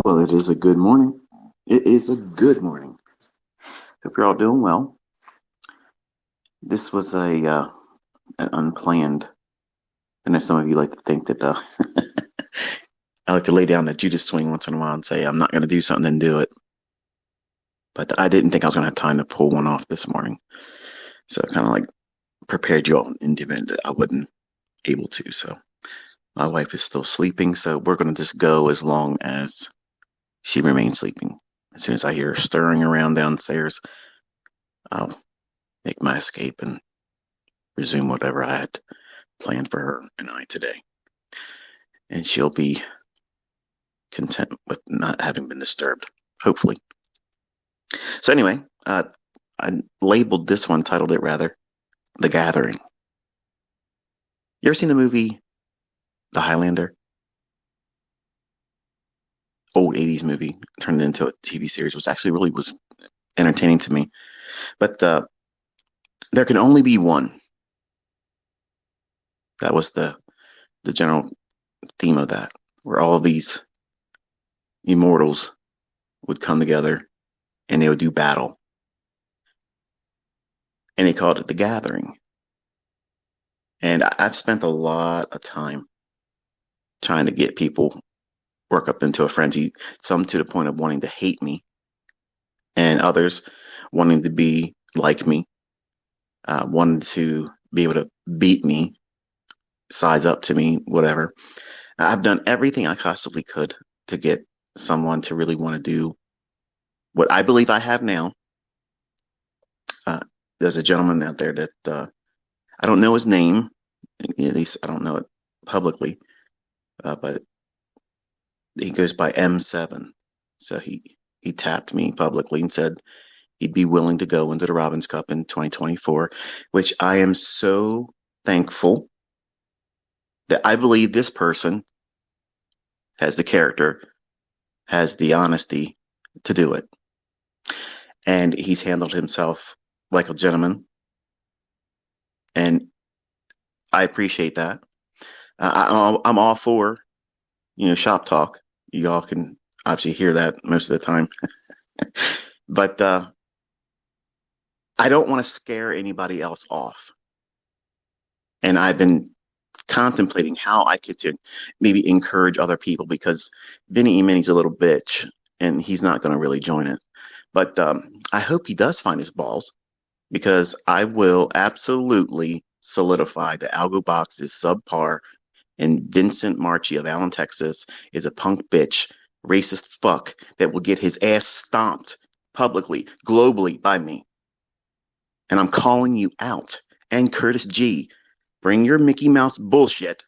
Well, it is a good morning. It is a good morning. Hope you're all doing well. This was an unplanned. I know some of you like to think that I like to lay down the Judas swing once in a while and say I'm not going to do something and do it. But I didn't think I was going to have time to pull one off this morning, so kind of like prepared you all in the event that I wasn't able to. So my wife is still sleeping, so we're going to just go as long as she remains sleeping. As soon as I hear her stirring around downstairs, I'll make my escape and resume whatever I had planned for her and I today. And she'll be content with not having been disturbed, hopefully. So, anyway, I labeled this one, titled it rather, The Gathering. You ever seen the movie The Highlander? Old 80s movie turned into a TV series, which actually really was entertaining to me. But there can only be one. That was the general theme of that, where all of these immortals would come together and they would do battle. And they called it The Gathering. And I've spent a lot of time trying to get people work up into a frenzy, some to the point of wanting to hate me, and others wanting to be like me, wanting to be able to beat me, size up to me, whatever. I've done everything I possibly could to get someone to really want to do what I believe I have now. There's a gentleman out there that I don't know his name, at least I don't know it publicly, but he goes by M7. So he tapped me publicly and said he'd be willing to go into the Robins Cup in 2024, which I am so thankful that I believe this person has the character, has the honesty to do it. And he's handled himself like a gentleman. And I appreciate that. I'm all for, shop talk. You all can obviously hear that most of the time. But I don't want to scare anybody else off. And I've been contemplating how I could to maybe encourage other people, because Vinny Emanny's a little bitch and he's not going to really join it. But I hope he does find his balls, because I will absolutely solidify that Algo Box is subpar and Vincent Marchi of Allen, Texas is a punk bitch, racist fuck that will get his ass stomped publicly, globally by me. And I'm calling you out. And Curtis G, bring your Mickey Mouse bullshit.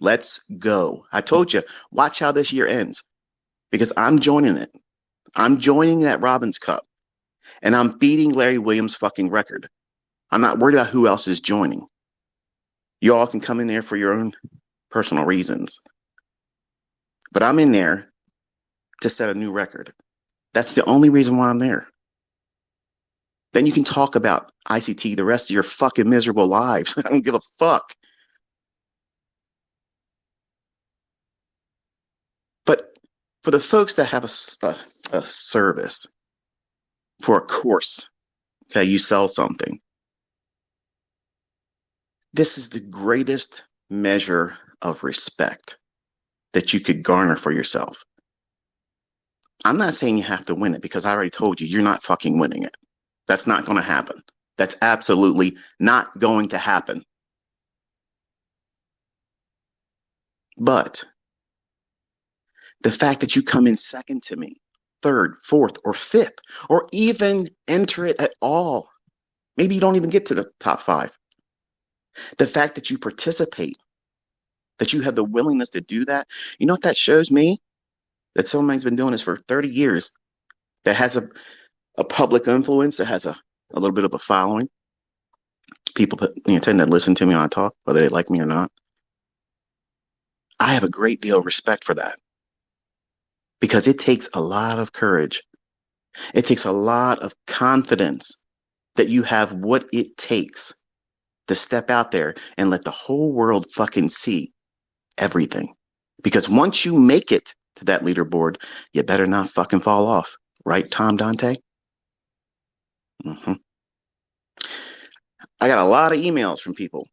Let's go. I told you, watch how this year ends, because I'm joining it. I'm joining that Robins Cup, and I'm beating Larry Williams' fucking record. I'm not worried about who else is joining. You all can come in there for your own personal reasons, but I'm in there to set a new record. That's the only reason why I'm there. Then you can talk about ICT the rest of your fucking miserable lives. I don't give a fuck. But for the folks that have a service, for a course, okay, you sell something. This is the greatest measure of respect that you could garner for yourself. I'm not saying you have to win it, because I already told you, you're not fucking winning it. That's not going to happen. That's absolutely not going to happen. But the fact that you come in second to me, third, fourth, or fifth, or even enter it at all, maybe you don't even get to the top 5. The fact that you participate, that you have the willingness to do that, you know what that shows me? That somebody's been doing this for 30 years, that has a public influence, that has a little bit of a following. People tend to listen to me when I talk, whether they like me or not. I have a great deal of respect for that, because it takes a lot of courage. It takes a lot of confidence that you have what it takes to step out there and let the whole world fucking see everything. Because once you make it, to that leaderboard, you better not fucking fall off. Right, Tom Dante? I got a lot of emails from people.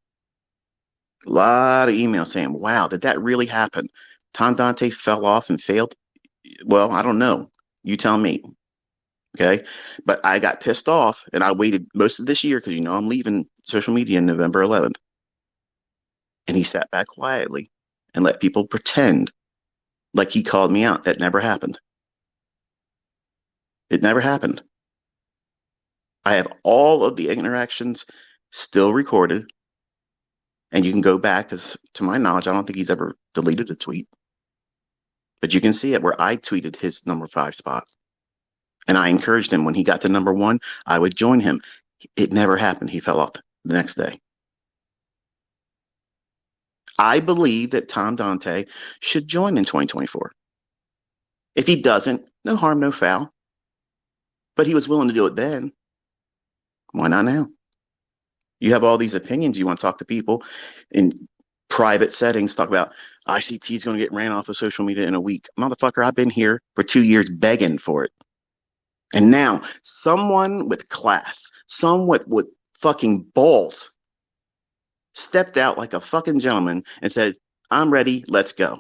A lot of emails saying, wow, did that really happen? Tom Dante fell off and failed? Well, I don't know. You tell me. Okay. But I got pissed off and I waited most of this year because I'm leaving social media on November 11th. And he sat back quietly and let people pretend like he called me out. That never happened. It never happened. I have all of the interactions still recorded. And you can go back because, to my knowledge, I don't think he's ever deleted a tweet. But you can see it where I tweeted his number 5 spot. And I encouraged him when he got to number 1, I would join him. It never happened. He fell off the next day. I believe that Tom Dante should join in 2024. If he doesn't, no harm, no foul. But he was willing to do it then. Why not now? You have all these opinions. You want to talk to people in private settings, talk about ICT is going to get ran off of social media in a week. Motherfucker, I've been here for 2 years begging for it. And now someone with class, someone with fucking balls stepped out like a fucking gentleman and said, I'm ready. Let's go.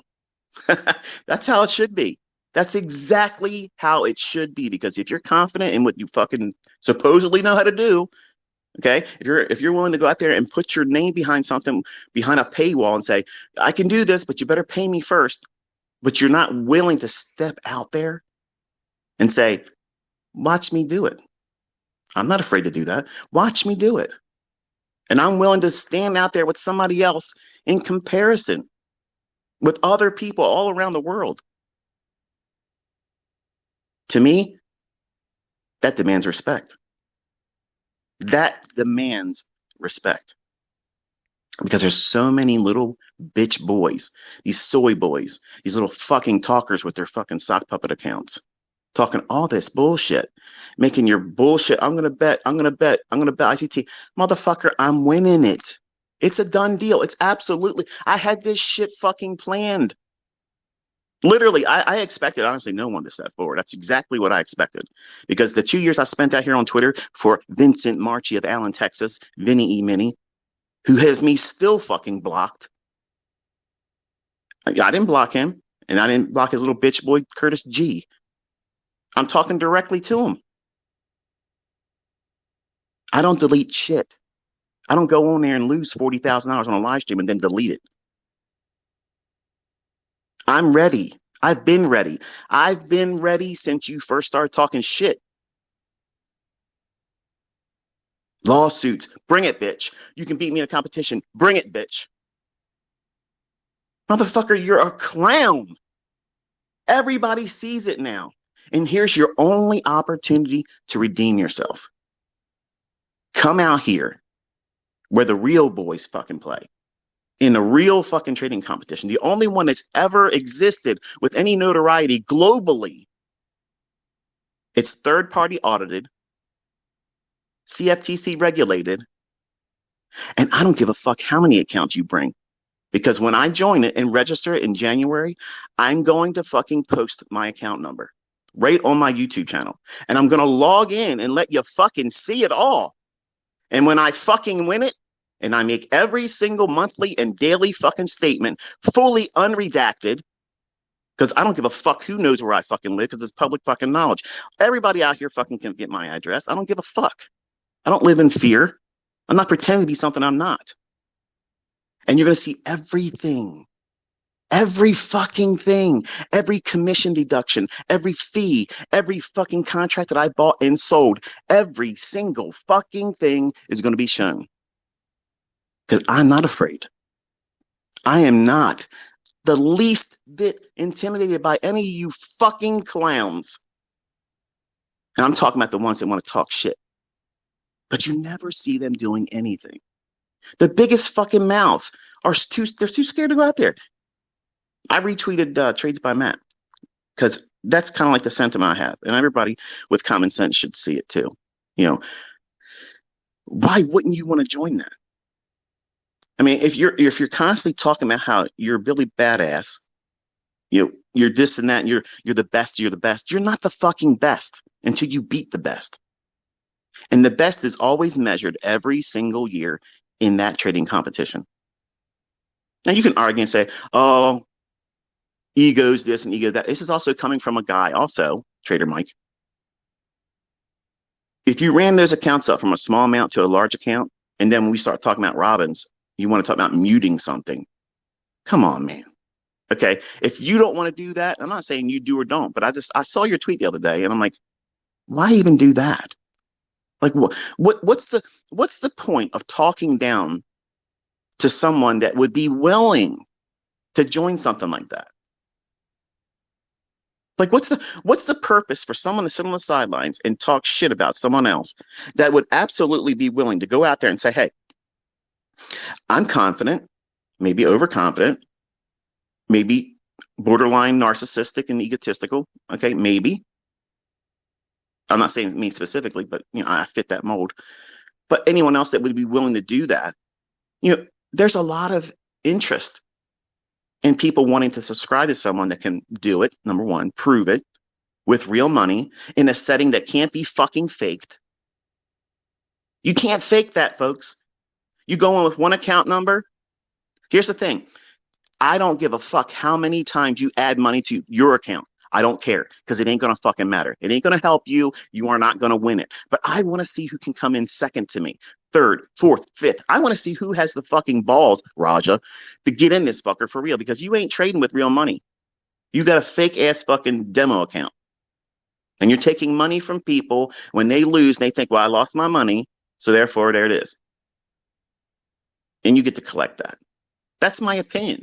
That's how it should be. That's exactly how it should be. Because if you're confident in what you fucking supposedly know how to do, okay, if you're willing to go out there and put your name behind something, behind a paywall and say, I can do this, but you better pay me first. But you're not willing to step out there and say, watch me do it. I'm not afraid to do that. Watch me do it. And I'm willing to stand out there with somebody else in comparison with other people all around the world. To me, that demands respect. That demands respect. Because there's so many little bitch boys, these soy boys, these little fucking talkers with their fucking sock puppet accounts, talking all this bullshit, making your bullshit. I'm going to bet ICT. Motherfucker, I'm winning it. It's a done deal. It's absolutely. I had this shit fucking planned. Literally, I expected, honestly, no one to step forward. That's exactly what I expected. Because the 2 years I spent out here on Twitter for Vincent Marchi of Allen, Texas, Vinny E. Mini, who has me still fucking blocked. I didn't block him, and I didn't block his little bitch boy, Curtis G. I'm talking directly to him. I don't delete shit. I don't go on there and lose $40,000 on a live stream and then delete it. I'm ready. I've been ready. I've been ready since you first started talking shit. Lawsuits. Bring it, bitch. You can beat me in a competition. Bring it, bitch. Motherfucker, you're a clown. Everybody sees it now. And here's your only opportunity to redeem yourself. Come out here where the real boys fucking play. In a real fucking trading competition. The only one that's ever existed with any notoriety globally. It's third-party audited, CFTC regulated, and I don't give a fuck how many accounts you bring. Because when I join it and register it in January, I'm going to fucking post my account number right on my YouTube channel. And I'm going to log in and let you fucking see it all. And when I fucking win it, and I make every single monthly and daily fucking statement fully unredacted, because I don't give a fuck who knows where I fucking live, because it's public fucking knowledge. Everybody out here fucking can get my address. I don't give a fuck. I don't live in fear. I'm not pretending to be something I'm not. And you're going to see everything. Every fucking thing, every commission deduction, every fee, every fucking contract that I bought and sold, every single fucking thing is going to be shown. Because I'm not afraid. I am not the least bit intimidated by any of you fucking clowns. And I'm talking about the ones that want to talk shit. But you never see them doing anything. The biggest fucking mouths they're too scared to go out there. I retweeted Trades by Matt because that's kind of like the sentiment I have. And everybody with common sense should see it too. Why wouldn't you want to join that? I mean, if you're constantly talking about how you're Billy Badass You're this and that, and you're the best, you're the best. You're not the fucking best until you beat the best. And the best is always measured every single year in that trading competition. Now you can argue and say, oh, ego's this and ego that. This is also coming from a guy, also, Trader Mike. If you ran those accounts up from a small amount to a large account, and then when we start talking about Robins, you want to talk about muting something. Come on, man. Okay. If you don't want to do that, I'm not saying you do or don't, but I saw your tweet the other day and I'm like, why even do that? Like what's the point of talking down to someone that would be willing to join something like that? Like what's the purpose for someone to sit on the sidelines and talk shit about someone else that would absolutely be willing to go out there and say, hey, I'm confident, maybe overconfident, maybe borderline narcissistic and egotistical. Okay, maybe. I'm not saying me specifically, but I fit that mold. But anyone else that would be willing to do that, there's a lot of interest in people wanting to subscribe to someone that can do it, number one, prove it with real money in a setting that can't be fucking faked. You can't fake that, folks. You go in with one account number. Here's the thing. I don't give a fuck how many times you add money to your account. I don't care because it ain't going to fucking matter. It ain't going to help you. You are not going to win it. But I want to see who can come in second to me, third, fourth, fifth. I want to see who has the fucking balls, Raja, to get in this fucker for real because you ain't trading with real money. You got a fake ass fucking demo account. And you're taking money from people when they lose and they think, well, I lost my money. So therefore, there it is. And you get to collect that. That's my opinion.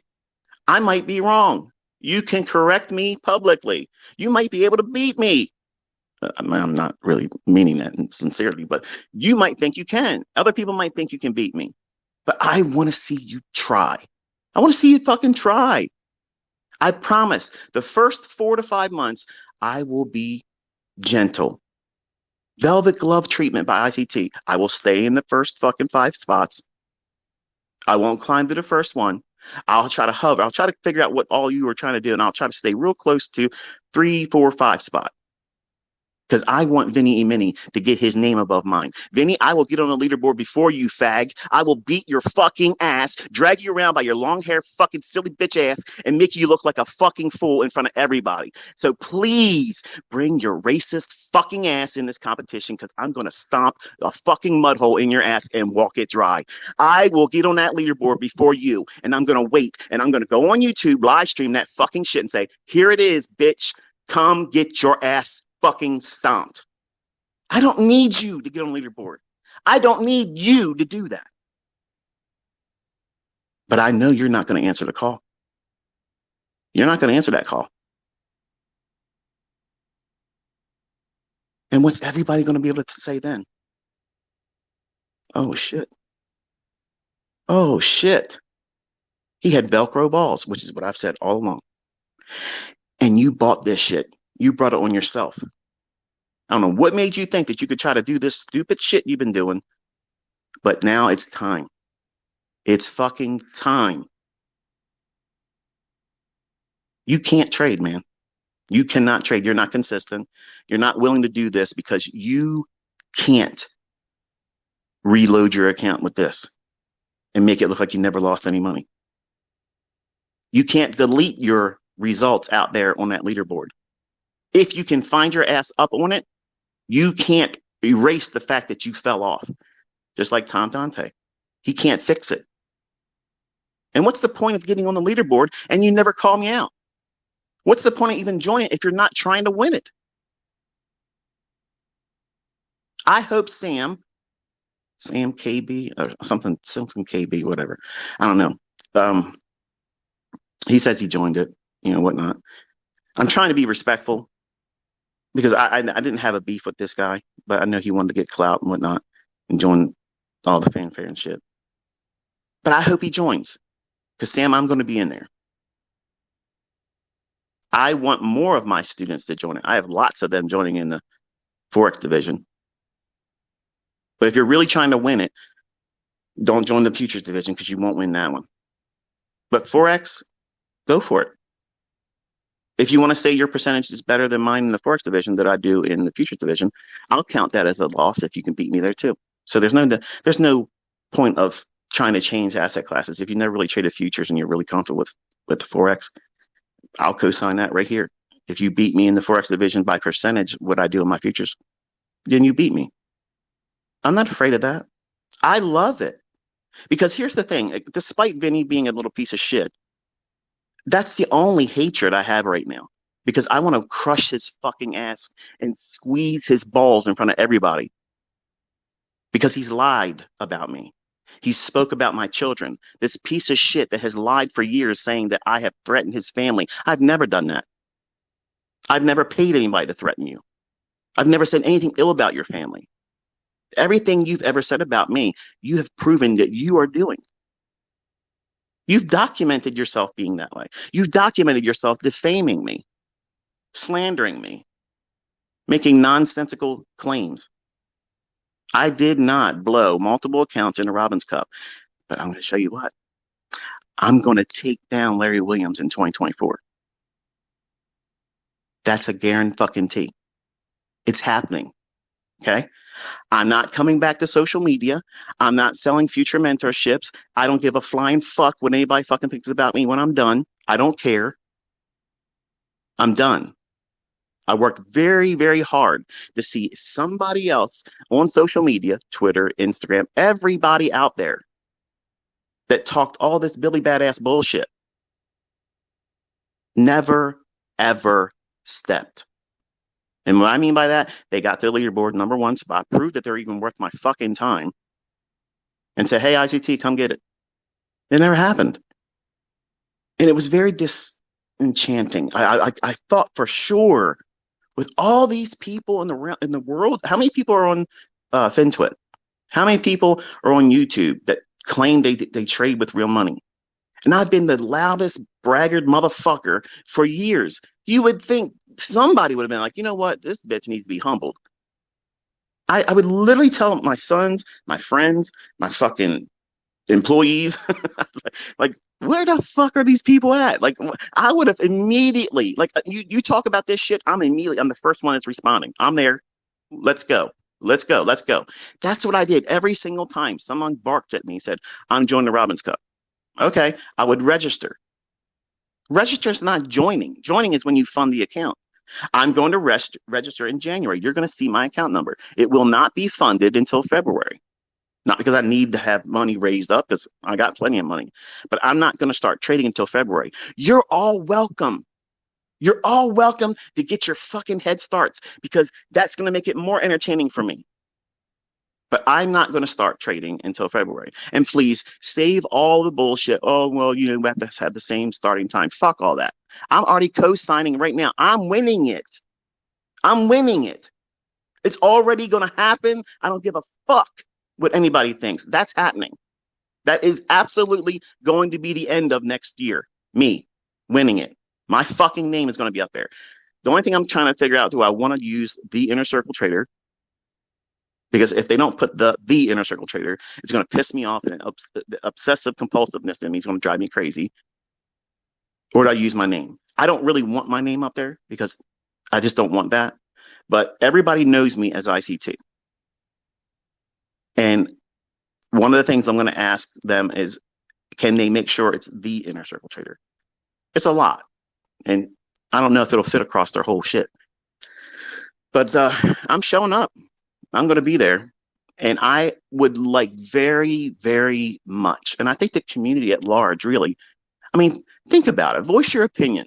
I might be wrong. You can correct me publicly. You might be able to beat me. I'm not really meaning that sincerely, but you might think you can. Other people might think you can beat me. But I want to see you try. I want to see you fucking try. I promise the first 4 to 5 months, I will be gentle. Velvet glove treatment by ICT. I will stay in the first fucking 5 spots. I won't climb to the first one. I'll try to hover. I'll try to figure out what all you are trying to do, and I'll try to stay real close to 3, 4, 5 spot. Because I want Vinny Emini to get his name above mine. Vinny, I will get on the leaderboard before you, fag. I will beat your fucking ass, drag you around by your long hair, fucking silly bitch ass, and make you look like a fucking fool in front of everybody. So please bring your racist fucking ass in this competition because I'm going to stomp a fucking mud hole in your ass and walk it dry. I will get on that leaderboard before you, and I'm going to wait, and I'm going to go on YouTube, live stream that fucking shit and say, here it is, bitch. Come get your ass fucking stomped. I don't need you to get on the leaderboard. I don't need you to do that. But I know you're not going to answer the call. You're not going to answer that call. And what's everybody going to be able to say then? Oh, shit. Oh, shit. He had Velcro balls, which is what I've said all along. And you bought this shit. You brought it on yourself. I don't know what made you think that you could try to do this stupid shit you've been doing, but now it's time. It's fucking time. You can't trade, man. You cannot trade. You're not consistent. You're not willing to do this because you can't reload your account with this and make it look like you never lost any money. You can't delete your results out there on that leaderboard. If you can find your ass up on it, you can't erase the fact that you fell off. Just like Tom Dante. He can't fix it. And what's the point of getting on the leaderboard and you never call me out? What's the point of even joining if you're not trying to win it? I hope Sam KB or something KB, whatever. I don't know. He says he joined it, whatnot. I'm trying to be respectful because I didn't have a beef with this guy, but I know he wanted to get clout and whatnot and join all the fanfare and shit. But I hope he joins because Sam, I'm going to be in there. I want more of my students to join it. I have lots of them joining in the Forex division. But if you're really trying to win it, don't join the futures division because you won't win that one. But Forex, go for it. If you want to say your percentage is better than mine in the Forex division that I do in the futures division, I'll count that as a loss if you can beat me there too. So there's no point of trying to change asset classes. If you never really traded futures and you're really comfortable with the Forex, I'll co-sign that right here. If you beat me in the Forex division by percentage, what I do in my futures, then you beat me. I'm not afraid of that. I love it. Because here's the thing, despite Vinny being a little piece of shit, that's the only hatred I have right now. Because I want to crush his fucking ass and squeeze his balls in front of everybody. Because he's lied about me. He spoke about my children. This piece of shit that has lied for years saying that I have threatened his family. I've never done that. I've never paid anybody to threaten you. I've never said anything ill about your family. Everything you've ever said about me, you have proven that you are doing. You've documented yourself being that way. You've documented yourself defaming me, slandering me, making nonsensical claims. I did not blow multiple accounts in the Robbins Cup, but I'm going to show you what. I'm going to take down Larry Williams in 2024. That's a guarantee. It's happening. Okay. I'm not coming back to social media. I'm not selling future mentorships. I don't give a flying fuck what anybody fucking thinks about me when I'm done. I don't care. I'm done. I worked very, very hard to see somebody else on social media, Twitter, Instagram, everybody out there that talked all this Billy Badass bullshit. Never, ever stepped. And what I mean by that, they got their leaderboard #1 spot, proved that they're even worth my fucking time, and said, hey, ICT, come get it. It never happened. And it was very disenchanting. I thought for sure with all these people in the world, how many people are on FinTwit? How many people are on YouTube that claim they trade with real money? And I've been the loudest braggart motherfucker for years. You would think somebody would have been like, you know what? This bitch needs to be humbled. I would literally tell my sons, my friends, my fucking employees, like, where the fuck are these people at? Like, I would have immediately, like, you talk about this shit, I'm the first one that's responding. I'm there. Let's go. Let's go. Let's go. That's what I did every single time someone barked at me and said, I'm joining the Robbins Cup. Okay, I would register. Register is not joining. Joining is when you fund the account. I'm going to register in January. You're going to see my account number. It will not be funded until February. Not because I need to have money raised up, because I got plenty of money, but I'm not going to start trading until February. You're all welcome. You're all welcome to get your fucking head starts, because that's going to make it more entertaining for me. But I'm not going to start trading until February. And please save all the bullshit. Oh, well, we have to have the same starting time. Fuck all that. I'm already co-signing right now. I'm winning it. I'm winning it. It's already going to happen. I don't give a fuck what anybody thinks. That's happening. That is absolutely going to be the end of next year. Me winning it. My fucking name is going to be up there. The only thing I'm trying to figure out, do I want to use the Inner Circle Trader? Because if they don't put the Inner Circle Trader, it's going to piss me off, and the obsessive compulsiveness in me is going to drive me crazy. Or do I use my name? I don't really want my name up there because I just don't want that. But everybody knows me as ICT. And one of the things I'm going to ask them is, can they make sure it's the Inner Circle Trader? It's a lot. And I don't know if it'll fit across their whole shit. But I'm showing up. I'm going to be there. And I would like very, very much, and I think the community at large, really, I mean, think about it. Voice your opinion.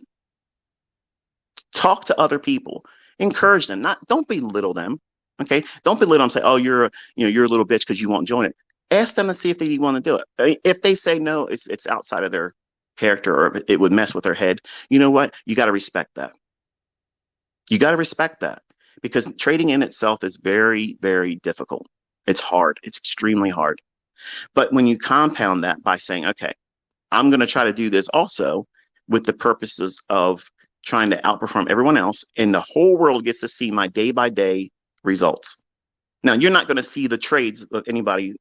Talk to other people. Encourage them. Don't belittle them. Okay? Don't belittle them and say, oh, you're a little bitch because you won't join it. Ask them to see if they want to do it. I mean, if they say no, it's outside of their character, or it would mess with their head. You know what? You got to respect that. You got to respect that, because trading in itself is very, very difficult. It's hard. It's extremely hard. But when you compound that by saying, okay, I'm going to try to do this also with the purposes of trying to outperform everyone else, and the whole world gets to see my day by day results. Now, you're not going to see the trades of anybody,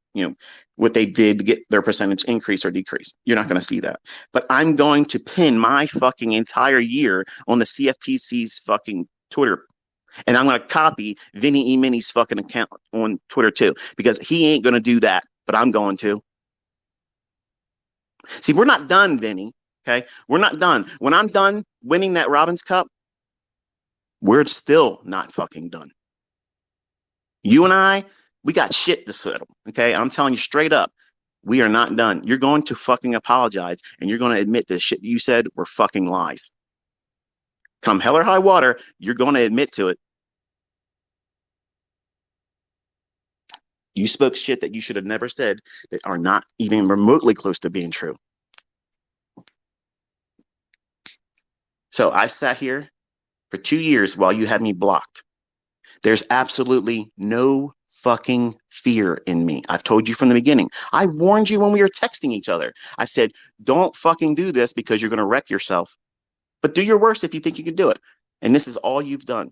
what they did to get their percentage increase or decrease. You're not going to see that. But I'm going to pin my fucking entire year on the CFTC's fucking Twitter. And I'm going to copy Vinny E. Mini's fucking account on Twitter too, because he ain't going to do that, but I'm going to. See, we're not done, Vinny. Okay. We're not done. When I'm done winning that Robbins Cup, we're still not fucking done. You and I, we got shit to settle. Okay. I'm telling you straight up, we are not done. You're going to fucking apologize and you're going to admit the shit you said were fucking lies. Come hell or high water, you're going to admit to it. You spoke shit that you should have never said that are not even remotely close to being true. So I sat here for 2 years while you had me blocked. There's absolutely no fucking fear in me. I've told you from the beginning. I warned you when we were texting each other. I said, don't fucking do this because you're going to wreck yourself. But do your worst if you think you can do it. And this is all you've done.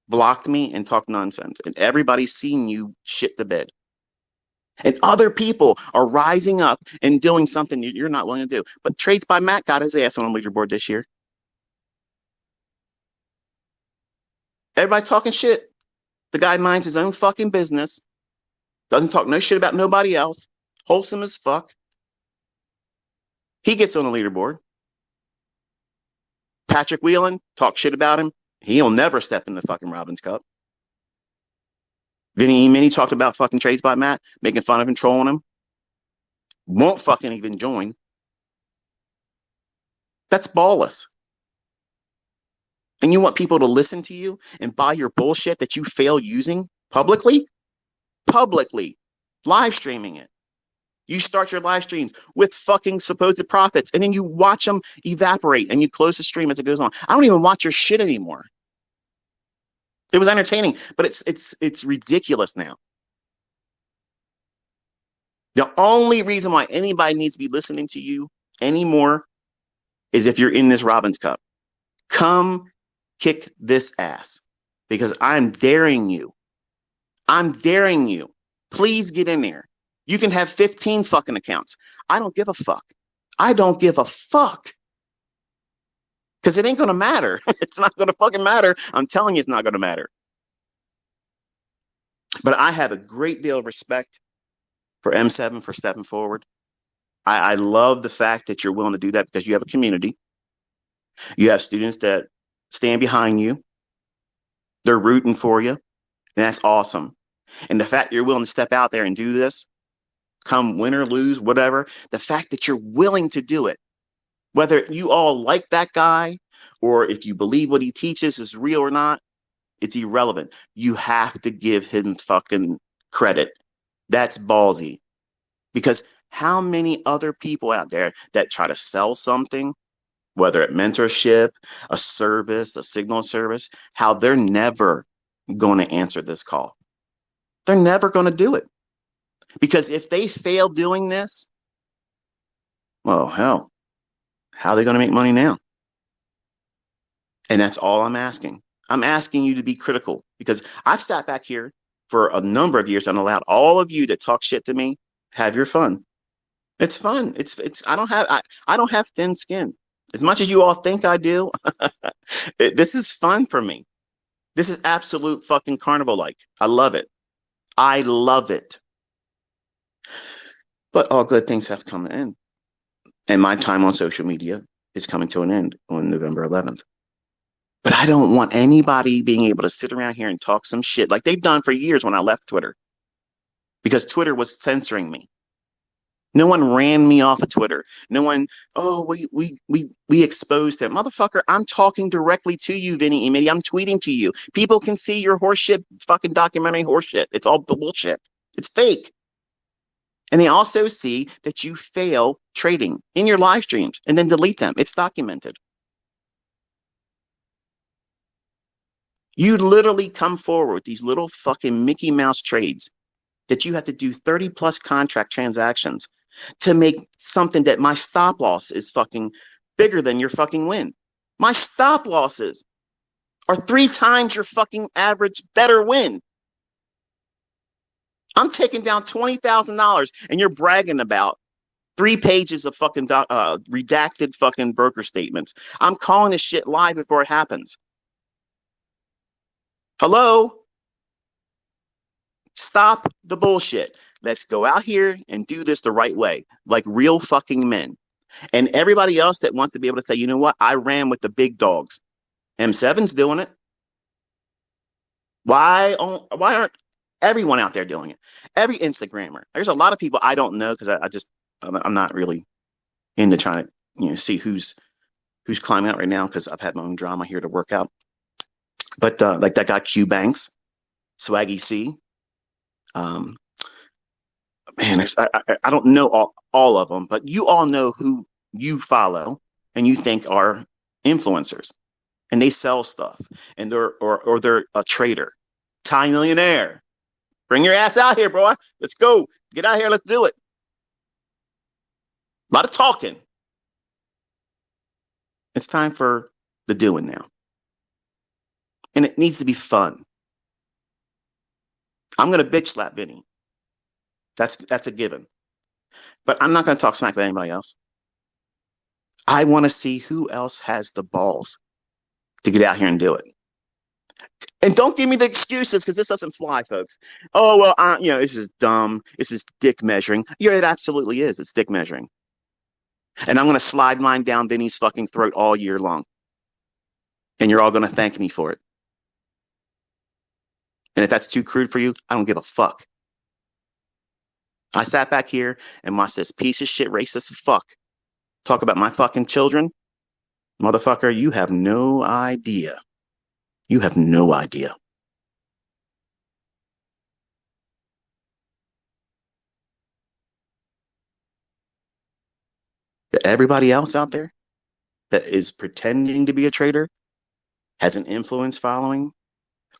Blocked me and talked nonsense. And everybody's seen you shit the bed. And other people are rising up and doing something you're not willing to do. But Trades by Matt got his ass on the leaderboard this year. Everybody talking shit. The guy minds his own fucking business. Doesn't talk no shit about nobody else. Wholesome as fuck. He gets on the leaderboard. Patrick Whelan, talk shit about him. He'll never step in the fucking Robbins Cup. Vinny E. Mini talked about fucking Trades by Matt, making fun of him, trolling him. Won't fucking even join. That's ballless. And you want people to listen to you and buy your bullshit that you fail using publicly? Publicly. Live streaming it. You start your live streams with fucking supposed profits and then you watch them evaporate and you close the stream as it goes on. I don't even watch your shit anymore. It was entertaining, but it's ridiculous now. The only reason why anybody needs to be listening to you anymore is if you're in this Robbins Cup. Come kick this ass because I'm daring you. I'm daring you. Please get in there. You can have 15 fucking accounts. I don't give a fuck. I don't give a fuck. Because it ain't going to matter. It's not going to fucking matter. I'm telling you, it's not going to matter. But I have a great deal of respect for M7 for stepping forward. I love the fact that you're willing to do that because you have a community. You have students that stand behind you. They're rooting for you. And that's awesome. And the fact you're willing to step out there and do this, come win or lose, whatever, the fact that you're willing to do it, whether you all like that guy or if you believe what he teaches is real or not, it's irrelevant. You have to give him fucking credit. That's ballsy. Because how many other people out there that try to sell something, whether it mentorship, a service, a signal service, how they're never going to answer this call. They're never going to do it. Because if they fail doing this, well, hell, how are they going to make money now? And that's all I'm asking. I'm asking you to be critical because I've sat back here for a number of years and allowed all of you that talk shit to me have your fun. It's fun. I don't have thin skin. As much as you all think I do, this is fun for me. This is absolute fucking carnival-like. I love it. I love it. But all good things have come to an end. And my time on social media is coming to an end on November 11th. But I don't want anybody being able to sit around here and talk some shit like they've done for years when I left Twitter. Because Twitter was censoring me. No one ran me off of Twitter. No one, oh, we exposed him. Motherfucker, I'm talking directly to you, Vinny Emity. I'm tweeting to you. People can see your horseshit, fucking documentary horseshit. It's all bullshit. It's fake. And they also see that you fail trading in your live streams and then delete them. It's documented. You literally come forward with these little fucking Mickey Mouse trades that you have to do 30 plus contract transactions to make something that my stop loss is fucking bigger than your fucking win. My stop losses are 3 times your fucking average better win. I'm taking down $20,000 and you're bragging about 3 pages of fucking redacted fucking broker statements. I'm calling this shit live before it happens. Hello? Stop the bullshit. Let's go out here and do this the right way, like real fucking men. And everybody else that wants to be able to say, you know what? I ran with the big dogs. M7's doing it. Why aren't everyone out there doing it? Every Instagrammer. There's a lot of people I don't know because I'm not really into trying to see who's climbing out right now because I've had my own drama here to work out. But like that guy Q Banks, Swaggy C. Um, man, I don't know all of them, but you all know who you follow and you think are influencers, and they sell stuff, and they're a trader, Thai millionaire. Bring your ass out here, bro. Let's go. Get out here. Let's do it. A lot of talking. It's time for the doing now. And it needs to be fun. I'm going to bitch slap Vinny. That's a given. But I'm not going to talk smack about anybody else. I want to see who else has the balls to get out here and do it. And don't give me the excuses because this doesn't fly, folks. Oh, well, this is dumb. This is dick measuring. Yeah, it absolutely is. It's dick measuring. And I'm going to slide mine down Vinny's fucking throat all year long. And you're all going to thank me for it. And if that's too crude for you, I don't give a fuck. I sat back here and watched this piece of shit racist fuck talk about my fucking children. Motherfucker, you have no idea. You have no idea. Everybody else out there that is pretending to be a trader, has an influence following,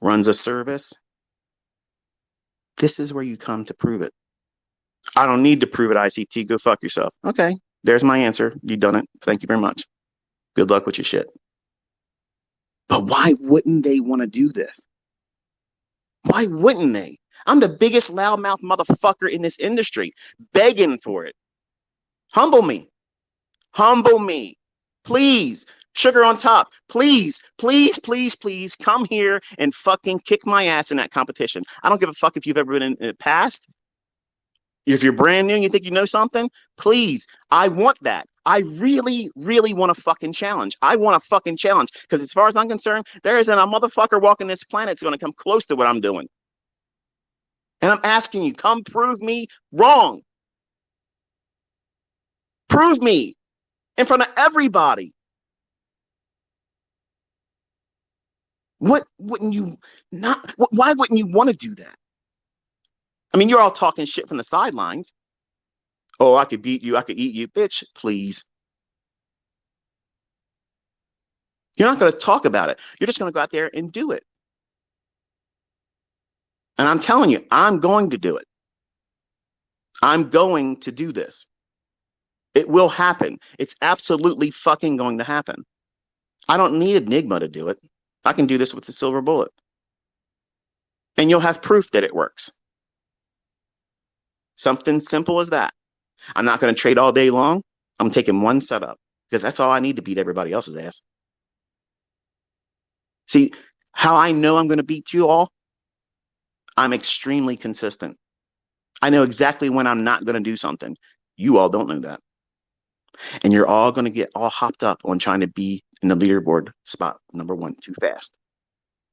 runs a service, this is where you come to prove it. I don't need to prove it, ICT. Go fuck yourself. Okay, there's my answer. You've done it. Thank you very much. Good luck with your shit. But why wouldn't they want to do this? Why wouldn't they? I'm the biggest loudmouth motherfucker in this industry, begging for it. Humble me. Humble me. Please. Sugar on top. Please, please, please, please come here and fucking kick my ass in that competition. I don't give a fuck if you've ever been in the past. If you're brand new and you think you know something, please. I want that. I really, really want a fucking challenge. I want a fucking challenge because as far as I'm concerned, there isn't a motherfucker walking this planet that's going to come close to what I'm doing. And I'm asking you, come prove me wrong. Prove me in front of everybody. What wouldn't you not? Why wouldn't you want to do that? I mean, you're all talking shit from the sidelines. Oh, I could beat you. I could eat you. Bitch, please. You're not going to talk about it. You're just going to go out there and do it. And I'm telling you, I'm going to do it. I'm going to do this. It will happen. It's absolutely fucking going to happen. I don't need Enigma to do it. I can do this with the silver bullet. And you'll have proof that it works. Something simple as that. I'm not going to trade all day long. I'm taking one setup because that's all I need to beat everybody else's ass. See, how I know I'm going to beat you all? I'm extremely consistent. I know exactly when I'm not going to do something. You all don't know that. And you're all going to get all hopped up on trying to be in the leaderboard spot number 1 too fast.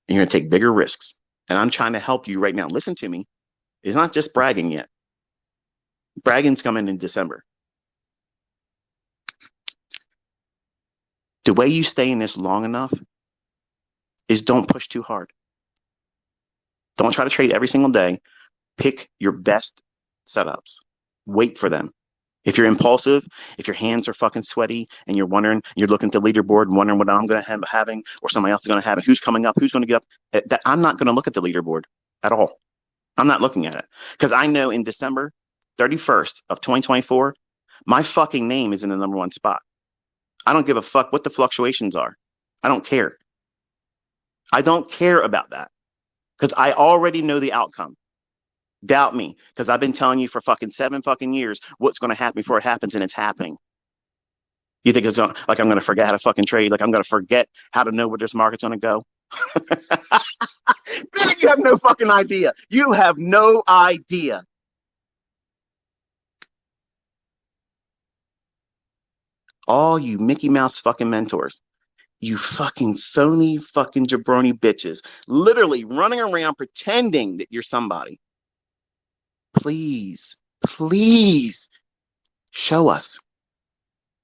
And you're going to take bigger risks. And I'm trying to help you right now. Listen to me. It's not just bragging yet. Bragging's coming in December. The way you stay in this long enough is don't push too hard. Don't try to trade every single day. Pick your best setups. Wait for them. If you're impulsive, if your hands are fucking sweaty and you're wondering, you're looking at the leaderboard and wondering what I'm going to have having or somebody else is going to have, who's coming up, who's going to get up, I'm not going to look at the leaderboard at all. I'm not looking at it because I know in December 31st of 2024, my fucking name is in the number 1 spot. I don't give a fuck what the fluctuations are. I don't care. I don't care about that because I already know the outcome. Doubt me, because I've been telling you for fucking 7 fucking years what's going to happen before it happens, and it's happening. You think it's like I'm going to forget how to fucking trade? Like I'm going to forget how to know where this market's going to go? You have no fucking idea. You have no idea. All you Mickey Mouse fucking mentors, you fucking phony fucking jabroni bitches, literally running around pretending that you're somebody. Please, please show us.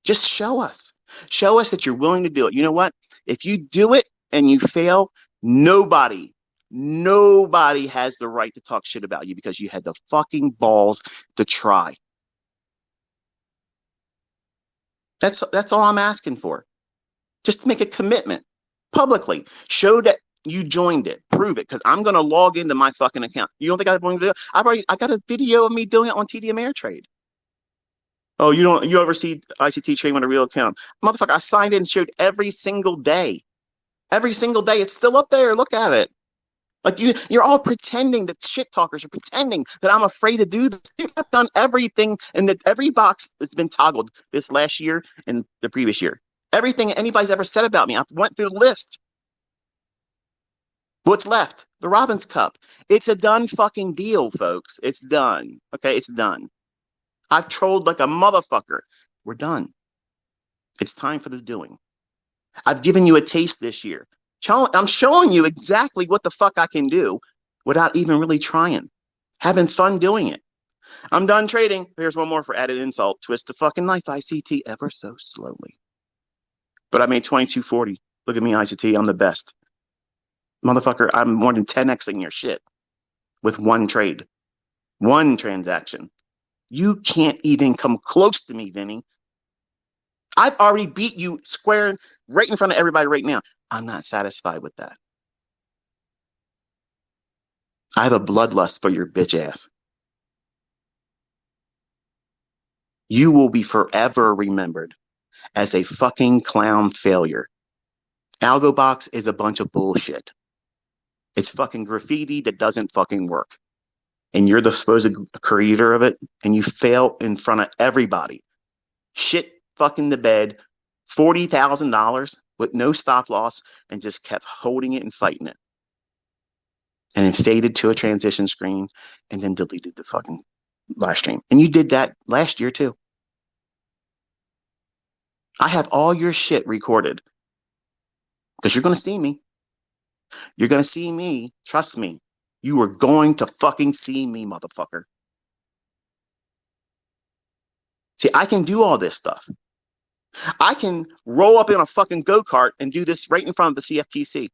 Just show us. Show us that you're willing to do it. You know what? If you do it and you fail, nobody has the right to talk shit about you because you had the fucking balls to try. That's all I'm asking for. Just make a commitment publicly. Show that you joined it. Prove it, because I'm going to log into my fucking account. You don't think I'm going to do it? I got a video of me doing it on TD Ameritrade. Oh, you ever see ICT trading on a real account? Motherfucker, I signed in and showed every single day. Every single day. It's still up there. Look at it. Like you're all pretending that shit talkers are pretending that I'm afraid to do this. I've done everything, and that every box that's been toggled this last year and the previous year. Everything anybody's ever said about me, I went through the list. What's left? The Robbins Cup. It's a done fucking deal, folks. It's done. Okay, it's done. I've trolled like a motherfucker. We're done. It's time for the doing. I've given you a taste this year. I'm showing you exactly what the fuck I can do without even really trying. Having fun doing it. I'm done trading. Here's one more for added insult. Twist the fucking knife, ICT, ever so slowly. But I made 2240. Look at me, ICT. I'm the best. Motherfucker, I'm more than 10xing your shit with one trade, one transaction. You can't even come close to me, Vinny. I've already beat you square right in front of everybody right now. I'm not satisfied with that. I have a bloodlust for your bitch ass. You will be forever remembered as a fucking clown failure. AlgoBox is a bunch of bullshit. It's fucking graffiti that doesn't fucking work. And you're the supposed creator of it, and you fail in front of everybody. Shit fucking the bed, $40,000 with no stop loss, and just kept holding it and fighting it. And then faded to a transition screen and then deleted the fucking live stream. And you did that last year too. I have all your shit recorded because you're going to see me. You're going to see me. Trust me. You are going to fucking see me, motherfucker. See, I can do all this stuff. I can roll up in a fucking go-kart and do this right in front of the CFTC.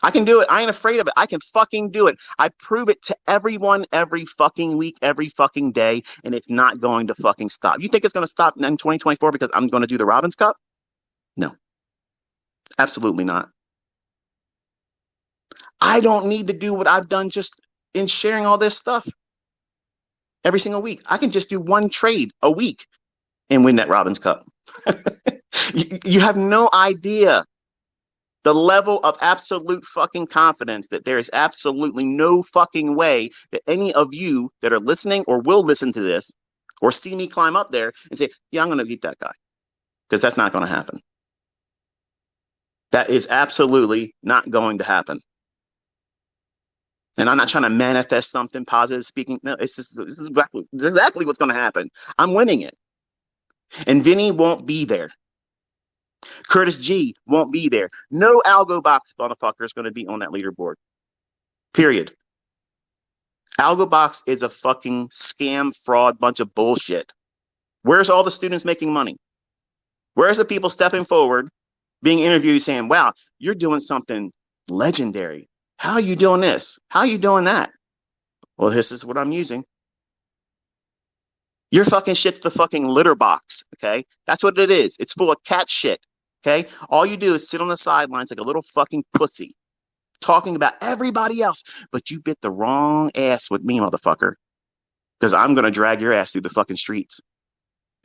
I can do it. I ain't afraid of it. I can fucking do it. I prove it to everyone every fucking week, every fucking day, and it's not going to fucking stop. You think it's going to stop in 2024 because I'm going to do the Robbins Cup? No, absolutely not. I don't need to do what I've done just in sharing all this stuff every single week. I can just do one trade a week and win that Robbins Cup. You have no idea the level of absolute fucking confidence that there is absolutely no fucking way that any of you that are listening or will listen to this or see me climb up there and say, yeah, I'm going to beat that guy. Because that's not going to happen. That is absolutely not going to happen. And I'm not trying to manifest something positive speaking. No, this is exactly what's going to happen. I'm winning it. And Vinny won't be there. Curtis G won't be there. No AlgoBox motherfucker is going to be on that leaderboard. Period. AlgoBox is a fucking scam, fraud, bunch of bullshit. Where's all the students making money? Where's the people stepping forward, being interviewed saying, wow, you're doing something legendary. How are you doing this? How are you doing that? Well, this is what I'm using. Your fucking shit's the fucking litter box, okay? That's what it is. It's full of cat shit, okay? All you do is sit on the sidelines like a little fucking pussy, talking about everybody else, but you bit the wrong ass with me, motherfucker, because I'm going to drag your ass through the fucking streets.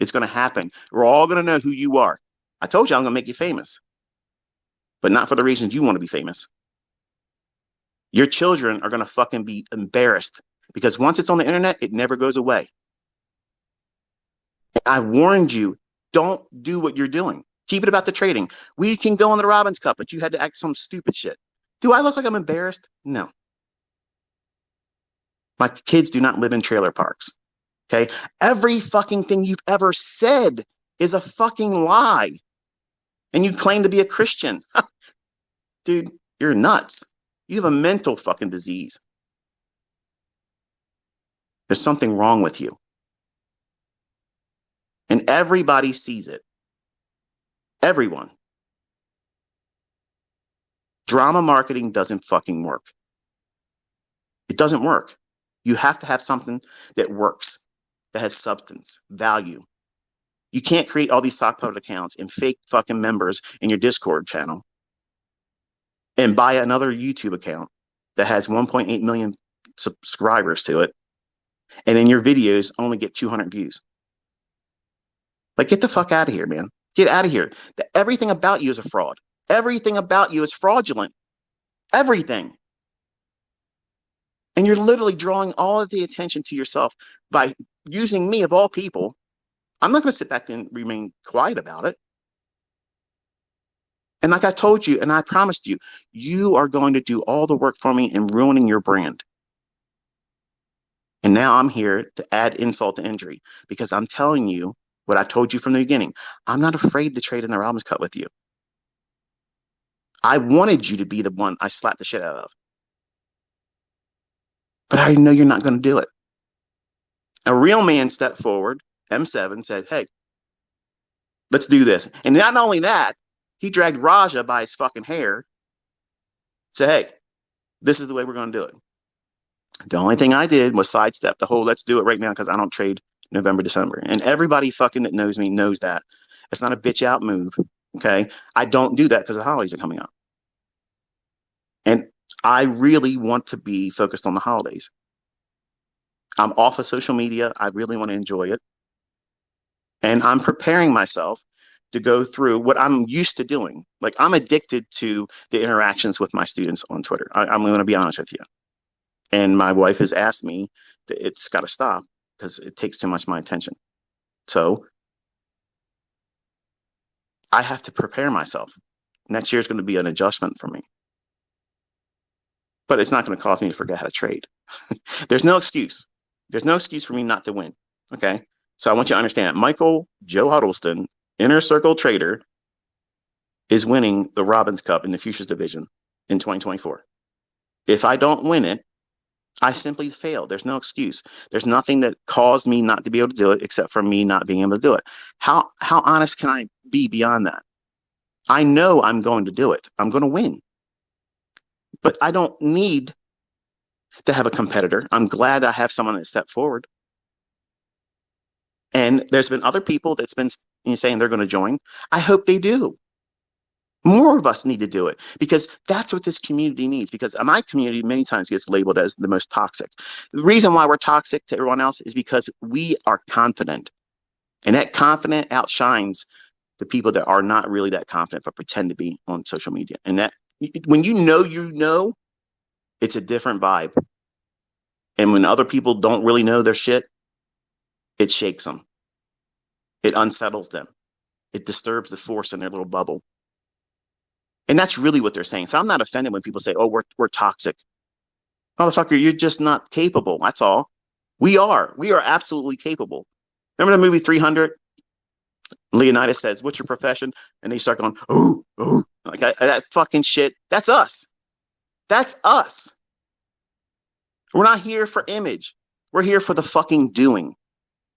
It's going to happen. We're all going to know who you are. I told you I'm going to make you famous, but not for the reasons you want to be famous. Your children are going to fucking be embarrassed because once it's on the internet, it never goes away. I warned you, don't do what you're doing. Keep it about the trading. We can go on the Robbins Cup, but you had to act some stupid shit. Do I look like I'm embarrassed? No. My kids do not live in trailer parks. Okay. Every fucking thing you've ever said is a fucking lie. And you claim to be a Christian. Dude, you're nuts. You have a mental fucking disease. There's something wrong with you. And everybody sees it. Everyone. Drama marketing doesn't fucking work. It doesn't work. You have to have something that works, that has substance, value. You can't create all these sock puppet accounts and fake fucking members in your Discord channel and buy another YouTube account that has 1.8 million subscribers to it. And then your videos only get 200 views. Like, get the fuck out of here, man. Get out of here. Everything about you is a fraud. Everything about you is fraudulent. Everything. And you're literally drawing all of the attention to yourself by using me, of all people. I'm not going to sit back and remain quiet about it. And like I told you, and I promised you, you are going to do all the work for me in ruining your brand. And now I'm here to add insult to injury because I'm telling you what I told you from the beginning. I'm not afraid to trade in the Robbins Cup with you. I wanted you to be the one I slapped the shit out of. But I know you're not going to do it. A real man stepped forward, M7, said, hey, let's do this. And not only that, he dragged Raja by his fucking hair, said, hey, this is the way we're going to do it. The only thing I did was sidestep the whole let's do it right now because I don't trade November, December. And everybody fucking that knows me knows that. It's not a bitch out move, okay? I don't do that because the holidays are coming up. And I really want to be focused on the holidays. I'm off of social media. I really want to enjoy it. And I'm preparing myself to go through what I'm used to doing. Like, I'm addicted to the interactions with my students on Twitter. I'm going to be honest with you. And my wife has asked me that it's got to stop because it takes too much of my attention. So I have to prepare myself. Next year is going to be an adjustment for me. But it's not going to cause me to forget how to trade. There's no excuse. There's no excuse for me not to win. Okay. So I want you to understand Michael Joe Huddleston, Inner Circle Trader, is winning the Robbins Cup in the Futures Division in 2024. If I don't win it, I simply failed. There's no excuse. There's nothing that caused me not to be able to do it except for me not being able to do it. How honest can I be beyond that? I know I'm going to do it. I'm going to win. But I don't need to have a competitor. I'm glad I have someone that stepped forward. And there's been other people that's been saying they're going to join. I hope they do. More of us need to do it because that's what this community needs. Because my community many times gets labeled as the most toxic. The reason why we're toxic to everyone else is because we are confident. And that confident outshines the people that are not really that confident but pretend to be on social media. And that when you know, it's a different vibe. And when other people don't really know their shit, it shakes them. It unsettles them. It disturbs the force in their little bubble. And that's really what they're saying. So I'm not offended when people say, oh, we're toxic. Motherfucker, you're just not capable. That's all. We are absolutely capable. Remember the movie 300? Leonidas says, what's your profession? And they start going, ooh, like that fucking shit. That's us. That's us. We're not here for image. We're here for the fucking doing.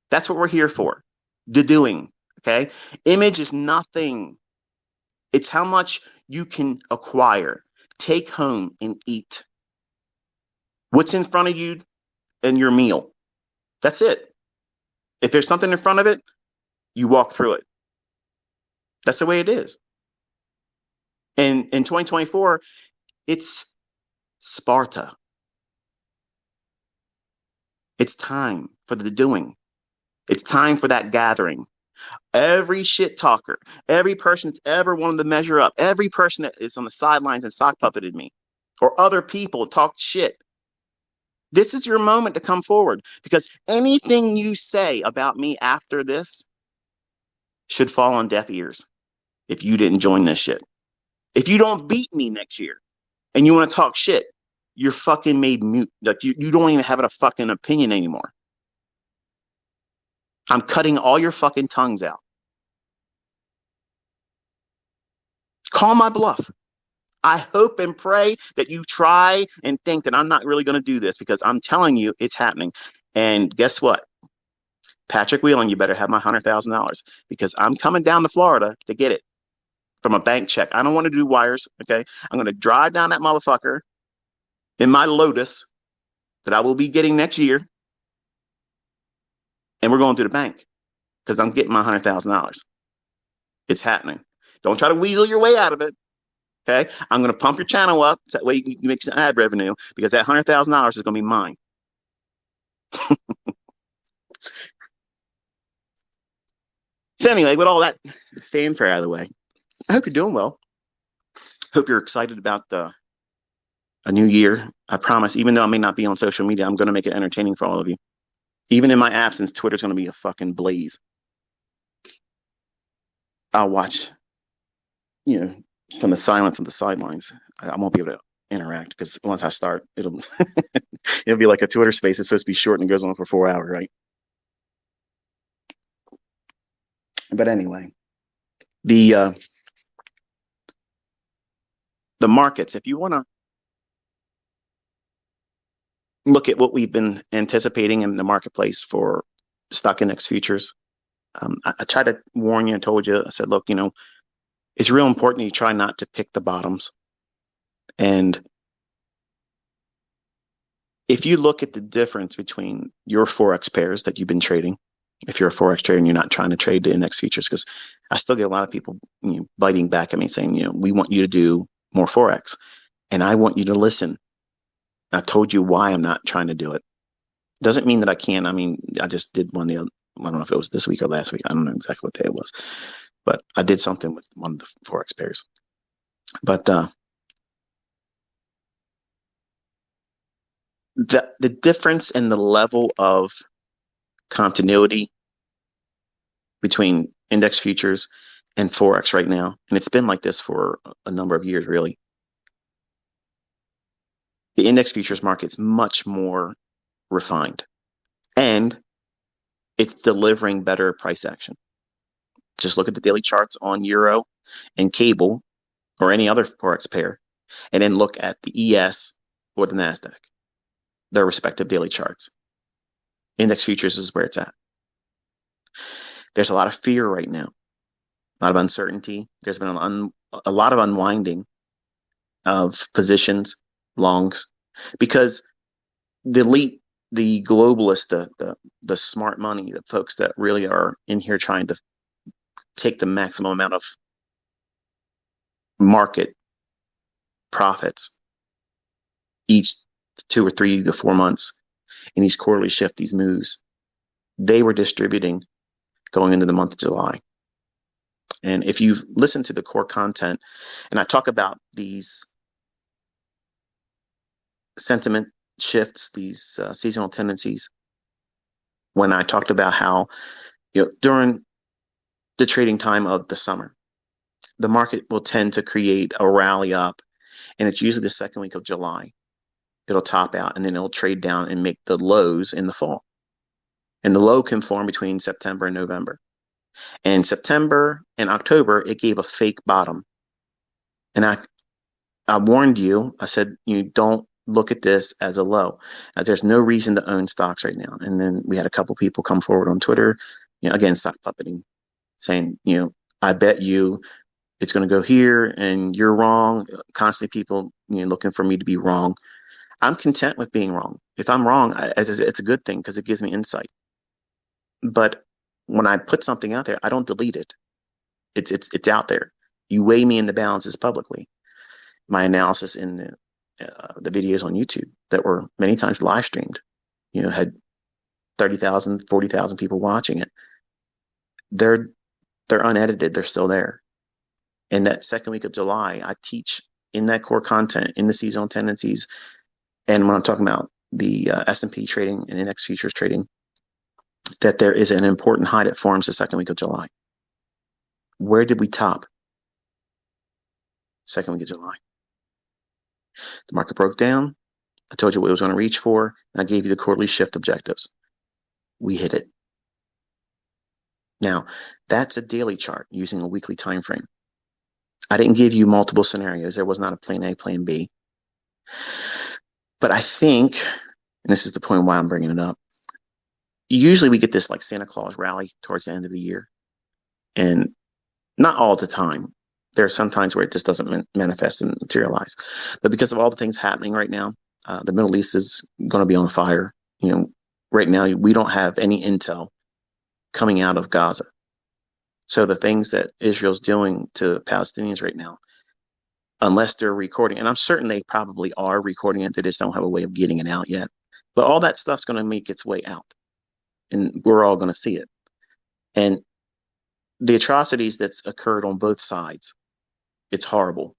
That's what we're here for. The doing. Okay. Image is nothing. It's how much you can acquire, take home and eat. What's in front of you and your meal. That's it. If there's something in front of it, you walk through it. That's the way it is. And in 2024, it's Sparta. It's time for the doing. It's time for that gathering. Every shit talker, every person that's ever wanted to measure up, every person that is on the sidelines and sock puppeted me, or other people talked shit. This is your moment to come forward, because anything you say about me after this should fall on deaf ears if you didn't join this shit. If you don't beat me next year and you want to talk shit, you're fucking made mute. Like you don't even have a fucking opinion anymore. I'm cutting all your fucking tongues out. Call my bluff. I hope and pray that you try and think that I'm not really going to do this, because I'm telling you it's happening. And guess what? Patrick Wheeling, you better have my $100,000, because I'm coming down to Florida to get it from a bank check. I don't want to do wires. Okay. I'm going to drive down that motherfucker in my Lotus that I will be getting next year. And we're going to the bank because I'm getting my $100,000. It's happening. Don't try to weasel your way out of it. Okay. I'm going to pump your channel up so that way you can make some ad revenue, because that $100,000 is going to be mine. So anyway, with all that fanfare out of the way, I hope you're doing well. Hope you're excited about a new year. I promise, even though I may not be on social media, I'm going to make it entertaining for all of you. Even in my absence, Twitter's going to be a fucking blaze. I'll watch, from the silence of the sidelines. I won't be able to interact, because once I start, it'll it'll be like a Twitter space. It's supposed to be short and goes on for 4 hours, right? But anyway, the the markets. If you want to look at what we've been anticipating in the marketplace for stock index futures, I tried to warn you. I told you. I said, look, it's real important you try not to pick the bottoms. And if you look at the difference between your Forex pairs that you've been trading, if you're a Forex trader and you're not trying to trade the index futures, because I still get a lot of people biting back at me saying, we want you to do more Forex. And I want you to listen. I told you why I'm not trying to do it. Doesn't mean that I can't. I mean, I just did one I don't know if it was this week or last week. I don't know exactly what day it was. But I did something with one of the Forex pairs. But the difference in the level of continuity between index futures and Forex right now, and it's been like this for a number of years, really. The index futures market's much more refined, and it's delivering better price action. Just look at the daily charts on Euro and Cable or any other Forex pair, and then look at the ES or the NASDAQ, their respective daily charts. Index futures is where it's at. There's a lot of fear right now, a lot of uncertainty. There's been a lot of unwinding of positions, longs, because the elite, the globalists, the smart money, the folks that really are in here trying to take the maximum amount of market profits each 2 or 3 to 4 months in these quarterly shift, these moves, they were distributing going into the month of July. And if you listen to the core content, and I talk about these sentiment shifts, these seasonal tendencies, when I talked about how, during the trading time of the summer, the market will tend to create a rally up, and it's usually the second week of July. It'll top out, and then it'll trade down and make the lows in the fall. And the low can form between September and November. And September and October, it gave a fake bottom. And I warned you. I said, you don't look at this as a low. There's no reason to own stocks right now. And then we had a couple people come forward on Twitter, again, stock puppeting, saying, I bet you it's going to go here and you're wrong. Constantly people, looking for me to be wrong. I'm content with being wrong. If I'm wrong, it's a good thing because it gives me insight. But when I put something out there, I don't delete it. It's out there. You weigh me in the balances publicly. My analysis in the videos on YouTube that were many times live streamed, had 30,000, 40,000 people watching it. They're unedited. They're still there. And that second week of July, I teach in that core content, in the seasonal tendencies. And when I'm talking about the S&P trading and index futures trading, that there is an important high that forms the second week of July. Where did we top? Second week of July. The market broke down. I told you what it was going to reach for, and I gave you the quarterly shift objectives. We hit it. Now, that's a daily chart using a weekly time frame. I didn't give you multiple scenarios. There was not a plan A, plan B. But I think, and this is the point why I'm bringing it up, usually we get this like Santa Claus rally towards the end of the year. And not all the time. There are some times where it just doesn't manifest and materialize. But because of all the things happening right now, the Middle East is going to be on fire. Right now we don't have any intel coming out of Gaza. So the things that Israel's doing to Palestinians right now, unless they're recording, and I'm certain they probably are recording it, they just don't have a way of getting it out yet. But all that stuff's going to make its way out, and we're all going to see it. And the atrocities that's occurred on both sides, it's horrible.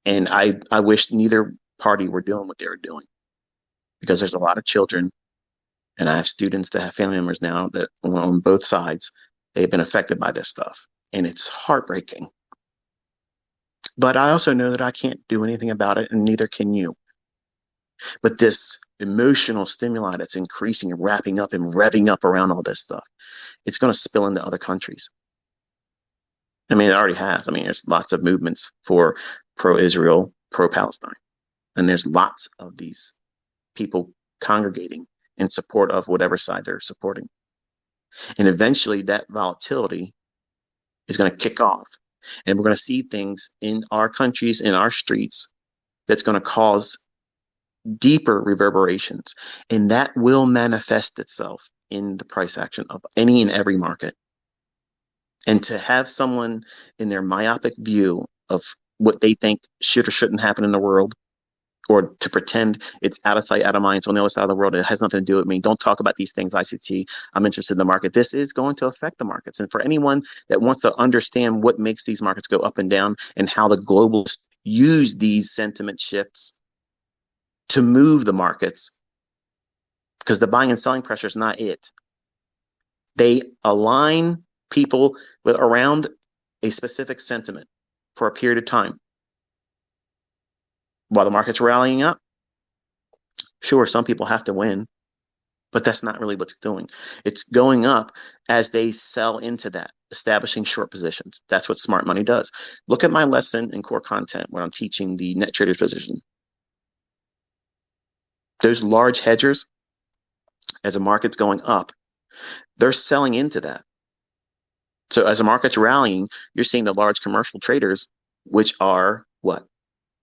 And I wish neither party were doing what they were doing, because there's a lot of children, and I have students that have family members now that on both sides, they've been affected by this stuff. And it's heartbreaking. But I also know that I can't do anything about it, and neither can you. But this emotional stimuli that's increasing and wrapping up and revving up around all this stuff, it's going to spill into other countries. I mean, it already has. I mean, there's lots of movements for pro-Israel, pro-Palestine. And there's lots of these people congregating in support of whatever side they're supporting. And eventually that volatility is going to kick off. And we're going to see things in our countries, in our streets, that's going to cause deeper reverberations. And that will manifest itself in the price action of any and every market. And to have someone in their myopic view of what they think should or shouldn't happen in the world, or to pretend it's out of sight, out of mind, it's on the other side of the world, it has nothing to do with me. Don't talk about these things, ICT. I'm interested in the market. This is going to affect the markets. And for anyone that wants to understand what makes these markets go up and down and how the globalists use these sentiment shifts to move the markets, because the buying and selling pressure is not it. They align people with around a specific sentiment for a period of time. While the market's rallying up, sure, some people have to win, but that's not really what's doing. It's going up as they sell into that, establishing short positions. That's what smart money does. Look at my lesson in core content where I'm teaching the net traders position. Those large hedgers, as the market's going up, they're selling into that. So as the market's rallying, you're seeing the large commercial traders, which are what?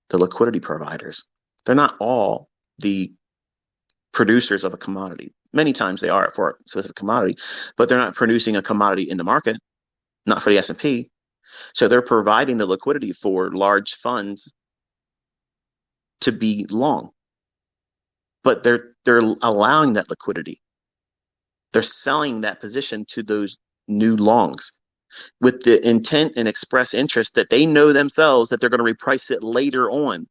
The liquidity providers. They're not all the producers of a commodity. Many times they are for a specific commodity, but they're not producing a commodity in the market, not for the S&P. So they're providing the liquidity for large funds to be long. But they're allowing that liquidity. They're selling that position to those new longs with the intent and express interest that they know themselves that they're going to reprice it later on,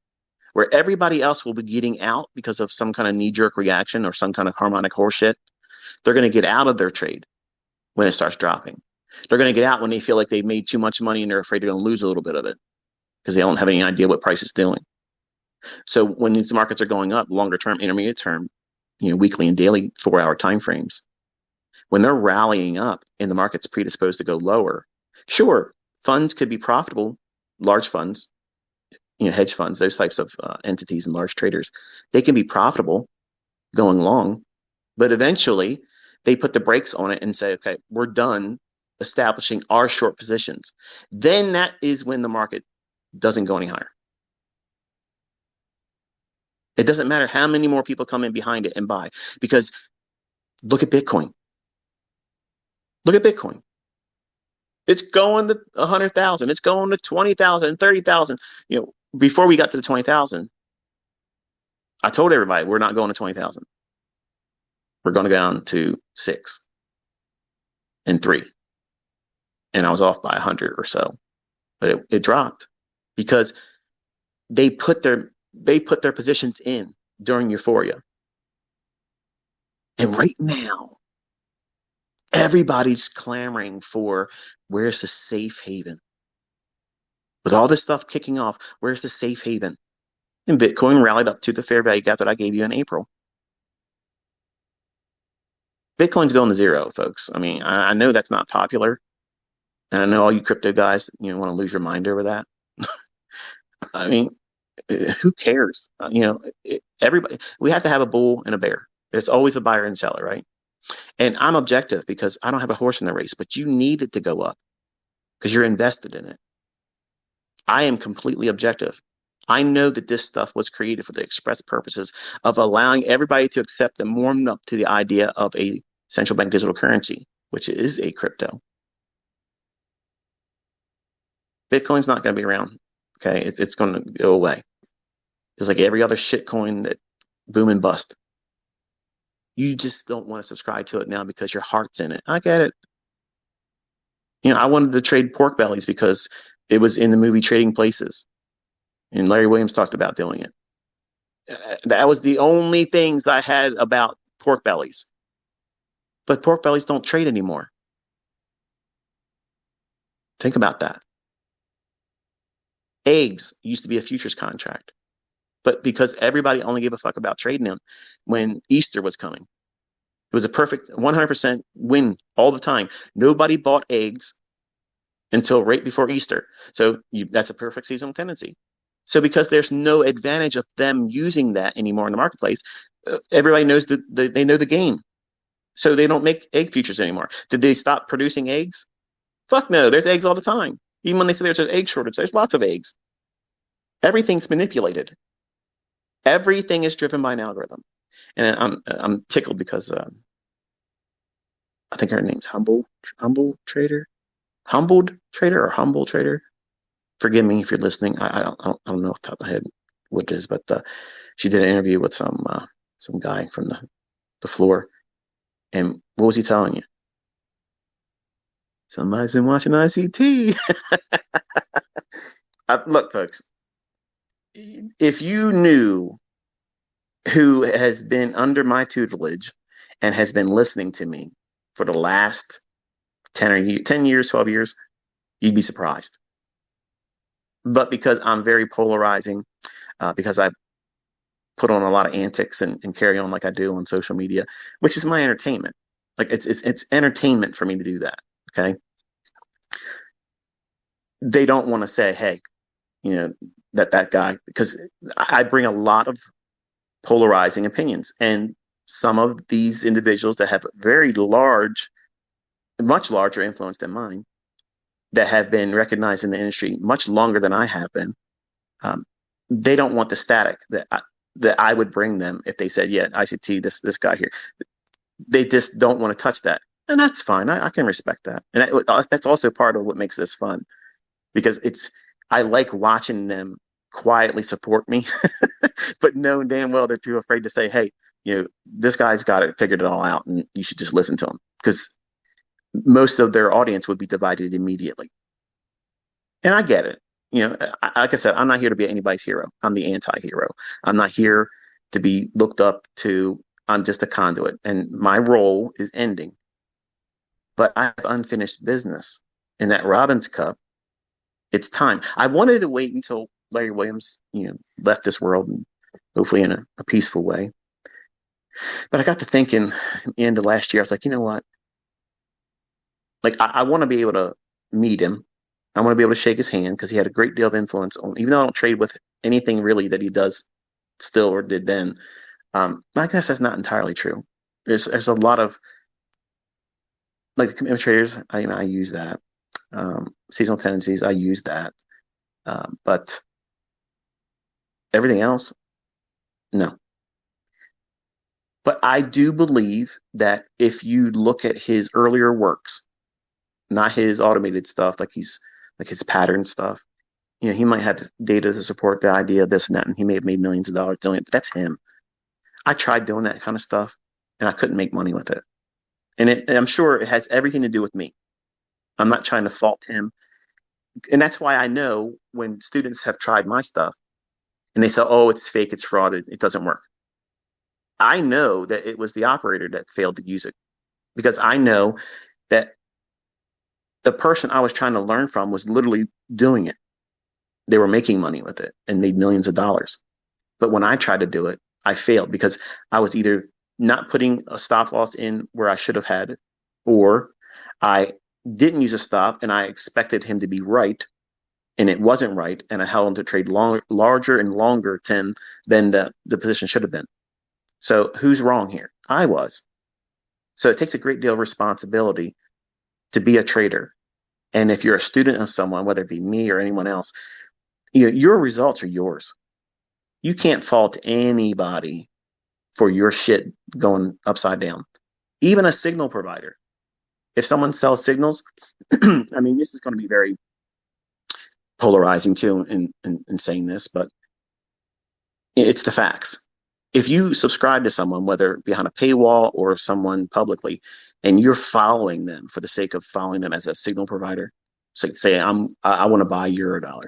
where everybody else will be getting out because of some kind of knee-jerk reaction or some kind of harmonic horseshit. They're going to get out of their trade when it starts dropping. They're going to get out when they feel like they've made too much money and they're afraid they're going to lose a little bit of it because they don't have any idea what price is doing. So when these markets are going up, longer term, intermediate term, weekly and daily 4-hour timeframes, when they're rallying up and the market's predisposed to go lower, sure, funds could be profitable, large funds, hedge funds, those types of entities and large traders, they can be profitable going long, but eventually they put the brakes on it and say, okay, we're done establishing our short positions. Then that is when the market doesn't go any higher. It doesn't matter how many more people come in behind it and buy, because look at Bitcoin. Look at Bitcoin. It's going to 100,000. It's going to 20,000, 30,000. Before we got to the 20,000, I told everybody we're not going to 20,000. We're going to go down to 6 and 3. And I was off by 100 or so, but it dropped because they put their positions in during euphoria. And right now, everybody's clamoring for where's the safe haven? With all this stuff kicking off, where's the safe haven? And Bitcoin rallied up to the fair value gap that I gave you in April. Bitcoin's going to zero, folks. I mean, I know that's not popular. And I know all you crypto guys, want to lose your mind over that. I mean, who cares? Everybody, we have to have a bull and a bear. There's always a buyer and seller, right? And I'm objective because I don't have a horse in the race, but you need it to go up because you're invested in it. I am completely objective. I know that this stuff was created for the express purposes of allowing everybody to accept and warm up to the idea of a central bank digital currency, which is a crypto. Bitcoin's not going to be around. Okay. It's going to go away. Just like every other shitcoin that boom and bust. You just don't want to subscribe to it now because your heart's in it. I get it. I wanted to trade pork bellies because it was in the movie Trading Places. And Larry Williams talked about doing it. That was the only things I had about pork bellies. But pork bellies don't trade anymore. Think about that. Eggs used to be a futures contract. But because everybody only gave a fuck about trading them when Easter was coming, it was a perfect 100% win all the time. Nobody bought eggs until right before Easter. So that's a perfect seasonal tendency. So because there's no advantage of them using that anymore in the marketplace, everybody knows they know the game. So they don't make egg futures anymore. Did they stop producing eggs? Fuck no. There's eggs all the time. Even when they say there's an egg shortage, there's lots of eggs. Everything's manipulated. Everything is driven by an algorithm. And I'm tickled because I think her name's Humble Trader, Humbled Trader or Humble Trader. Forgive me if you're listening. I don't know off the top of my head what it is, but she did an interview with some guy from the floor. And what was he telling you? Somebody's been watching ICT. Look, folks, if you knew who has been under my tutelage and has been listening to me for the last 10 years, 12 years, you'd be surprised. But because I'm very polarizing, because I put on a lot of antics and carry on like I do on social media, which is my entertainment. Like it's entertainment for me to do that. Okay. They don't want to say, hey, that guy, because I bring a lot of polarizing opinions. And some of these individuals that have very much larger influence than mine, that have been recognized in the industry much longer than I have been, they don't want the static that I would bring them if they said, yeah, ICT, this guy here. They just don't want to touch that. And that's fine. I can respect that. And that's also part of what makes this fun, because I like watching them quietly support me, but knowing damn well they're too afraid to say, hey, this guy's got it figured it all out and you should just listen to him, because most of their audience would be divided immediately. And I get it. Like I said, I'm not here to be anybody's hero. I'm the anti-hero. I'm not here to be looked up to. I'm just a conduit, and my role is ending. But I have unfinished business. In that Robbins Cup, it's time. I wanted to wait until Larry Williams, left this world, and hopefully in a peaceful way. But I got to thinking at the end of last year, I was like, you know what? Like, I want to be able to meet him. I want to be able to shake his hand because he had a great deal of influence on, even though I don't trade with anything really that he does still or did then. I guess that's not entirely true. There's a lot of, like, the commitment traders. I use that. Seasonal tendencies, I use that. But everything else, no. But I do believe that if you look at his earlier works, not his automated stuff, like his pattern stuff, he might have data to support the idea of this and that, and he may have made millions of dollars doing it, but that's him. I tried doing that kind of stuff and I couldn't make money with it. And I'm sure it has everything to do with me. I'm not trying to fault him. And that's why I know when students have tried my stuff and they say, oh, it's fake, it's fraud, it doesn't work. I know that it was the operator that failed to use it because I know that the person I was trying to learn from was literally doing it. They were making money with it and made millions of dollars. But when I tried to do it, I failed because I was either not putting a stop loss in where I should have had it, or I didn't use a stop and I expected him to be right and it wasn't right. And I held him to trade larger and longer than the position should have been. So who's wrong here? I was. So it takes a great deal of responsibility to be a trader. And if you're a student of someone, whether it be me or anyone else, your results are yours. You can't fault anybody for your shit going upside down. Even a signal provider. If someone sells signals, I mean, this is going to be very polarizing too in saying this, but it's the facts. If you subscribe to someone, whether behind a paywall or someone publicly, and you're following them for the sake of following them as a signal provider, so say I want to buy Eurodollar,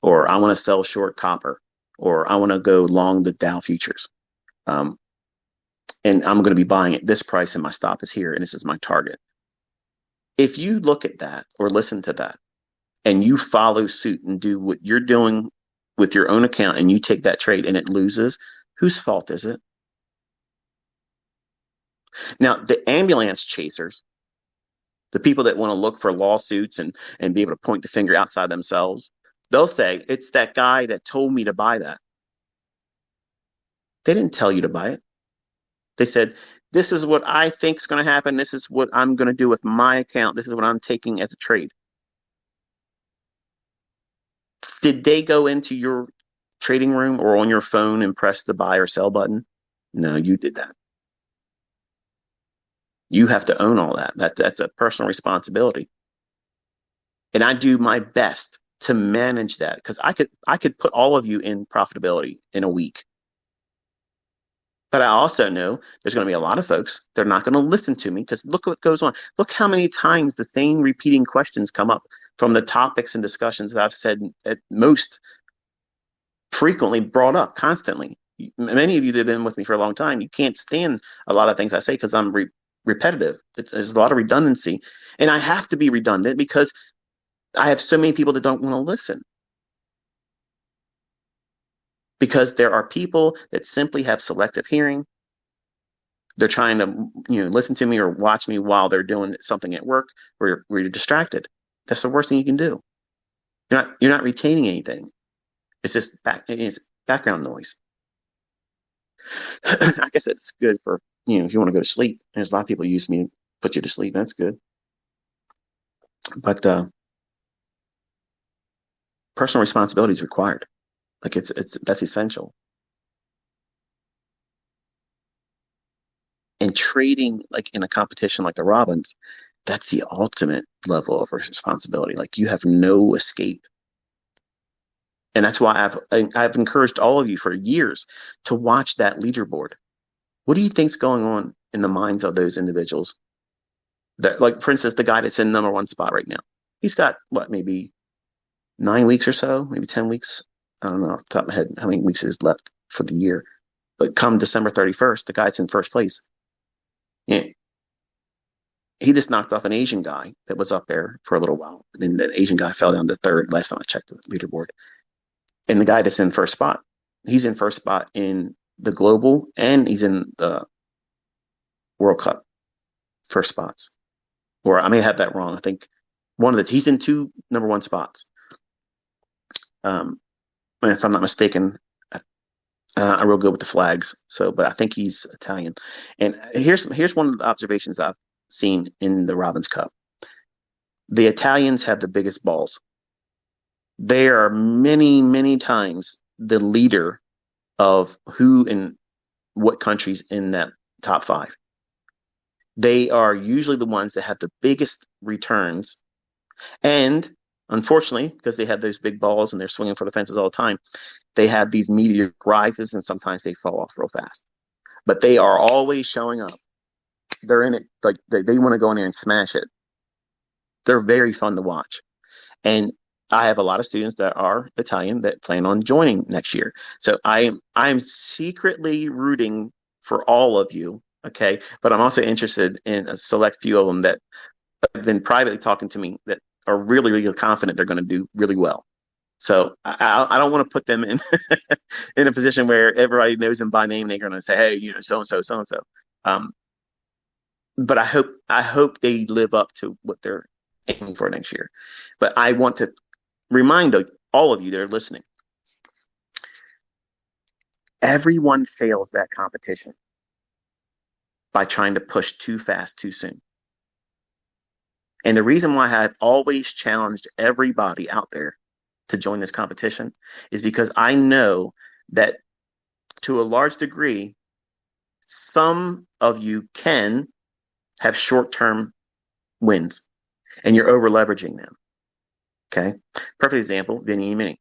or I want to sell short copper, or I want to go long the Dow futures, um, and I'm going to be buying at this price, and my stop is here, and this is my target. If you look at that or listen to that, and you follow suit and do what you're doing with your own account, and you take that trade and it loses, whose fault is it? Now, the ambulance chasers, the people that want to look for lawsuits and be able to point the finger outside themselves, they'll say, it's that guy that told me to buy that. They didn't tell you to buy it. They said, this is what I think is going to happen. This is what I'm going to do with my account. This is what I'm taking as a trade. Did they go into your trading room or on your phone and press the buy or sell button? No, you did that. You have to own all that. That's a personal responsibility. And I do my best to manage that because I could put all of you in profitability in a week. But I also know there's going to be a lot of folks that are not going to listen to me because look what goes on. Look how many times the same repeating questions come up from the topics and discussions that I've said at most frequently brought up constantly. Many of you that have been with me for a long time, you can't stand a lot of things I say because I'm repetitive. There's a lot of redundancy. And I have to be redundant because I have so many people that don't want to listen. Because there are people that simply have selective hearing. They're trying to, listen to me or watch me while they're doing something at work where you're distracted. That's the worst thing you can do. You're not retaining anything. It's just it's background noise. I guess it's good for, if you want to go to sleep. There's a lot of people use me to put you to sleep. That's good. But personal responsibility is required. Like that's essential. And trading like in a competition like the Robins, that's the ultimate level of responsibility. Like you have no escape. And that's why I've encouraged all of you for years to watch that leaderboard. What do you think's going on in the minds of those individuals? That, like, for instance, the guy that's in number one spot right now, he's got what, maybe 9 weeks or so, maybe 10 weeks. I don't know off the top of my head how many weeks is left for the year. But come December 31st, the guy that's in first place, yeah, he just knocked off an Asian guy that was up there for a little while. Then the Asian guy fell down to third last time I checked the leaderboard. And the guy that's in first spot, he's in first spot in the global and he's in the World Cup first spots. Or I may have that wrong. I think he's in two number one spots. If I'm not mistaken, I'm real good with the flags. So, but I think he's Italian. And here's one of the observations I've seen in the Robins Cup. The Italians have the biggest balls. They are many, many times the leader of who and what countries in that top five. They are usually the ones that have the biggest returns. And unfortunately, because they have those big balls and they're swinging for the fences all the time, they have these meteoric rises and sometimes they fall off real fast. But they are always showing up. They're in it. Like they want to go in there and smash it. They're very fun to watch. And I have a lot of students that are Italian that plan on joining next year. So I'm secretly rooting for all of you. Okay. But I'm also interested in a select few of them that have been privately talking to me that are really, really confident they're going to do really well. So I don't want to put them in in a position where everybody knows them by name. They're going to say, "Hey, so and so, so and so." Um, but I hope they live up to what they're aiming for next year. But I want to remind all of you that are listening: everyone fails that competition by trying to push too fast, too soon. And the reason why I've always challenged everybody out there to join this competition is because I know that to a large degree, some of you can have short-term wins and you're over leveraging them. Okay. Perfect example, Vinny Mini.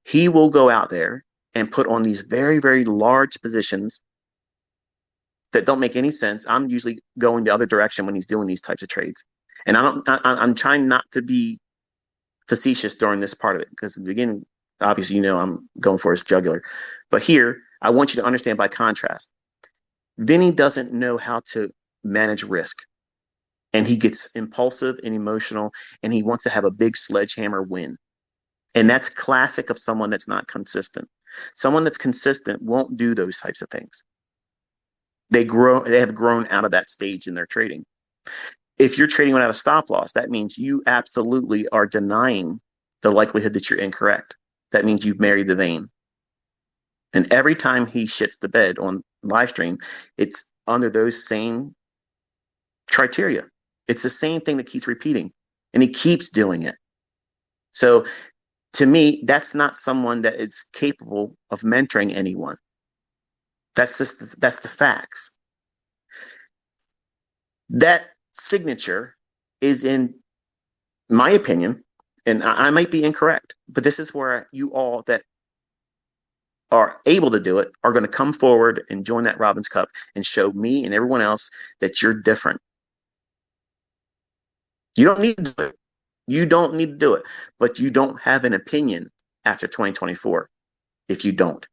He will go out there and put on these very, very large positions that don't make any sense. I'm usually going the other direction when he's doing these types of trades. And I'm trying not to be facetious during this part of it because in the beginning, obviously, I'm going for his jugular. But here, I want you to understand by contrast, Vinny doesn't know how to manage risk. And he gets impulsive and emotional, and he wants to have a big sledgehammer win. And that's classic of someone that's not consistent. Someone that's consistent won't do those types of things. They have grown out of that stage in their trading. If you're trading without a stop loss, that means you absolutely are denying the likelihood that you're incorrect. That means you've married the vein. And every time he shits the bed on live stream, it's under those same criteria. It's the same thing that keeps repeating, and he keeps doing it. So to me, that's not someone that is capable of mentoring anyone. That's the facts. That signature is, in my opinion, and I might be incorrect, but this is where you all that are able to do it are going to come forward and join that Robbins Cup and show me and everyone else that you're different. You don't need to do it. You don't need to do it, but you don't have an opinion after 2024 if you don't.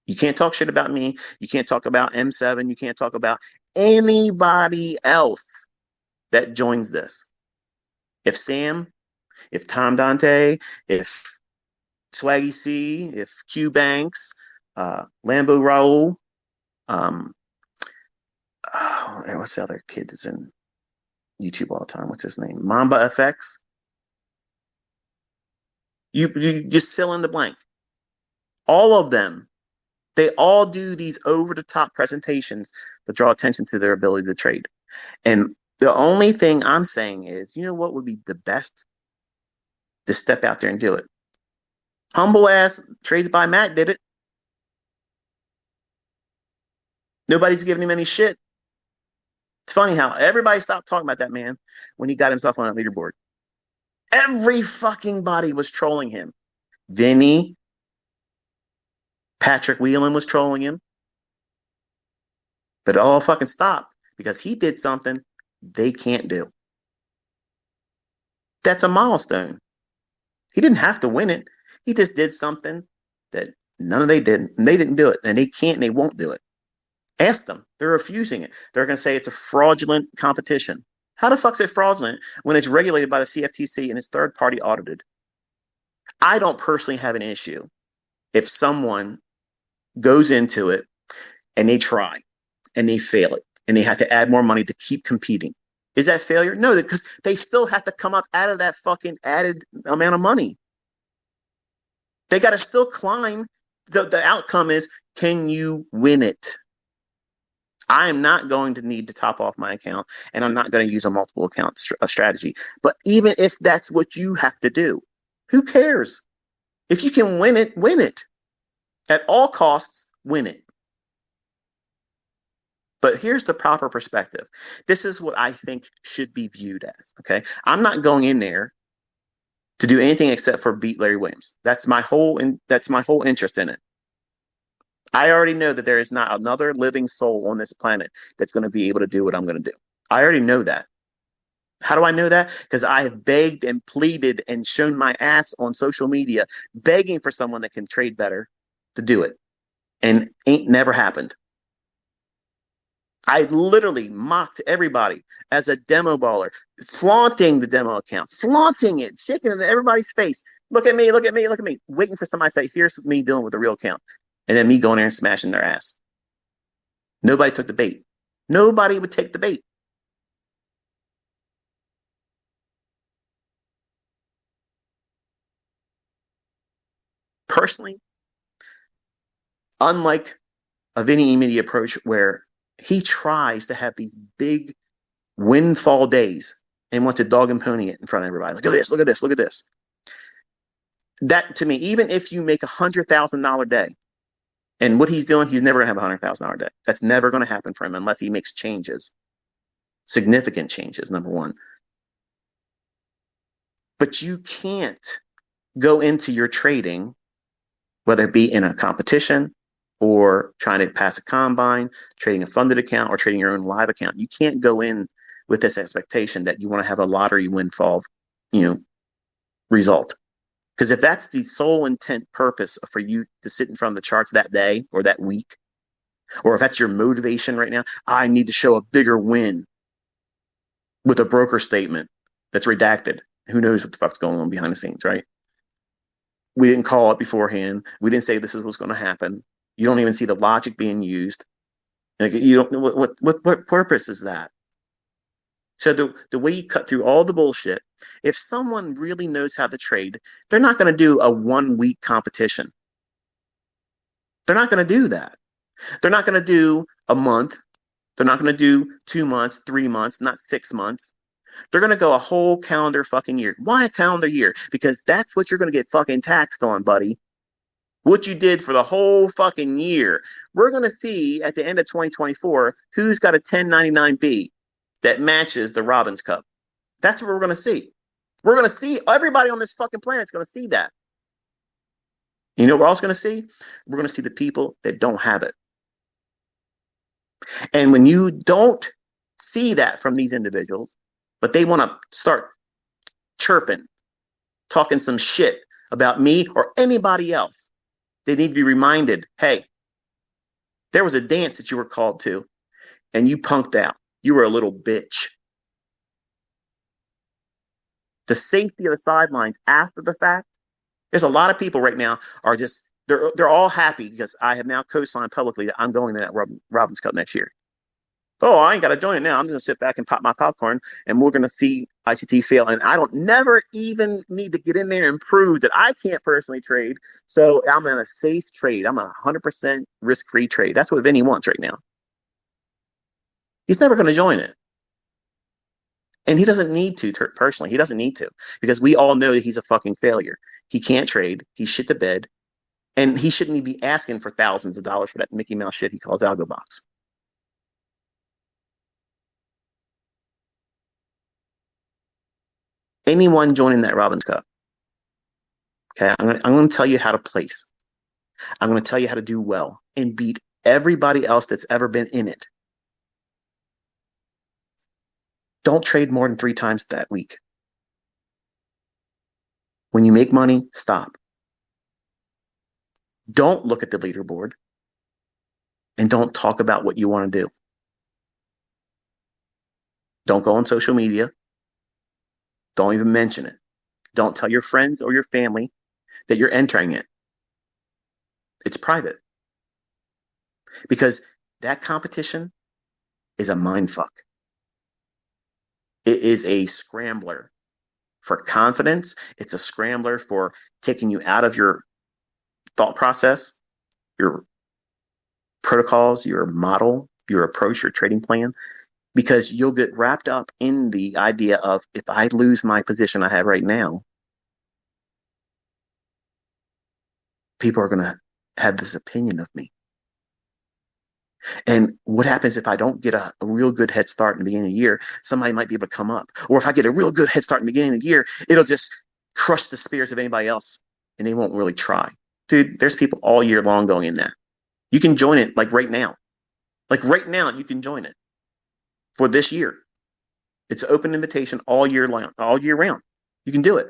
You can't talk shit about me. You can't talk about M7. You can't talk about anybody else that joins this. If Sam, if Tom Dante, if Swaggy C, if Q Banks, Lambo Raul, what's the other kid that's in YouTube all the time? What's his name? Mamba FX. You just fill in the blank. All of them, they all do these over-the-top presentations to draw attention to their ability to trade. And the only thing I'm saying is, you know what would be the best? To step out there and do it. Humble ass Trades by Matt did it. Nobody's giving him any shit. It's funny how everybody stopped talking about that man when he got himself on that leaderboard. Every fucking body was trolling him. Vinny, Patrick Whelan was trolling him. But it all fucking stopped because he did something they can't do. That's a milestone. He didn't have to win it. He just did something that none of they didn't. And they didn't do it. And they can't and they won't do it. Ask them. They're refusing it. They're going to say it's a fraudulent competition. How the fuck's it fraudulent when it's regulated by the CFTC and it's third party audited? I don't personally have an issue if someone goes into it and they try and they fail it and they have to add more money to keep competing. Is that failure? No, because they still have to come up out of that fucking added amount of money. They got to still climb. The outcome is, can you win it? I am not going to need to top off my account, and I'm not going to use a multiple account strategy. But even if that's what you have to do, who cares? If you can win it, win it. At all costs, win it. But here's the proper perspective. This is what I think should be viewed as, okay? I'm not going in there to do anything except for beat Larry Williams. That's my whole interest in it. I already know that there is not another living soul on this planet that's going to be able to do what I'm going to do. I already know that. How do I know that? Because I have begged and pleaded and shown my ass on social media, begging for someone that can trade better to do it. And ain't never happened. I literally mocked everybody as a demo baller, flaunting the demo account, flaunting it, shaking it in everybody's face. Look at me, look at me, look at me, waiting for somebody to say, here's me dealing with the real account. And then me going there and smashing their ass. Nobody took the bait. Nobody would take the bait. Personally, unlike a Vinny Media approach where he tries to have these big windfall days and wants to dog and pony it in front of everybody. Look at this, look at this, look at this. That to me, even if you make $100,000 day, and what he's doing, he's never gonna have $100,000 day. That's never gonna happen for him unless he makes changes, significant changes. Number one, but you can't go into your trading, whether it be in a competition or trying to pass a combine, trading a funded account, or trading your own live account. You can't go in with this expectation that you want to have a lottery windfall, you know, result. Because if that's the sole intent purpose for you to sit in front of the charts that day or that week, or if that's your motivation right now, I need to show a bigger win with a broker statement that's redacted. Who knows what the fuck's going on behind the scenes, right? We didn't call it beforehand. We didn't say this is what's going to happen. You don't even see the logic being used. Like, you don't know what purpose is that? So the way you cut through all the bullshit, if someone really knows how to trade, they're not going to do a 1 week competition. They're not going to do that. They're not going to do a month. They're not going to do 2 months, 3 months, not 6 months. They're going to go a whole calendar fucking year. Why a calendar year? Because that's what you're going to get fucking taxed on, buddy. What you did for the whole fucking year. We're going to see at the end of 2024 who's got a 1099B that matches the Robbins Cup. That's what we're going to see. We're going to see everybody on this fucking planet is going to see that. You know what we're also going to see? We're going to see the people that don't have it. And when you don't see that from these individuals, but they want to start chirping, talking some shit about me or anybody else, they need to be reminded, hey, there was a dance that you were called to and you punked out. You were a little bitch. The safety of the sidelines after the fact, there's a lot of people right now are just, they're all happy because I have now co-signed publicly that I'm going to that Robbins Cup next year. Oh, I ain't got to join it now. I'm just going to sit back and pop my popcorn and we're going to see ICT fail. And I don't never even need to get in there and prove that I can't personally trade. So I'm in a safe trade. I'm a 100% risk-free trade. That's what Vinny wants right now. He's never going to join it. And he doesn't need to personally. He doesn't need to because we all know that he's a fucking failure. He can't trade. He's shit the bed. And he shouldn't even be asking for thousands of dollars for that Mickey Mouse shit he calls Algo Box. Anyone joining that Robbins Cup, okay, I'm going to tell you how to place. I'm going to tell you how to do well and beat everybody else that's ever been in it. Don't trade more than 3 times that week. When you make money, stop. Don't look at the leaderboard and don't talk about what you want to do. Don't go on social media. Don't even mention it. Don't tell your friends or your family that you're entering it. It's private. Because that competition is a mind fuck. It is a scrambler for confidence. It's a scrambler for taking you out of your thought process, your protocols, your model, your approach, your trading plan, because you'll get wrapped up in the idea of if I lose my position I have right now, people are going to have this opinion of me. And what happens if I don't get a real good head start in the beginning of the year? Somebody might be able to come up. Or if I get a real good head start in the beginning of the year, it'll just crush the spirits of anybody else and they won't really try. Dude, there's people all year long going in that. You can join it like right now. Like right now, you can join it for this year. It's an open invitation all year long, all year round. You can do it.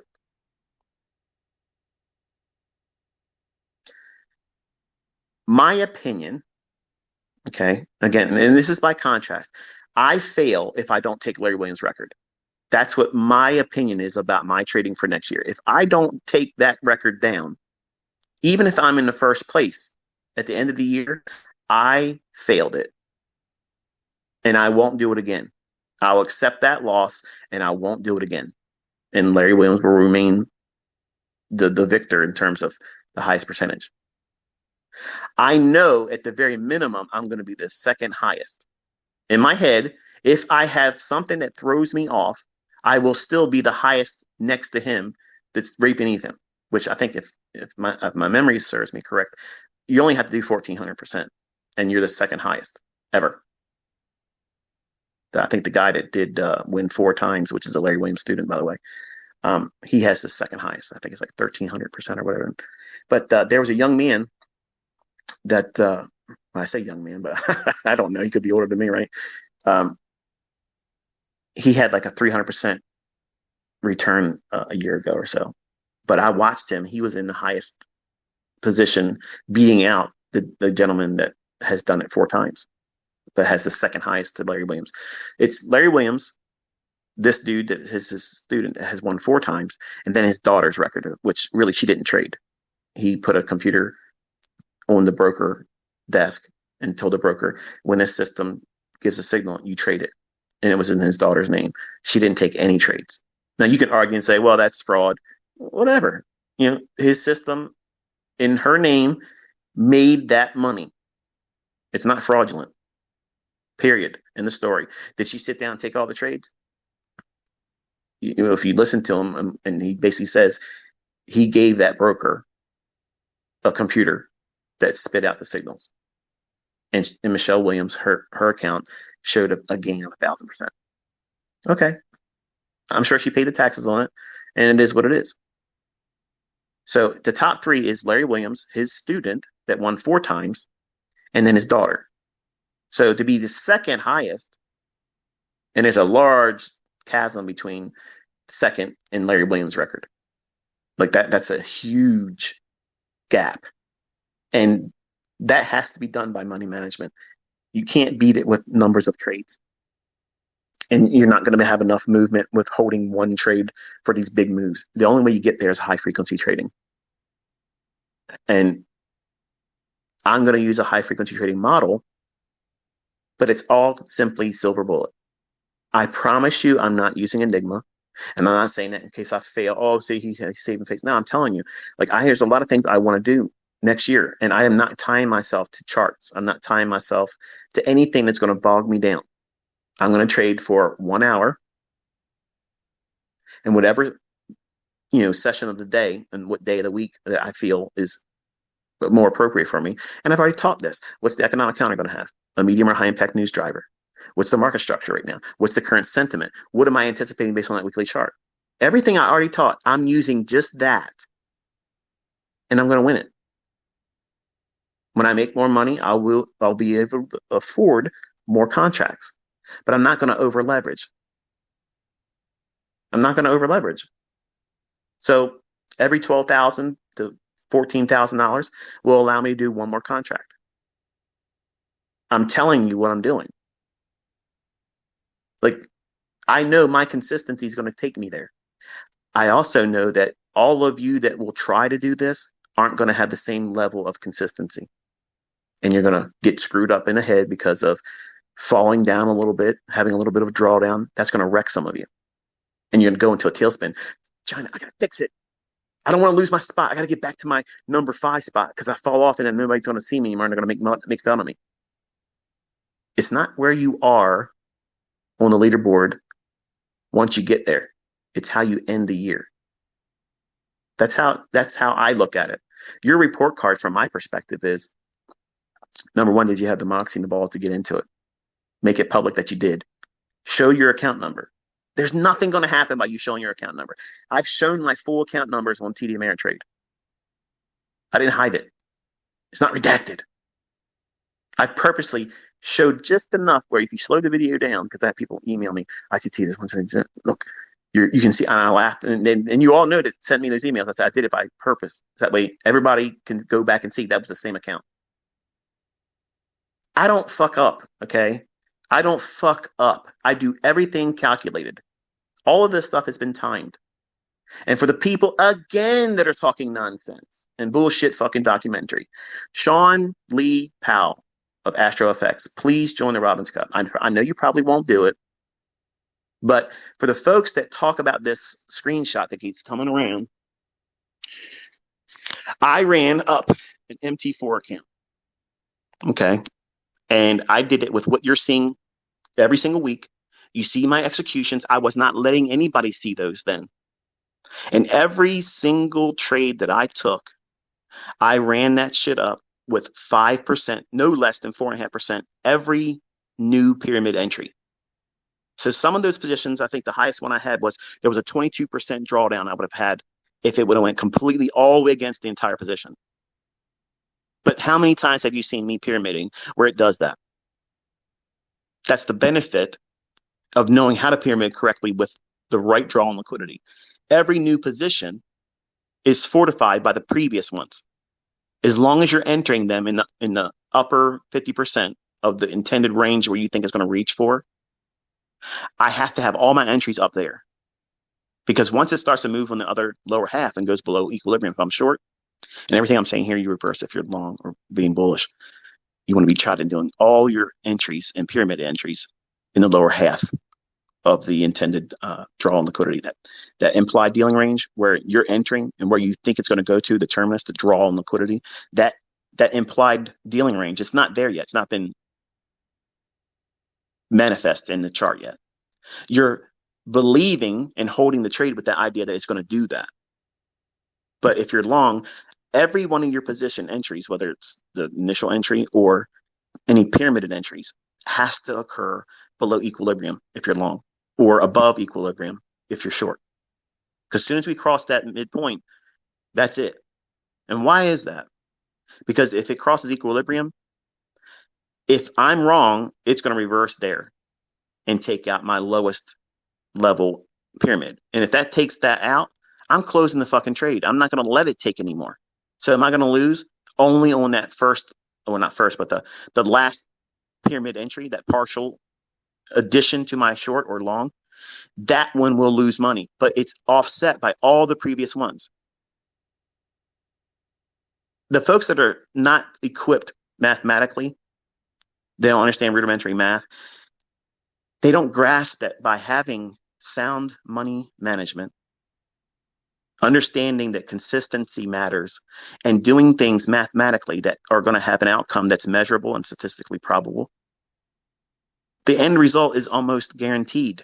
My opinion Okay. Again, and this is by contrast. I fail if I don't take Larry Williams' record. That's what my opinion is about my trading for next year. If I don't take that record down, even if I'm in the first place at the end of the year, I failed it and I won't do it again. I'll accept that loss and I won't do it again. And Larry Williams will remain the victor in terms of the highest percentage. I know at the very minimum, I'm going to be the second highest. In my head, if I have something that throws me off, I will still be the highest next to him that's right beneath him, which I think if my memory serves me correct, you only have to do 1,400%, and you're the second highest ever. I think the guy that did win 4 times, which is a Larry Williams student, by the way, he has the second highest. I think it's like 1,300% or whatever. But there was a young man that, I say young man, but I don't know. He could be older than me, right? Um, he had like a 300% return a year ago or so. But I watched him. He was in the highest position, beating out the gentleman that has done it 4 times, but has the second highest to Larry Williams. It's Larry Williams, this dude that is his student has won 4 times, and then his daughter's record, which really she didn't trade. He put a computer on the broker desk and told the broker, when this system gives a signal, you trade it. And it was in his daughter's name. She didn't take any trades. Now you can argue and say, well, that's fraud. Whatever. His system in her name made that money. It's not fraudulent. Period. In the story. Did she sit down and take all the trades? If you listen to him, and he basically says he gave that broker a computer that spit out the signals. And Michelle Williams, her account showed a gain of 1,000%. Okay. I'm sure she paid the taxes on it, and it is what it is. So the top 3 is Larry Williams, his student that won 4 times, and then his daughter. So to be the second highest, and there's a large chasm between second and Larry Williams' record. Like that's a huge gap. And that has to be done by money management. You can't beat it with numbers of trades. And you're not going to have enough movement with holding one trade for these big moves. The only way you get there is high frequency trading. And I'm going to use a high frequency trading model, but it's all simply silver bullet. I promise you, I'm not using Enigma. And I'm not saying that in case I fail. Oh, see, he's saving face. No, I'm telling you, there's a lot of things I want to do next year, and I am not tying myself to charts. I'm not tying myself to anything that's going to bog me down. I'm going to trade for 1 hour, and whatever session of the day and what day of the week that I feel is more appropriate for me. And I've already taught this. What's the economic counter going to have? A medium or high impact news driver. What's the market structure right now? What's the current sentiment? What am I anticipating based on that weekly chart? Everything I already taught, I'm using just that, and I'm going to win it. When I make more money, I'll be able to afford more contracts, but I'm not going to over leverage. I'm not going to over leverage. So every $12,000 to $14,000 will allow me to do one more contract. I'm telling you what I'm doing. I know my consistency is going to take me there. I also know that all of you that will try to do this aren't going to have the same level of consistency. And you're going to get screwed up in the head because of falling down a little bit, having a little bit of a drawdown. That's going to wreck some of you. And you're going to go into a tailspin. China, I got to fix it. I don't want to lose my spot. I got to get back to my number 5 spot because I fall off and then nobody's going to see me anymore. And they're going to make fun of me. It's not where you are on the leaderboard once you get there. It's how you end the year. That's how I look at it. Your report card from my perspective is, number 1, did you have the moxie and the balls to get into it? Make it public that you did. Show your account number. There's nothing going to happen by you showing your account number. I've shown my full account numbers on TD Ameritrade. I didn't hide it. It's not redacted. I purposely showed just enough where if you slow the video down, because I have people email me, ICT, this one, look, you can see, and I laughed, and you all know that sent me those emails. I said I did it by purpose. So that way everybody can go back and see that was the same account. I don't fuck up, okay? I don't fuck up. I do everything calculated. All of this stuff has been timed. And for the people, again, that are talking nonsense and bullshit fucking documentary, Sean Lee Powell of Astro Effects, please join the Robbins Cup. I know you probably won't do it, but for the folks that talk about this screenshot that keeps coming around, I ran up an MT4 account, okay? And I did it with what you're seeing every single week. You see my executions. I was not letting anybody see those then. And every single trade that I took, I ran that shit up with 5%, no less than 4.5% every new pyramid entry. So some of those positions, I think the highest one I had was there was a 22% drawdown I would have had if it would have went completely all the way against the entire position. But how many times have you seen me pyramiding where it does that? That's the benefit of knowing how to pyramid correctly with the right draw and liquidity. Every new position is fortified by the previous ones. As long as you're entering them in the upper 50% of the intended range where you think it's going to reach for, I have to have all my entries up there. Because once it starts to move on the other lower half and goes below equilibrium, if I'm short, and everything I'm saying here, you reverse if you're long or being bullish. You want to be tried in doing all your entries and pyramid entries in the lower half of the intended draw and liquidity. That implied dealing range where you're entering and where you think it's going to go to, the terminus, the draw and liquidity, that implied dealing range, it's not there yet. It's not been manifest in the chart yet. You're believing and holding the trade with the idea that it's going to do that. But if you're long, every one of your position entries, whether it's the initial entry or any pyramided entries, has to occur below equilibrium if you're long, or above equilibrium if you're short. Because as soon as we cross that midpoint, that's it. And why is that? Because if it crosses equilibrium, if I'm wrong, it's going to reverse there and take out my lowest level pyramid. And if that takes that out, I'm closing the fucking trade. I'm not going to let it take anymore. So am I going to lose? Only on that first, or not first, but the last pyramid entry, that partial addition to my short or long, that one will lose money, but it's offset by all the previous ones. The folks that are not equipped mathematically, they don't understand rudimentary math. They don't grasp that by having sound money management, understanding that consistency matters, and doing things mathematically that are going to have an outcome that's measurable and statistically probable, the end result is almost guaranteed.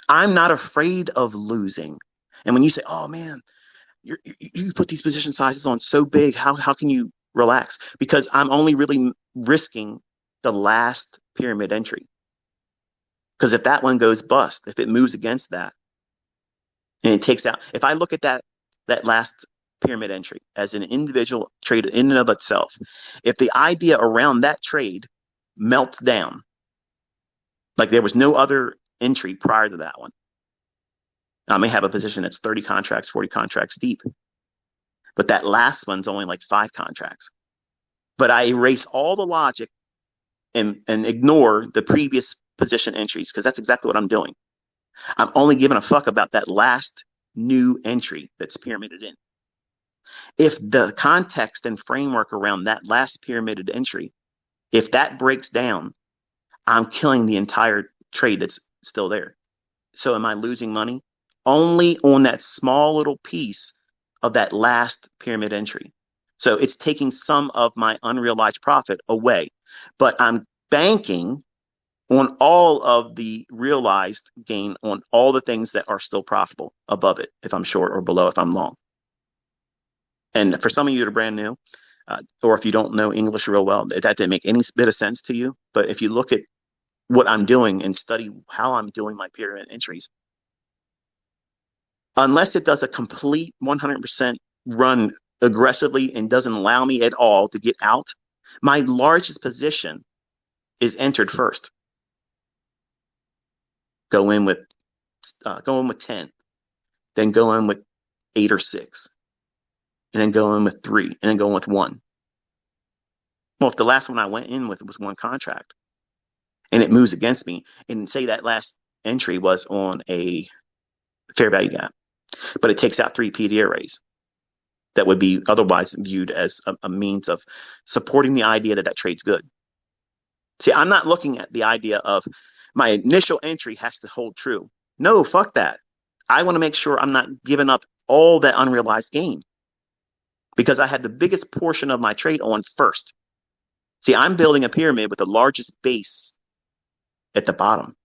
I'm not afraid of losing. And when you say, oh man, you put these position sizes on so big, how can you relax? Because I'm only really risking the last pyramid entry. Because if that one goes bust, if it moves against that and it takes out, if I look at that last pyramid entry as an individual trade in and of itself, if the idea around that trade melts down, like there was no other entry prior to that one, I may have a position that's 30 contracts, 40 contracts deep, but that last one's only like 5 contracts. But I erase all the logic and ignore the previous position entries because that's exactly what I'm doing. I'm only giving a fuck about that last new entry that's pyramided in. If the context and framework around that last pyramided entry, if that breaks down, I'm killing the entire trade that's still there. So am I losing money? Only on that small little piece of that last pyramid entry. So it's taking some of my unrealized profit away, but I'm banking on all of the realized gain on all the things that are still profitable above it, if I'm short, or below if I'm long. And for some of you that are brand new, or if you don't know English real well, that didn't make any bit of sense to you. But if you look at what I'm doing and study how I'm doing my pyramid entries, unless it does a complete 100% run aggressively and doesn't allow me at all to get out, my largest position is entered first. Go in with 10, then go in with 8 or 6, and then go in with 3, and then go in with 1. Well, if the last one I went in with was one contract and it moves against me, and say that last entry was on a fair value gap, but it takes out three PD arrays that would be otherwise viewed as a means of supporting the idea that that trade's good. See, I'm not looking at the idea of my initial entry has to hold true. No, fuck that. I want to make sure I'm not giving up all that unrealized gain because I had the biggest portion of my trade on first. See, I'm building a pyramid with the largest base at the bottom.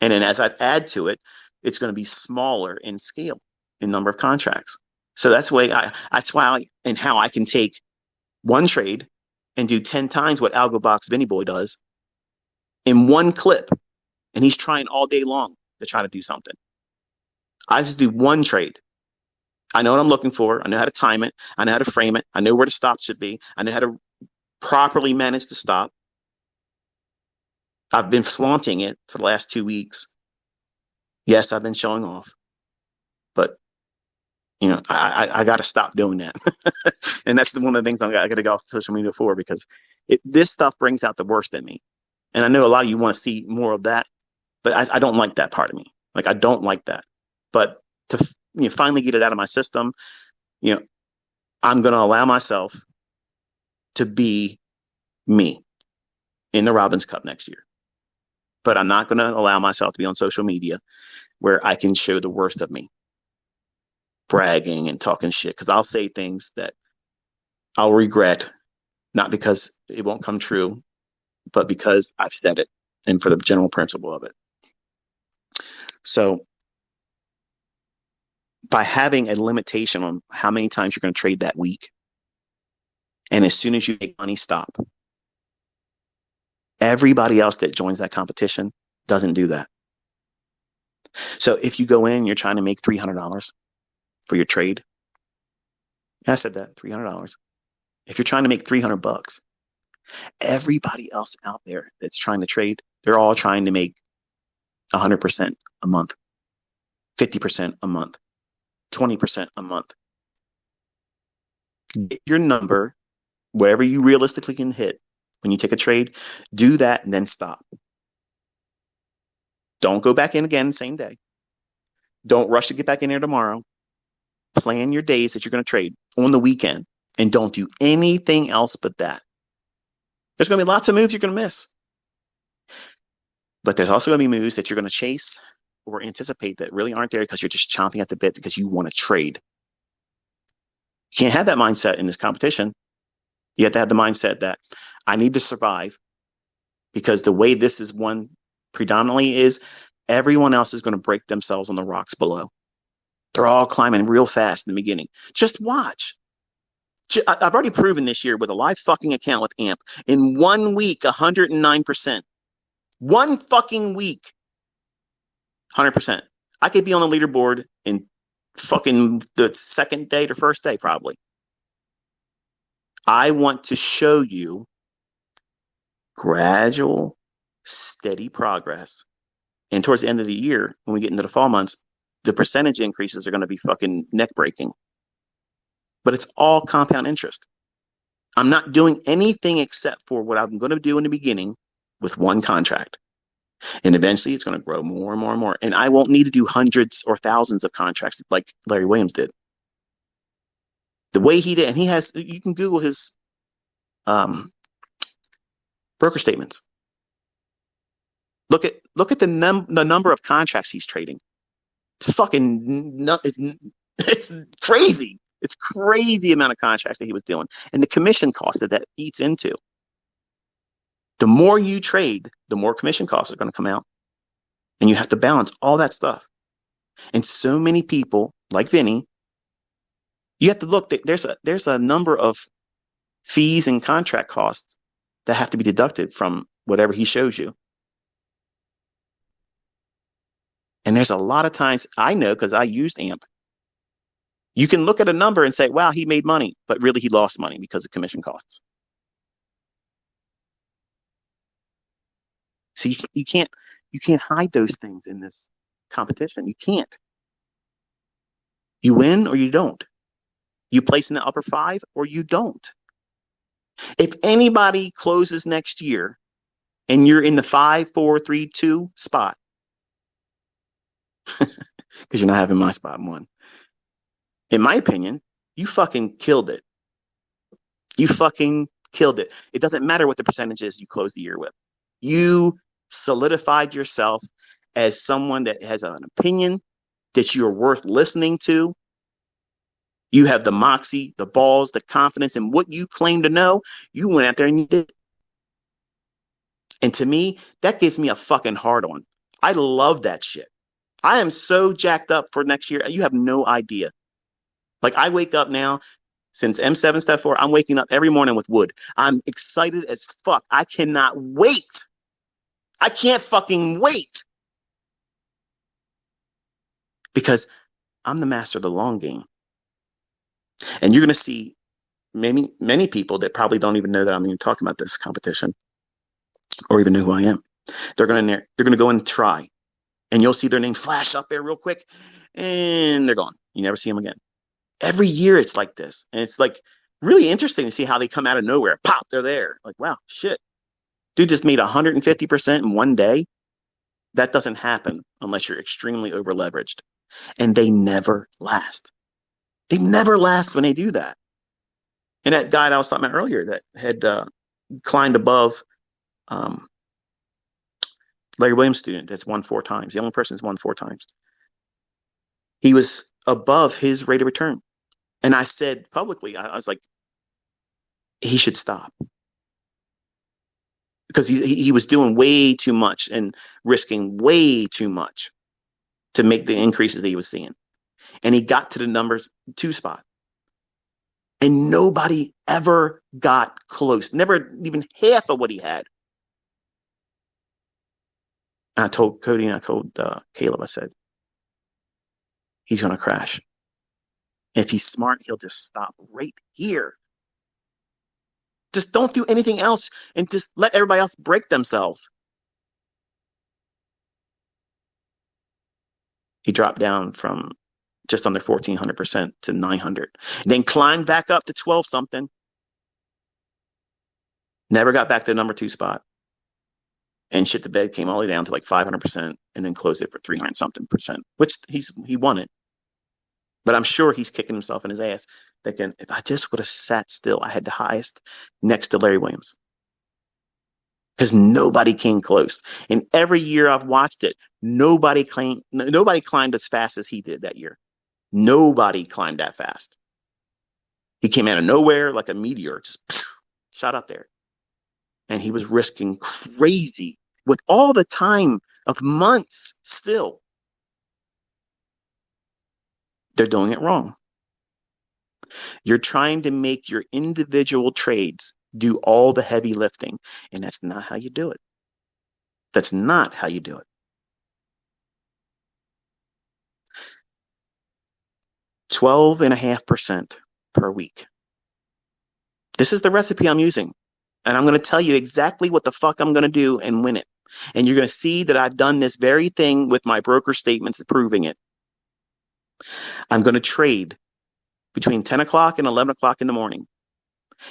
And then as I add to it, it's going to be smaller in scale, in number of contracts. So that's why and how I can take one trade and do 10 times what Algo Box Vinny Boy does in one clip. And he's trying all day long to try to do something. I just do one trade. I know what I'm looking for. I know how to time it. I know how to frame it. I know where the stop should be. I know how to properly manage the stop. I've been flaunting it for the last 2 weeks. Yes, I've been showing off, but I got to stop doing that. And that's one of the things I got to go off social media for because this stuff brings out the worst in me. And I know a lot of you want to see more of that, but I don't like that part of me. Like, I don't like that. But to finally get it out of my system, I'm going to allow myself to be me in the Robbins Cup next year. But I'm not going to allow myself to be on social media where I can show the worst of me, bragging and talking shit, because I'll say things that I'll regret, not because it won't come true, but because I've said it and for the general principle of it. So by having a limitation on how many times you're going to trade that week, and as soon as you make money, stop. Everybody else that joins that competition doesn't do that. So if you go in, you're trying to make $300 for your trade. I said that, $300. If you're trying to make $300, everybody else out there that's trying to trade, they're all trying to make 100% a month, 50% a month, 20% a month. Get your number, wherever you realistically can hit when you take a trade, do that and then stop. Don't go back in again same day. Don't rush to get back in there tomorrow. Plan your days that you're going to trade on the weekend and don't do anything else but that. There's going to be lots of moves you're going to miss. But there's also going to be moves that you're going to chase or anticipate that really aren't there because you're just chomping at the bit because you want to trade. You can't have that mindset in this competition. You have to have the mindset that I need to survive because the way this is won predominantly is everyone else is going to break themselves on the rocks below. They're all climbing real fast in the beginning. Just watch. I've already proven this year with a live fucking account with AMP in 1 week, 109%. 1 fucking week, 100%. I could be on the leaderboard in fucking the second day to first day, probably. I want to show you gradual, steady progress. And towards the end of the year, when we get into the fall months, the percentage increases are going to be fucking neck breaking. But it's all compound interest. I'm not doing anything except for what I'm going to do in the beginning with one contract. And eventually it's going to grow more and more and more. And I won't need to do hundreds or thousands of contracts like Larry Williams did. The way he did, and you can Google his broker statements. Look at the number of contracts he's trading. It's fucking it's crazy. It's crazy amount of contracts that he was doing, and the commission cost that eats into. The more you trade, the more commission costs are going to come out, and you have to balance all that stuff. And so many people, like Vinny, you have to look. There's a number of fees and contract costs that have to be deducted from whatever he shows you. And there's a lot of times I know because I used AMP. You can look at a number and say, wow, he made money, but really he lost money because of commission costs. So you can't hide those things in this competition. You can't. You win or you don't. You place in the upper 5 or you don't. If anybody closes next year and you're in the 5, 4, 3, 2 spot, because you're not having my spot one, in my opinion, you fucking killed it. You fucking killed it. It doesn't matter what the percentage is you close the year with. You solidified yourself as someone that has an opinion that you're worth listening to. You have the moxie, the balls, the confidence in what you claim to know. You went out there and you did. And to me, that gives me a fucking hard on. I love that shit. I am so jacked up for next year. You have no idea. Like I wake up now, since M7 Step 4, I'm waking up every morning with wood. I'm excited as fuck. I cannot wait. I can't fucking wait. Because I'm the master of the long game. And you're going to see many people that probably don't even know that I'm even talking about this competition or even know who I am. They're going to go and try. And you'll see their name flash up there real quick and they're gone. You never see them again. Every year it's like this. And it's like really interesting to see how they come out of nowhere. Pop, they're there. Like, wow, shit. Dude just made 150% in one day. That doesn't happen unless you're extremely over leveraged. And they never last. They never last when they do that. And that guy that I was talking about earlier that had climbed above Larry Williams' student that's won 4 times. The only person that's won 4 times. He was above his rate of return. And I said publicly, I was like, he should stop. Because he was doing way too much and risking way too much to make the increases that he was seeing. And he got to the numbers 2 spot. And nobody ever got close, never even half of what he had. And I told Cody and I told Caleb, I said, he's going to crash. If he's smart, he'll just stop right here. Just don't do anything else and just let everybody else break themselves. He dropped down from just under 1,400% to 900, then climbed back up to 12 something. Never got back to the number 2 spot. And shit the bed came all the way down to like 500% and then closed it for 300 something percent, which he won it. But I'm sure he's kicking himself in his ass thinking, if I just would have sat still, I had the highest next to Larry Williams. Because nobody came close. And every year I've watched it, nobody climbed as fast as he did that year. Nobody climbed that fast. He came out of nowhere like a meteor, just shot up there. And he was risking crazy with all the time of months still. They're doing it wrong. You're trying to make your individual trades do all the heavy lifting, and that's not how you do it. That's not how you do it. 12.5% per week. This is the recipe I'm using. And I'm going to tell you exactly what the fuck I'm going to do and win it. And you're going to see that I've done this very thing with my broker statements proving it. I'm going to trade between 10 o'clock and 11 o'clock in the morning.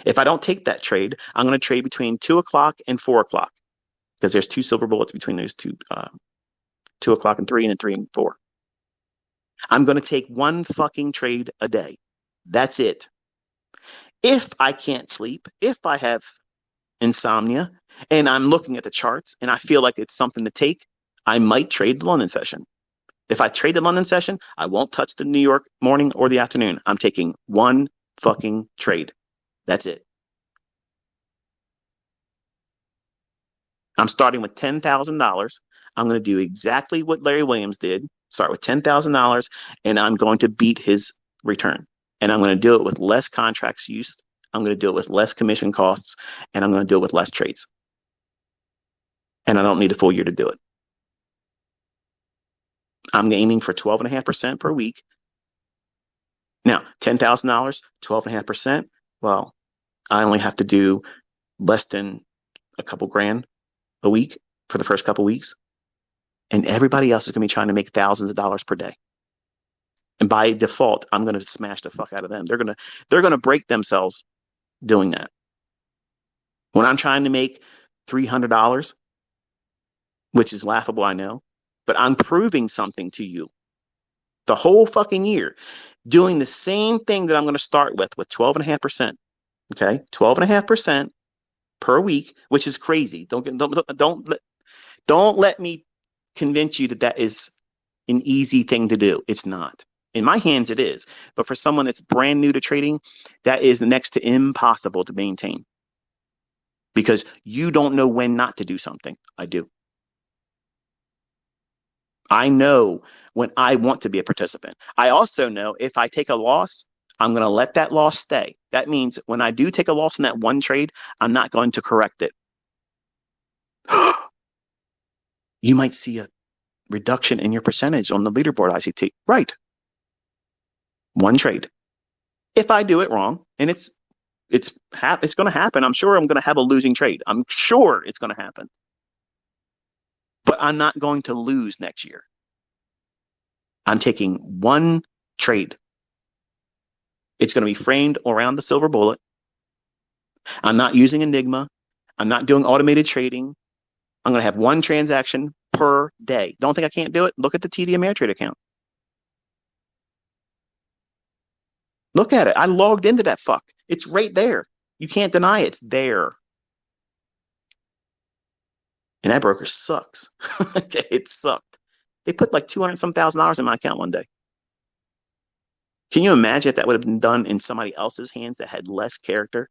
If I don't take that trade, I'm going to trade between 2 o'clock and 4 o'clock because there's 2 silver bullets between those 2 o'clock and 3 and then 3 and 4. I'm going to take one fucking trade a day. That's it. If I can't sleep, if I have insomnia and I'm looking at the charts and I feel like it's something to take, I might trade the London session. If I trade the London session, I won't touch the New York morning or the afternoon. I'm taking one fucking trade. That's it. I'm starting with $10,000. I'm going to do exactly what Larry Williams did. Start with $10,000 and I'm going to beat his return. And I'm going to do it with less contracts used. I'm going to do it with less commission costs and I'm going to do it with less trades. And I don't need a full year to do it. I'm aiming for 12.5% per week. Now, $10,000, 12.5%. Well, I only have to do less than a couple grand a week for the first couple weeks. And everybody else is going to be trying to make thousands of dollars per day. And by default, I'm going to smash the fuck out of them. They're going to break themselves doing that. When I'm trying to make $300, which is laughable, I know, but I'm proving something to you the whole fucking year, doing the same thing that I'm going to start with 12.5%. Okay. 12.5% per week, which is crazy. Don't let me convince you that that is an easy thing to do. It's not. In my hands, it is. But for someone that's brand new to trading, that is next to impossible to maintain because you don't know when not to do something. I do. I know when I want to be a participant. I also know if I take a loss, I'm going to let that loss stay. That means when I do take a loss in that one trade, I'm not going to correct it. You might see a reduction in your percentage on the leaderboard ICT. Right. One trade. If I do it wrong, and it's going to happen. I'm sure I'm going to have a losing trade. I'm sure it's going to happen. But I'm not going to lose next year. I'm taking one trade. It's going to be framed around the silver bullet. I'm not using Enigma. I'm not doing automated trading. I'm going to have one transaction per day. Don't think I can't do it? Look at the TD Ameritrade account. Look at it. I logged into that fuck. It's right there. You can't deny it. It's there. And that broker sucks. It sucked. They put like 200 some $1,000 in my account one day. Can you imagine if that would have been done in somebody else's hands that had less character?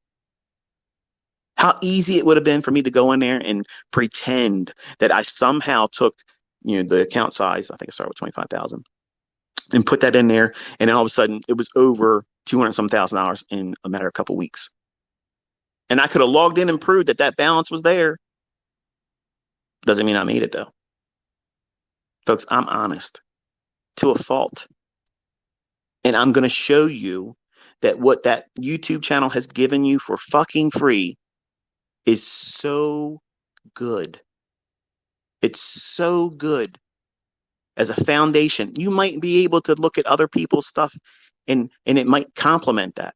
How easy it would have been for me to go in there and pretend that I somehow took, the account size. I think I started with 25,000 and put that in there. And then all of a sudden it was over 200 some $1,000 in a matter of a couple of weeks. And I could have logged in and proved that that balance was there. Doesn't mean I made it though. Folks, I'm honest to a fault. And I'm going to show you that what that YouTube channel has given you for fucking free is so good. It's so good as a foundation. You might be able to look at other people's stuff and it might complement that.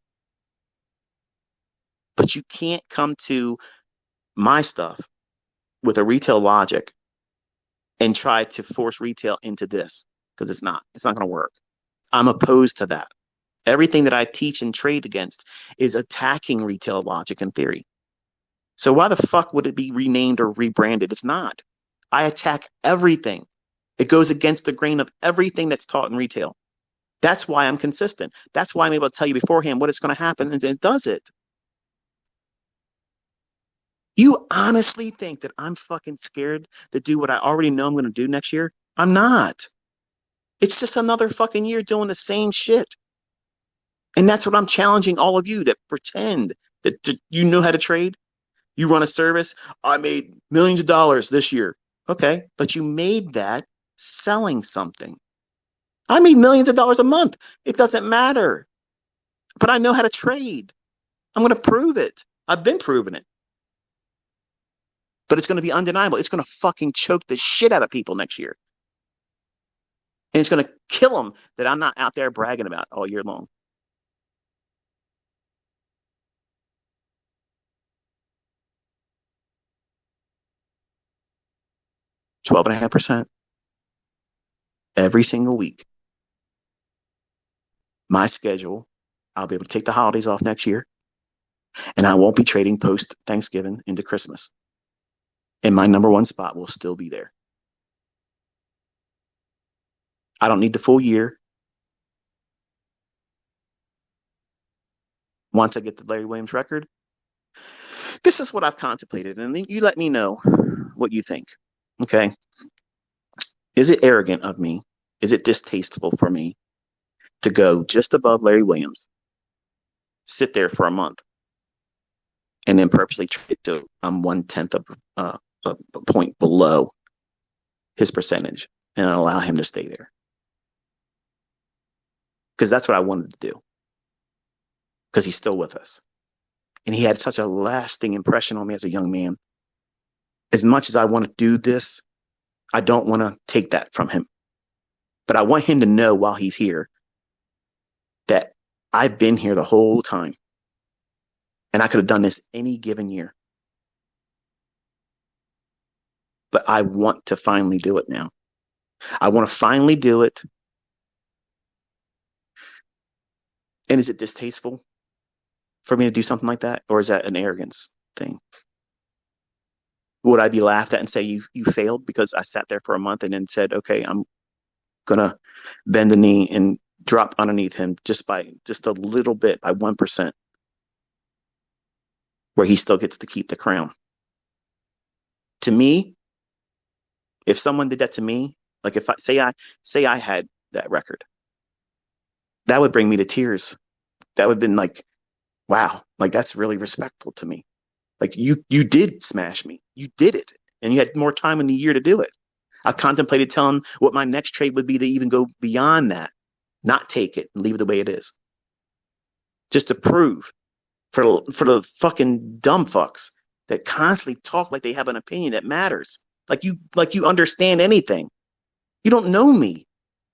But you can't come to my stuff with a retail logic and try to force retail into this because it's not going to work. I'm opposed to that. Everything that I teach and trade against is attacking retail logic and theory. So why the fuck would it be renamed or rebranded? It's not. I attack everything. It goes against the grain of everything that's taught in retail. That's why I'm consistent. That's why I'm able to tell you beforehand what is going to happen, and it does it. You honestly think that I'm fucking scared to do what I already know I'm going to do next year? I'm not. It's just another fucking year doing the same shit. And that's what I'm challenging all of you that pretend that you know how to trade. You run a service. I made millions of dollars this year. Okay. But you made that selling something. I made millions of dollars a month. It doesn't matter. But I know how to trade. I'm going to prove it. I've been proving it. But it's going to be undeniable. It's going to fucking choke the shit out of people next year. And it's going to kill them that I'm not out there bragging about all year long. $12.5% every single week. My schedule, I'll be able to take the holidays off next year, and I won't be trading post Thanksgiving into Christmas. And my number one spot will still be there. I don't need the full year. Once I get the Larry Williams record, this is what I've contemplated. And then you let me know what you think. Okay. Is it arrogant of me? Is it distasteful for me to go just above Larry Williams, sit there for a month, and then purposely trade to 1/10 of a point below his percentage and allow him to stay there? Because that's what I wanted to do. Because he's still with us. And he had such a lasting impression on me as a young man. As much as I want to do this, I don't want to take that from him. But I want him to know while he's here that I've been here the whole time. And I could have done this any given year. but I want to finally do it now. I want to finally do it. And is it distasteful for me to do something like that? Or is that an arrogance thing? Would I be laughed at and say you failed because I sat there for a month and then said, okay, I'm gonna bend the knee and drop underneath him just a little bit by 1%, where he still gets to keep the crown? To me, if someone did that to me, like if I had that record, that would bring me to tears. That would have been like, wow, like that's really respectful to me. Like you did smash me. You did it. And you had more time in the year to do it. I contemplated telling what my next trade would be to even go beyond that, not take it and leave it the way it is. Just to prove for the fucking dumb fucks that constantly talk like they have an opinion that matters. Like you understand anything. You don't know me.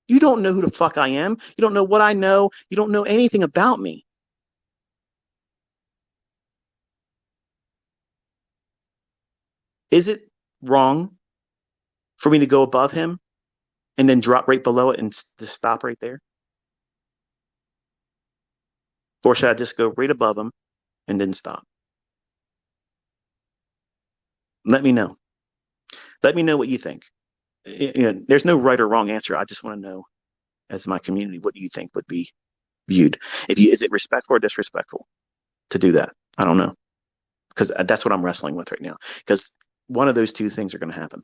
You don't know who the fuck I am. You don't know what I know. You don't know anything about me. Is it wrong for me to go above him and then drop right below it and just stop right there? Or should I just go right above him and then stop? Let me know. Let me know what you think. There's no right or wrong answer. I just want to know, as my community, what do you think would be viewed? Is it respectful or disrespectful to do that? I don't know, because that's what I'm wrestling with right now. Because one of those two things are going to happen.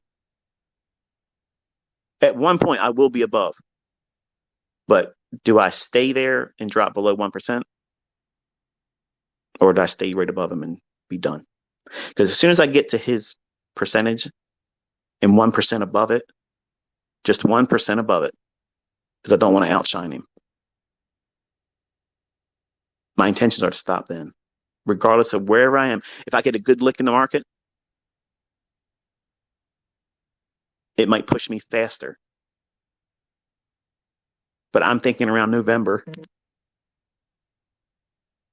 At one point, I will be above, but do I stay there and drop below 1%, or do I stay right above him and be done? Because as soon as I get to his percentage and 1% above it, just 1% above it, because I don't want to outshine him, my intentions are to stop then, regardless of wherever I am. If I get a good lick in the market, it might push me faster. But I'm thinking around November,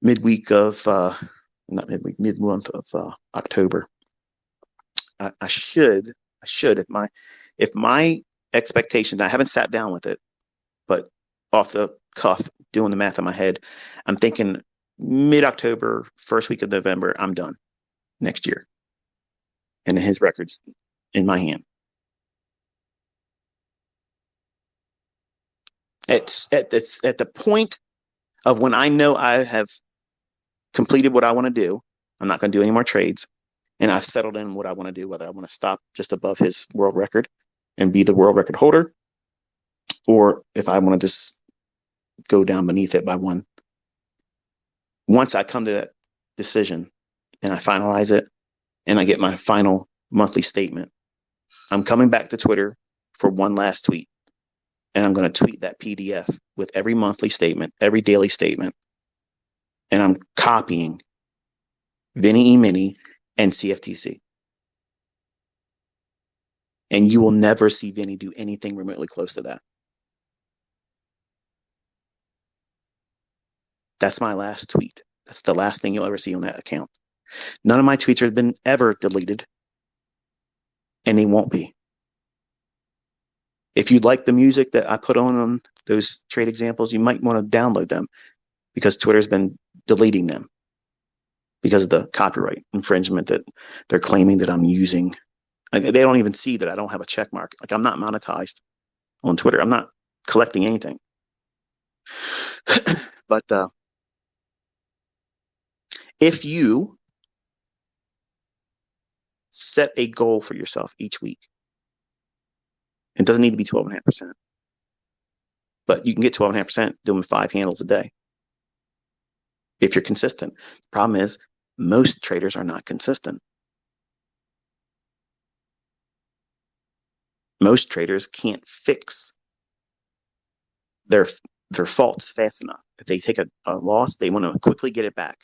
midweek of, not midweek, mid month of October. I should, if my expectations, I haven't sat down with it, but off the cuff, doing the math in my head, I'm thinking mid October, first week of November, I'm done next year. And his record's in my hand. It's at the point of when I know I have completed what I want to do. I'm not going to do any more trades. And I've settled in what I want to do, whether I want to stop just above his world record and be the world record holder, or if I want to just go down beneath it by one. Once I come to that decision and I finalize it and I get my final monthly statement, I'm coming back to Twitter for one last tweet. And I'm going to tweet that PDF with every monthly statement, every daily statement. And I'm copying Vinny E. Mini and CFTC. And you will never see Vinny do anything remotely close to that. That's my last tweet. That's the last thing you'll ever see on that account. None of my tweets have been ever deleted, and they won't be. If you like the music that I put on those trade examples, you might want to download them, because Twitter's been deleting them because of the copyright infringement that they're claiming that I'm using. They don't even see that I don't have a check mark. Like, I'm not monetized on Twitter. I'm not collecting anything. But if you set a goal for yourself each week, it doesn't need to be 12.5%, but you can get 12.5% doing 5 handles a day if you're consistent. The problem is most traders are not consistent. Most traders can't fix their faults fast enough. If they take a loss, they want to quickly get it back.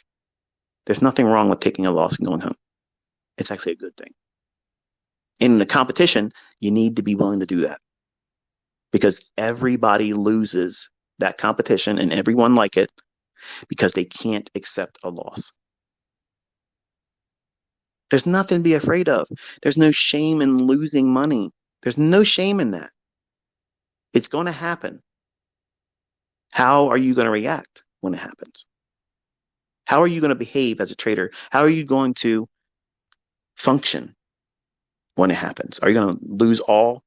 There's nothing wrong with taking a loss and going home. It's actually a good thing. In the competition, you need to be willing to do that, because everybody loses that competition and everyone like it because they can't accept a loss. There's nothing to be afraid of. There's no shame in losing money. There's no shame in that. It's going to happen. How are you going to react when it happens? How are you going to behave as a trader? How are you going to function when it happens? Are you going to lose all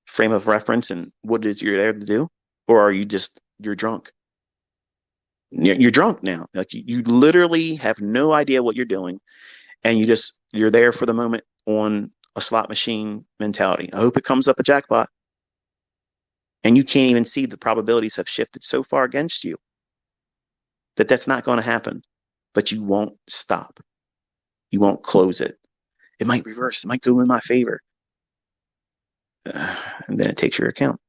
frame of reference and what it is you're there to do? Or are you just, you're drunk? You're drunk now. Like you literally have no idea what you're doing. And you're there for the moment on a slot machine mentality. I hope it comes up a jackpot. And you can't even see the probabilities have shifted so far against you that that's not going to happen. But you won't stop. You won't close it. It might reverse. It might go in my favor. And then it takes your account.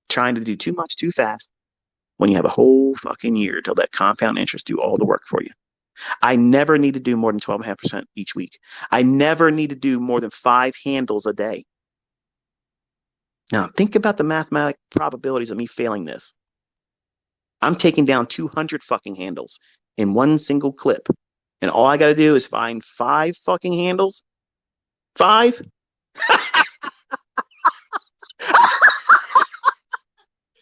Trying to do too much too fast when you have a whole fucking year to let compound interest do all the work for you. I never need to do more than 12.5% each week. I never need to do more than 5 handles a day. Now, think about the mathematic probabilities of me failing this. I'm taking down 200 fucking handles in one single clip. And all I got to do is find 5 fucking handles. 5?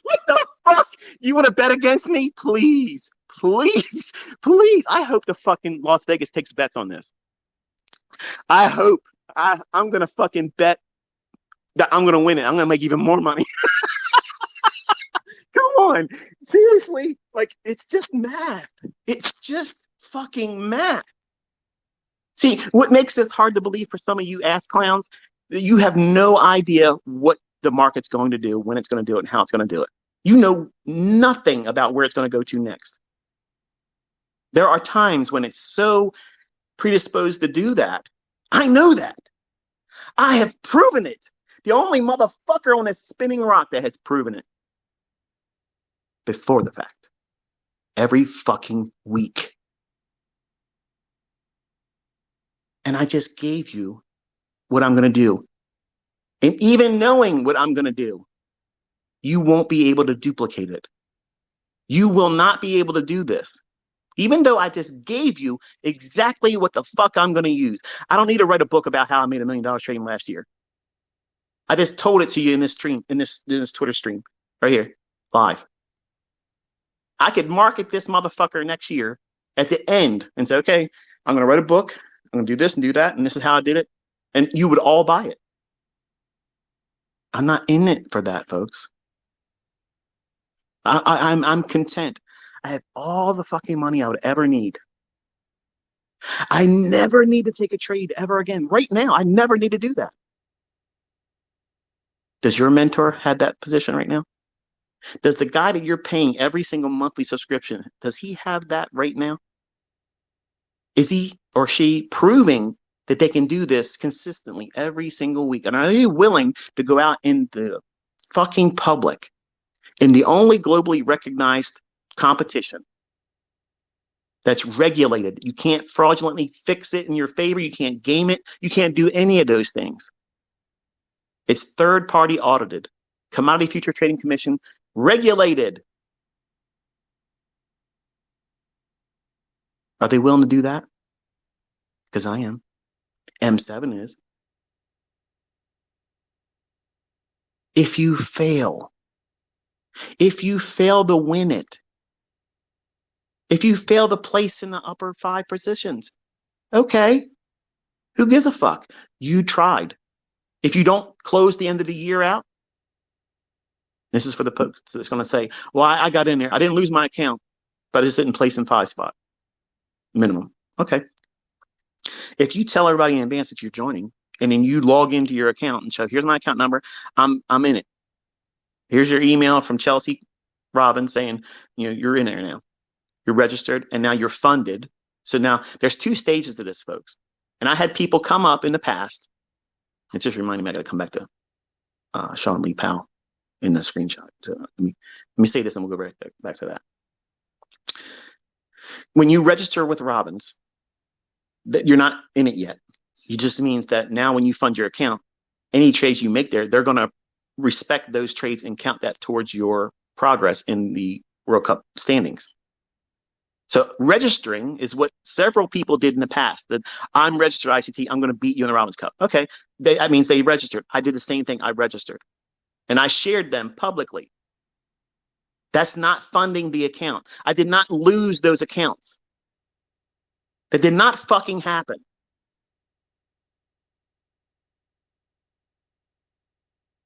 What the fuck? You want to bet against me? Please, please, please. I hope the fucking Las Vegas takes bets on this. I hope. I'm going to fucking bet that I'm going to win it. I'm going to make even more money. Come on. Seriously. Like, it's just math. It's just fucking math. See, what makes this hard to believe for some of you ass clowns, you have no idea what the market's going to do, when it's going to do it, and how it's going to do it. You know nothing about where it's going to go to next. There are times when it's so predisposed to do that. I know that. I have proven it. The only motherfucker on this spinning rock that has proven it before the fact. Every fucking week. And I just gave you what I'm going to do. And even knowing what I'm going to do, you won't be able to duplicate it. You will not be able to do this. Even though I just gave you exactly what the fuck I'm going to use. I don't need to write a book about how I made $1 million trading last year. I just told it to you in this stream, in this Twitter stream right here, live. I could market this motherfucker next year at the end and say, okay, I'm going to write a book. I'm going to do this and do that. And this is how I did it. And you would all buy it. I'm not in it for that, folks. I'm content. I have all the fucking money I would ever need. I never need to take a trade ever again. Right now, I never need to do that. Does your mentor have that position right now? Does the guy that you're paying every single monthly subscription, does he have that right now? Is he or she proving that they can do this consistently every single week? And are they willing to go out in the fucking public in the only globally recognized competition that's regulated? You can't fraudulently fix it in your favor. You can't game it. You can't do any of those things. It's third-party audited. Commodity Future Trading Commission regulated. Are they willing to do that? Because I am. M7 is. If you fail to win it, if you fail to place in the upper 5 positions, okay, who gives a fuck? You tried. If you don't close the end of the year out, this is for the folks that's going to say, well, I got in there. I didn't lose my account, but I just didn't place in 5 spot minimum. Okay. If you tell everybody in advance that you're joining and then you log into your account and show, here's my account number, I'm in it. Here's your email from Chelsea Robbins saying, you're in there now. You're registered and now you're funded. So now there's 2 stages to this, folks. And I had people come up in the past. It just reminded me I got to come back to Sean Lee Powell in the screenshot. So let me say this and we'll go right back to that. When you register with Robbins, that you're not in it yet. It just means that now when you fund your account, any trades you make there, they're going to respect those trades and count that towards your progress in the World Cup standings. So registering is what several people did in the past. That I'm registered ICT. I'm going to beat you in the Robins Cup. Okay, that means they registered. I did the same thing. I registered, and I shared them publicly. That's not funding the account. I did not lose those accounts. That did not fucking happen.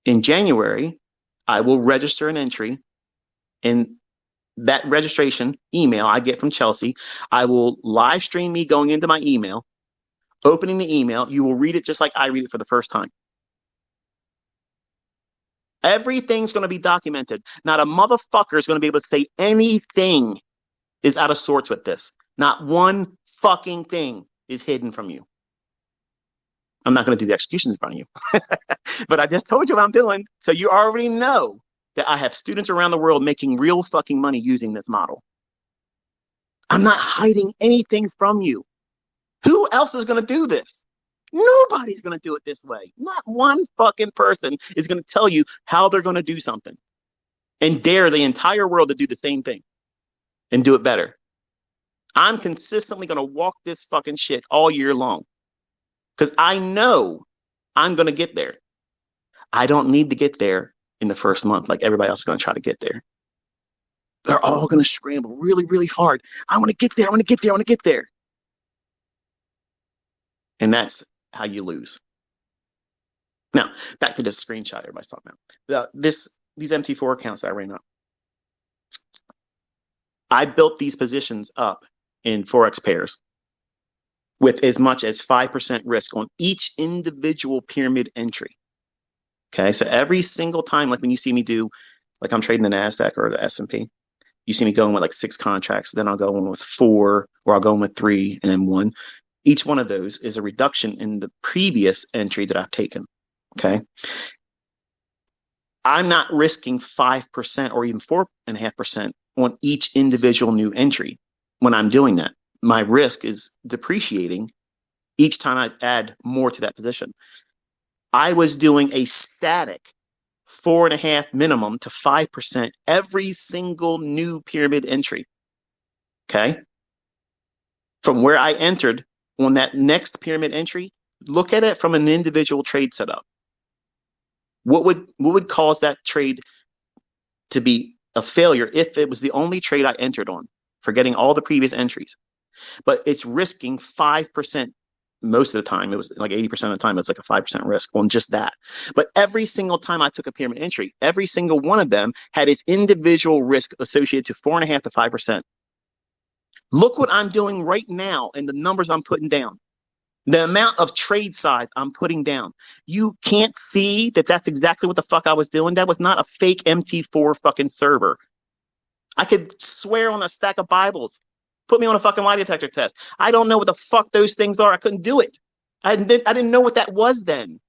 In January, I will register an entry in that registration email I get from Chelsea. I will live stream me going into my email, opening the email. You will read it just like I read it for the first time. Everything's going to be documented. Not a motherfucker is going to be able to say anything is out of sorts with this. Not one fucking thing is hidden from you. I'm not going to do the executions in front of you, but I just told you what I'm doing. So you already know that I have students around the world making real fucking money using this model. I'm not hiding anything from you. Who else is going to do this? Nobody's going to do it this way. Not one fucking person is going to tell you how they're going to do something and dare the entire world to do the same thing and do it better. I'm consistently going to walk this fucking shit all year long because I know I'm going to get there. I don't need to get there in the first month like everybody else is going to try to get there. They're all going to scramble really, really hard. I want to get there. I want to get there. I want to get there. And that's how you lose. Now, back to this screenshot everybody's talking about. These MT4 accounts that I ran up. I built these positions up in Forex pairs with as much as 5% risk on each individual pyramid entry. Okay, so every single time, like when you see me do, like I'm trading the NASDAQ or the S&P, you see me going with like 6 contracts, then I'll go in with 4, or I'll go in with 3 and then 1. Each one of those is a reduction in the previous entry that I've taken. Okay. I'm not risking 5% or even 4.5% on each individual new entry when I'm doing that. My risk is depreciating each time I add more to that position. I was doing a static 4.5 minimum to 5% every single new pyramid entry. Okay. From where I entered on that next pyramid entry, look at it from an individual trade setup. What would cause that trade to be a failure if it was the only trade I entered on, forgetting all the previous entries? But it's risking 5%. Most of the time, it was like 80% of the time, it's like a 5% risk on just that. But every single time I took a pyramid entry, every single one of them had its individual risk associated to 4.5 to 5%. Look what I'm doing right now and the numbers I'm putting down. The amount of trade size I'm putting down. You can't see that that's exactly what the fuck I was doing. That was not a fake MT4 fucking server. I could swear on a stack of Bibles. Put me on a fucking lie detector test. I don't know what the fuck those things are. I couldn't do it. I didn't know what that was then.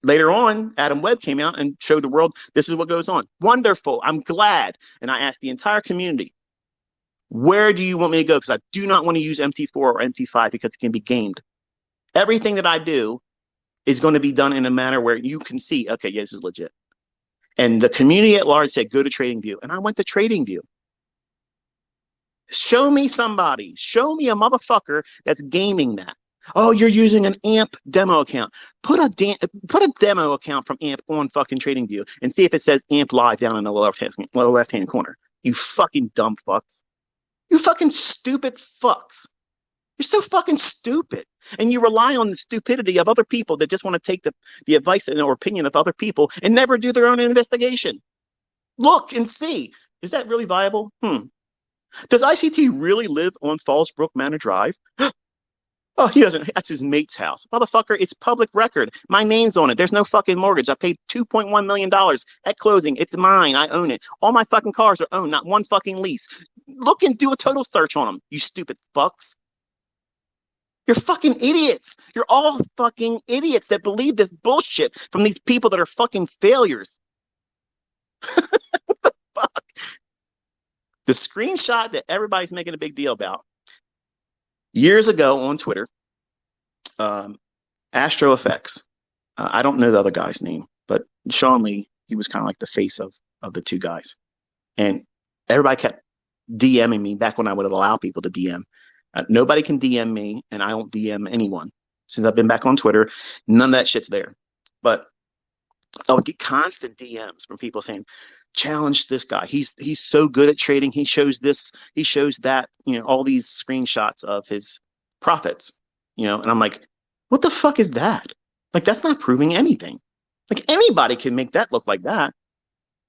Later on, Adam Webb came out and showed the world this is what goes on. Wonderful. I'm glad. And I asked the entire community, where do you want me to go? Because I do not want to use MT4 or MT5 because it can be gamed. Everything that I do is going to be done in a manner where you can see, okay, yeah, this is legit. And the community at large said, go to TradingView. And I went to TradingView. Show me somebody. Show me a motherfucker that's gaming that. Oh, you're using an AMP demo account. Put a demo account from AMP on fucking TradingView and see if it says AMP live down in the lower left-hand corner. You fucking dumb fucks. You fucking stupid fucks. You're so fucking stupid. And you rely on the stupidity of other people that just want to take the advice or opinion of other people and never do their own investigation. Look and see. Is that really viable? Does ICT really live on Fallsbrook Manor Drive? Oh, he doesn't. That's his mate's house. Motherfucker, it's public record. My name's on it. There's no fucking mortgage. I paid $2.1 million at closing. It's mine. I own it. All my fucking cars are owned, not one fucking lease. Look and do a total search on them, you stupid fucks. You're fucking idiots. You're all fucking idiots that believe this bullshit from these people that are fucking failures. What the fuck? The screenshot that everybody's making a big deal about. Years ago on Twitter, Astro Effects. I don't know the other guy's name, but Sean Lee, he was kind of like the face of the two guys. And everybody kept DMing me back when I would allow people to DM. Nobody can DM me, and I don't DM anyone. Since I've been back on Twitter, none of that shit's there. But I would get constant DMs from people saying, challenge this guy. He's so good at trading. He shows this, he shows that, all these screenshots of his profits, and I'm like, what the fuck is that? Like, that's not proving anything. Like, anybody can make that look like that.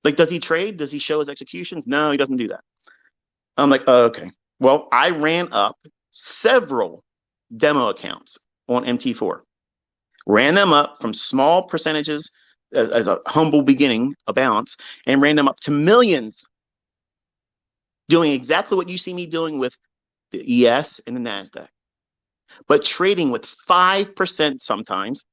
Like, does he trade? Does he show his executions? No, he doesn't do that. I'm like, oh, okay. Well, I ran up several demo accounts on MT4, ran them up from small percentages as a humble beginning, a balance, and ran them up to millions, doing exactly what you see me doing with the ES and the NASDAQ, but trading with 5% sometimes,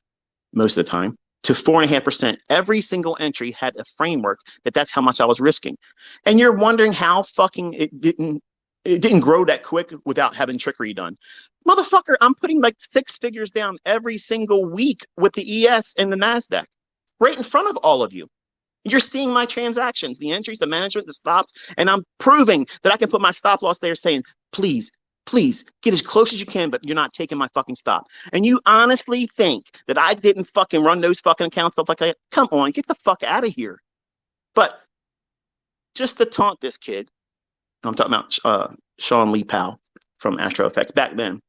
most of the time, to 4.5%. Every single entry had a framework that's how much I was risking. And you're wondering how fucking it didn't grow that quick without having trickery done. Motherfucker, I'm putting like 6 figures down every single week with the ES and the NASDAQ right in front of all of you. You're seeing my transactions, the entries, the management, the stops, and I'm proving that I can put my stop loss there saying, please, please get as close as you can, but you're not taking my fucking stop. And you honestly think that I didn't fucking run those fucking accounts up like that? Come on, get the fuck out of here. But just to taunt this kid, I'm talking about Sean Lee Powell from Astro Effects back then.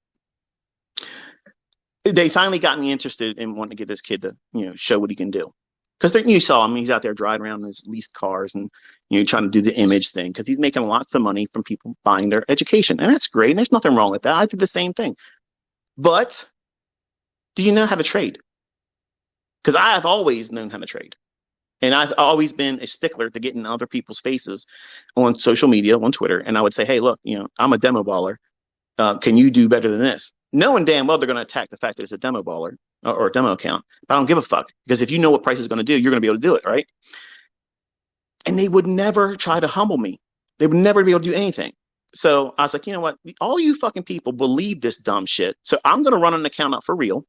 They finally got me interested in wanting to get this kid to, show what he can do. Because you saw him, he's out there driving around in his leased cars and trying to do the image thing because he's making lots of money from people buying their education. And that's great. And there's nothing wrong with that. I did the same thing. But do you know how to trade? Because I have always known how to trade. And I've always been a stickler to get in other people's faces on social media, on Twitter. And I would say, hey, look, I'm a demo baller. Can you do better than this? Knowing damn well they're going to attack the fact that it's a demo baller or a demo account. But I don't give a fuck because if you know what price is going to do, you're going to be able to do it, right? And they would never try to humble me. They would never be able to do anything. So I was like, you know what? All you fucking people believe this dumb shit. So I'm going to run an account up for real,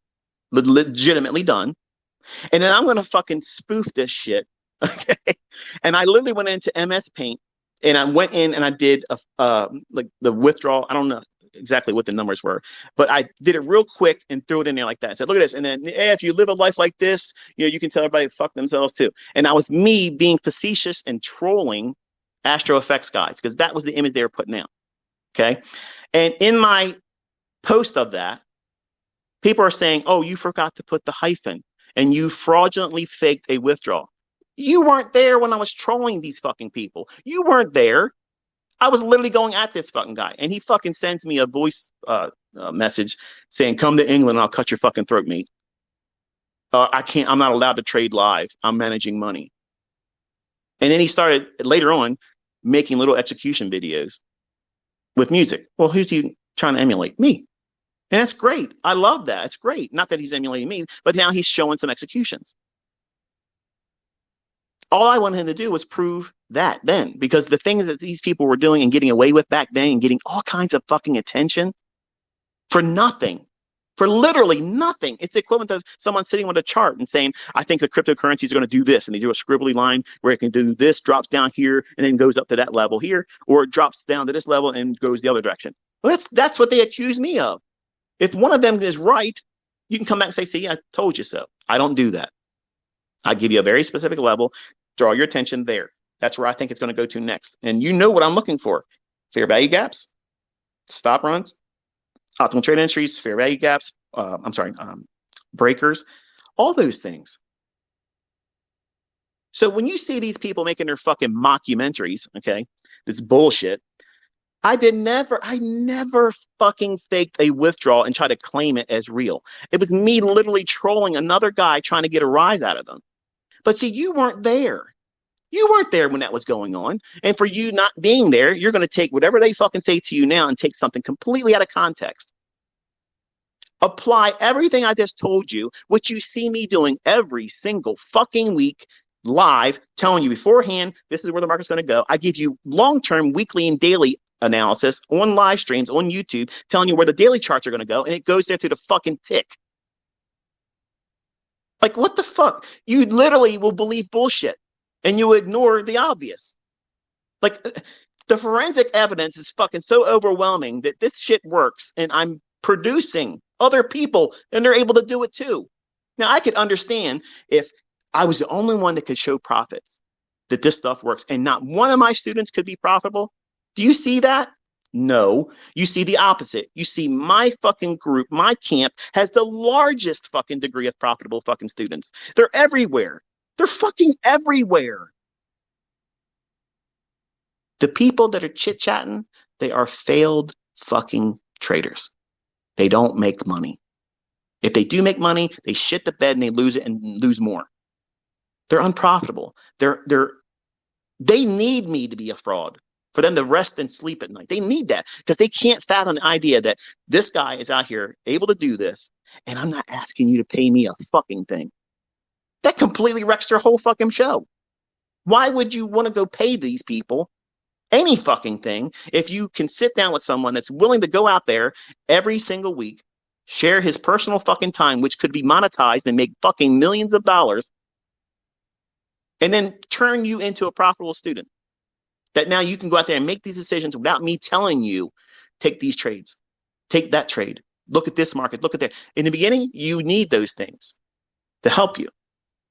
legitimately done. And then I'm going to fucking spoof this shit. Okay. And I literally went into MS Paint and I went in and I did like the withdrawal. I don't know exactly what the numbers were, but I did it real quick and threw it in there like that. I said, look at this. And then hey, if you live a life like this, you can tell everybody to fuck themselves too. And that was me being facetious and trolling Astro Effects guys because that was the image they were putting out. Okay. And in my post of that, people are saying, oh, you forgot to put the hyphen and you fraudulently faked a withdrawal. You weren't there when I was trolling these fucking people. You weren't there. I was literally going at this fucking guy, and he fucking sends me a voice message saying, "Come to England, and I'll cut your fucking throat, mate." I can't. I'm not allowed to trade live. I'm managing money. And then he started later on making little execution videos with music. Well, who's he trying to emulate? Me. And that's great. I love that. It's great. Not that he's emulating me, but now he's showing some executions. All I wanted him to do was prove that then, because the things that these people were doing and getting away with back then and getting all kinds of fucking attention for nothing, for literally nothing. It's equivalent to someone sitting with a chart and saying, I think the cryptocurrencies are going to do this. And they do a scribbly line where it can do this, drops down here, and then goes up to that level here, or it drops down to this level and goes the other direction. Well, that's what they accuse me of. If one of them is right, you can come back and say, see, I told you so. I don't do that. I give you a very specific level, draw your attention there. That's where I think it's going to go to next. And you know what I'm looking for. Fair value gaps, stop runs, optimal trade entries, fair value gaps, breakers, all those things. So when you see these people making their fucking mockumentaries, okay, this bullshit, I never fucking faked a withdrawal and tried to claim it as real. It was me literally trolling another guy trying to get a rise out of them. But see, you weren't there. You weren't there when that was going on. And for you not being there, you're going to take whatever they fucking say to you now and take something completely out of context. Apply everything I just told you, which you see me doing every single fucking week live, telling you beforehand, this is where the market's going to go. I give you long-term, weekly, and daily analysis on live streams on YouTube, telling you where the daily charts are going to go. And it goes there to the fucking tick. Like, what the fuck? You literally will believe bullshit and you ignore the obvious. Like, The forensic evidence is fucking so overwhelming that this shit works, and I'm producing other people and they're able to do it too. Now, I could understand if I was the only one that could show profits, that this stuff works, and not one of my students could be profitable. Do you see that? No, you see the opposite. You see my fucking group, my camp has the largest fucking degree of profitable fucking students. They're everywhere. They're fucking everywhere. The people that are chit chatting, they are failed fucking traders. They don't make money. If they do make money, they shit the bed and they lose it and lose more. They're unprofitable. They need me to be a fraud for them to rest and sleep at night. They need that because they can't fathom the idea that this guy is out here able to do this, and I'm not asking you to pay me a fucking thing. That completely wrecks their whole fucking show. Why would you want to go pay these people any fucking thing if you can sit down with someone that's willing to go out there every single week, share his personal fucking time, which could be monetized and make fucking millions of dollars, and then turn you into a profitable student? That now you can go out there and make these decisions without me telling you, take these trades, take that trade, look at this market, look at that. In the beginning, you need those things to help you.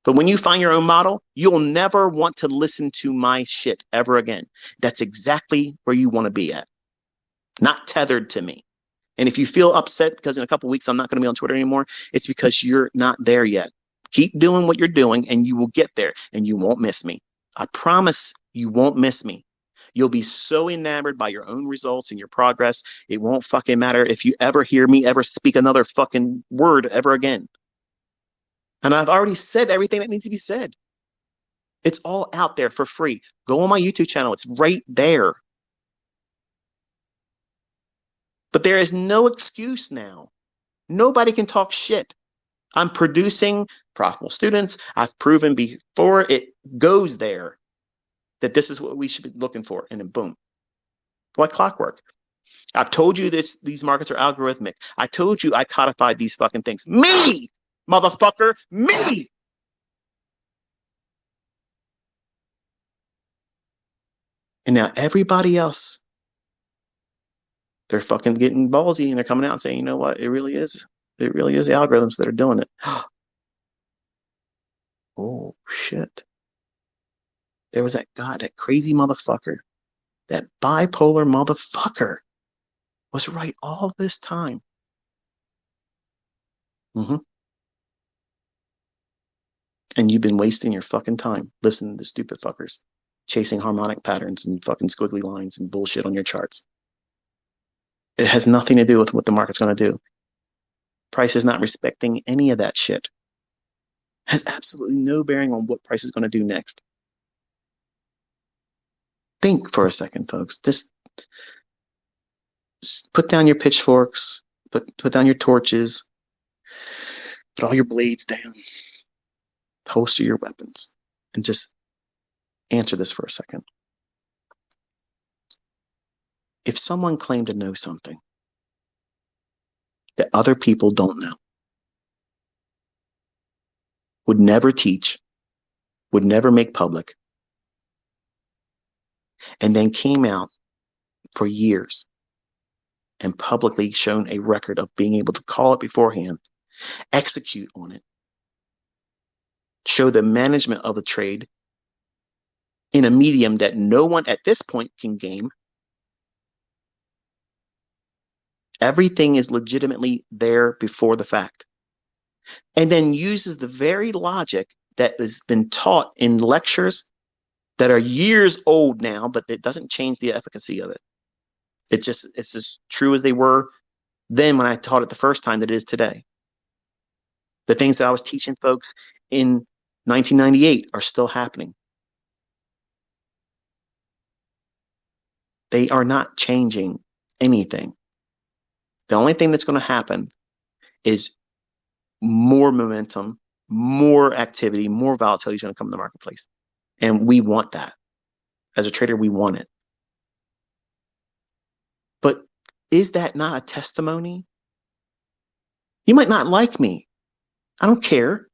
But when you find your own model, you'll never want to listen to my shit ever again. That's exactly where you want to be at, not tethered to me. And if you feel upset because in a couple of weeks I'm not going to be on Twitter anymore, it's because you're not there yet. Keep doing what you're doing and you will get there and you won't miss me. I promise you won't miss me. You'll be so enamored by your own results and your progress. It won't fucking matter if you ever hear me ever speak another fucking word ever again. And I've already said everything that needs to be said. It's all out there for free. Go on my YouTube channel. It's right there. But there is no excuse now. Nobody can talk shit. I'm producing profitable students. I've proven before it goes there that this is what we should be looking for. And then boom, like clockwork. I've told you these markets are algorithmic. I told you I codified these fucking things. Me, motherfucker, me. And now everybody else, they're fucking getting ballsy and they're coming out and saying, you know what? It really is the algorithms that are doing it. Oh, shit. There was that guy, that crazy motherfucker, that bipolar motherfucker was right all this time. Mm-hmm. And you've been wasting your fucking time listening to stupid fuckers chasing harmonic patterns and fucking squiggly lines and bullshit on your charts. It has nothing to do with what the market's going to do. Price is not respecting any of that shit. Has absolutely no bearing on what price is going to do next. Think for a second, folks. Just put down your pitchforks, put down your torches, put all your blades down, holster your weapons, and just answer this for a second. If someone claimed to know something that other people don't know, would never teach, would never make public, and then came out for years and publicly shown a record of being able to call it beforehand, execute on it, show the management of a trade in a medium that no one at this point can game. Everything is legitimately there before the fact. And then uses the very logic that has been taught in lectures that are years old now, but it doesn't change the efficacy of it. It's as true as they were then when I taught it the first time that it is today. The things that I was teaching folks in 1998 are still happening. They are not changing anything. The only thing that's going to happen is more momentum, more activity, more volatility is going to come in the marketplace. And we want that. As a trader, we want it. But is that not a testimony? You might not like me. I don't care.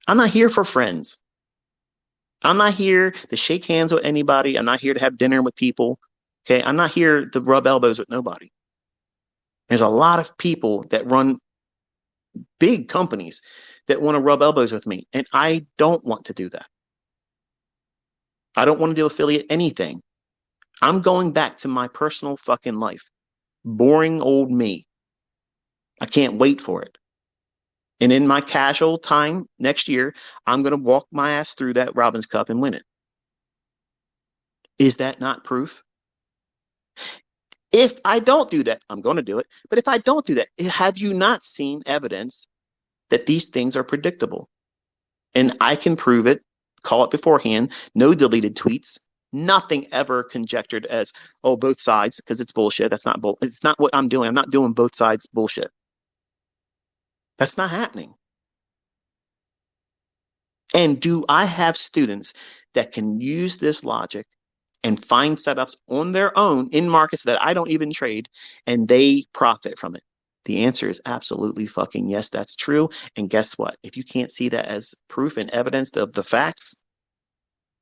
I'm not here for friends. I'm not here to shake hands with anybody. I'm not here to have dinner with people. Okay. I'm not here to rub elbows with nobody. There's a lot of people that run big companies that want to rub elbows with me. And I don't want to do that. I don't want to do affiliate anything. I'm going back to my personal fucking life. Boring old me. I can't wait for it. And in my casual time next year, I'm going to walk my ass through that Robins Cup and win it. Is that not proof? If I don't do that, I'm going to do it. But if I don't do that, have you not seen evidence that these things are predictable? And I can prove it, call it beforehand, no deleted tweets, nothing ever conjectured as, oh, both sides, because it's bullshit. That's not bull. It's not what I'm doing. I'm not doing both sides bullshit. That's not happening. And do I have students that can use this logic and find setups on their own in markets that I don't even trade and they profit from it? The answer is absolutely fucking yes, that's true. And guess what? If you can't see that as proof and evidence of the facts,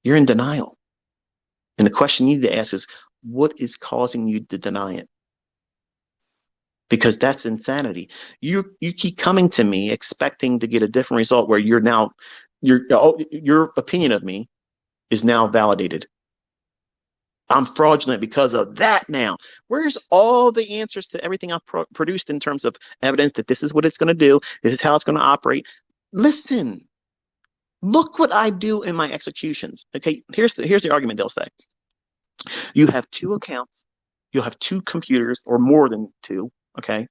you're in denial. And the question you need to ask is, what is causing you to deny it? Because that's insanity. You keep coming to me expecting to get a different result where you're now your opinion of me is now validated. I'm fraudulent because of that now. Where's all the answers to everything I've produced in terms of evidence that this is what it's going to do, this is how it's going to operate? Listen, look what I do in my executions. Okay, here's the argument they'll say. You have two accounts, you'll have two computers or more than two, okay?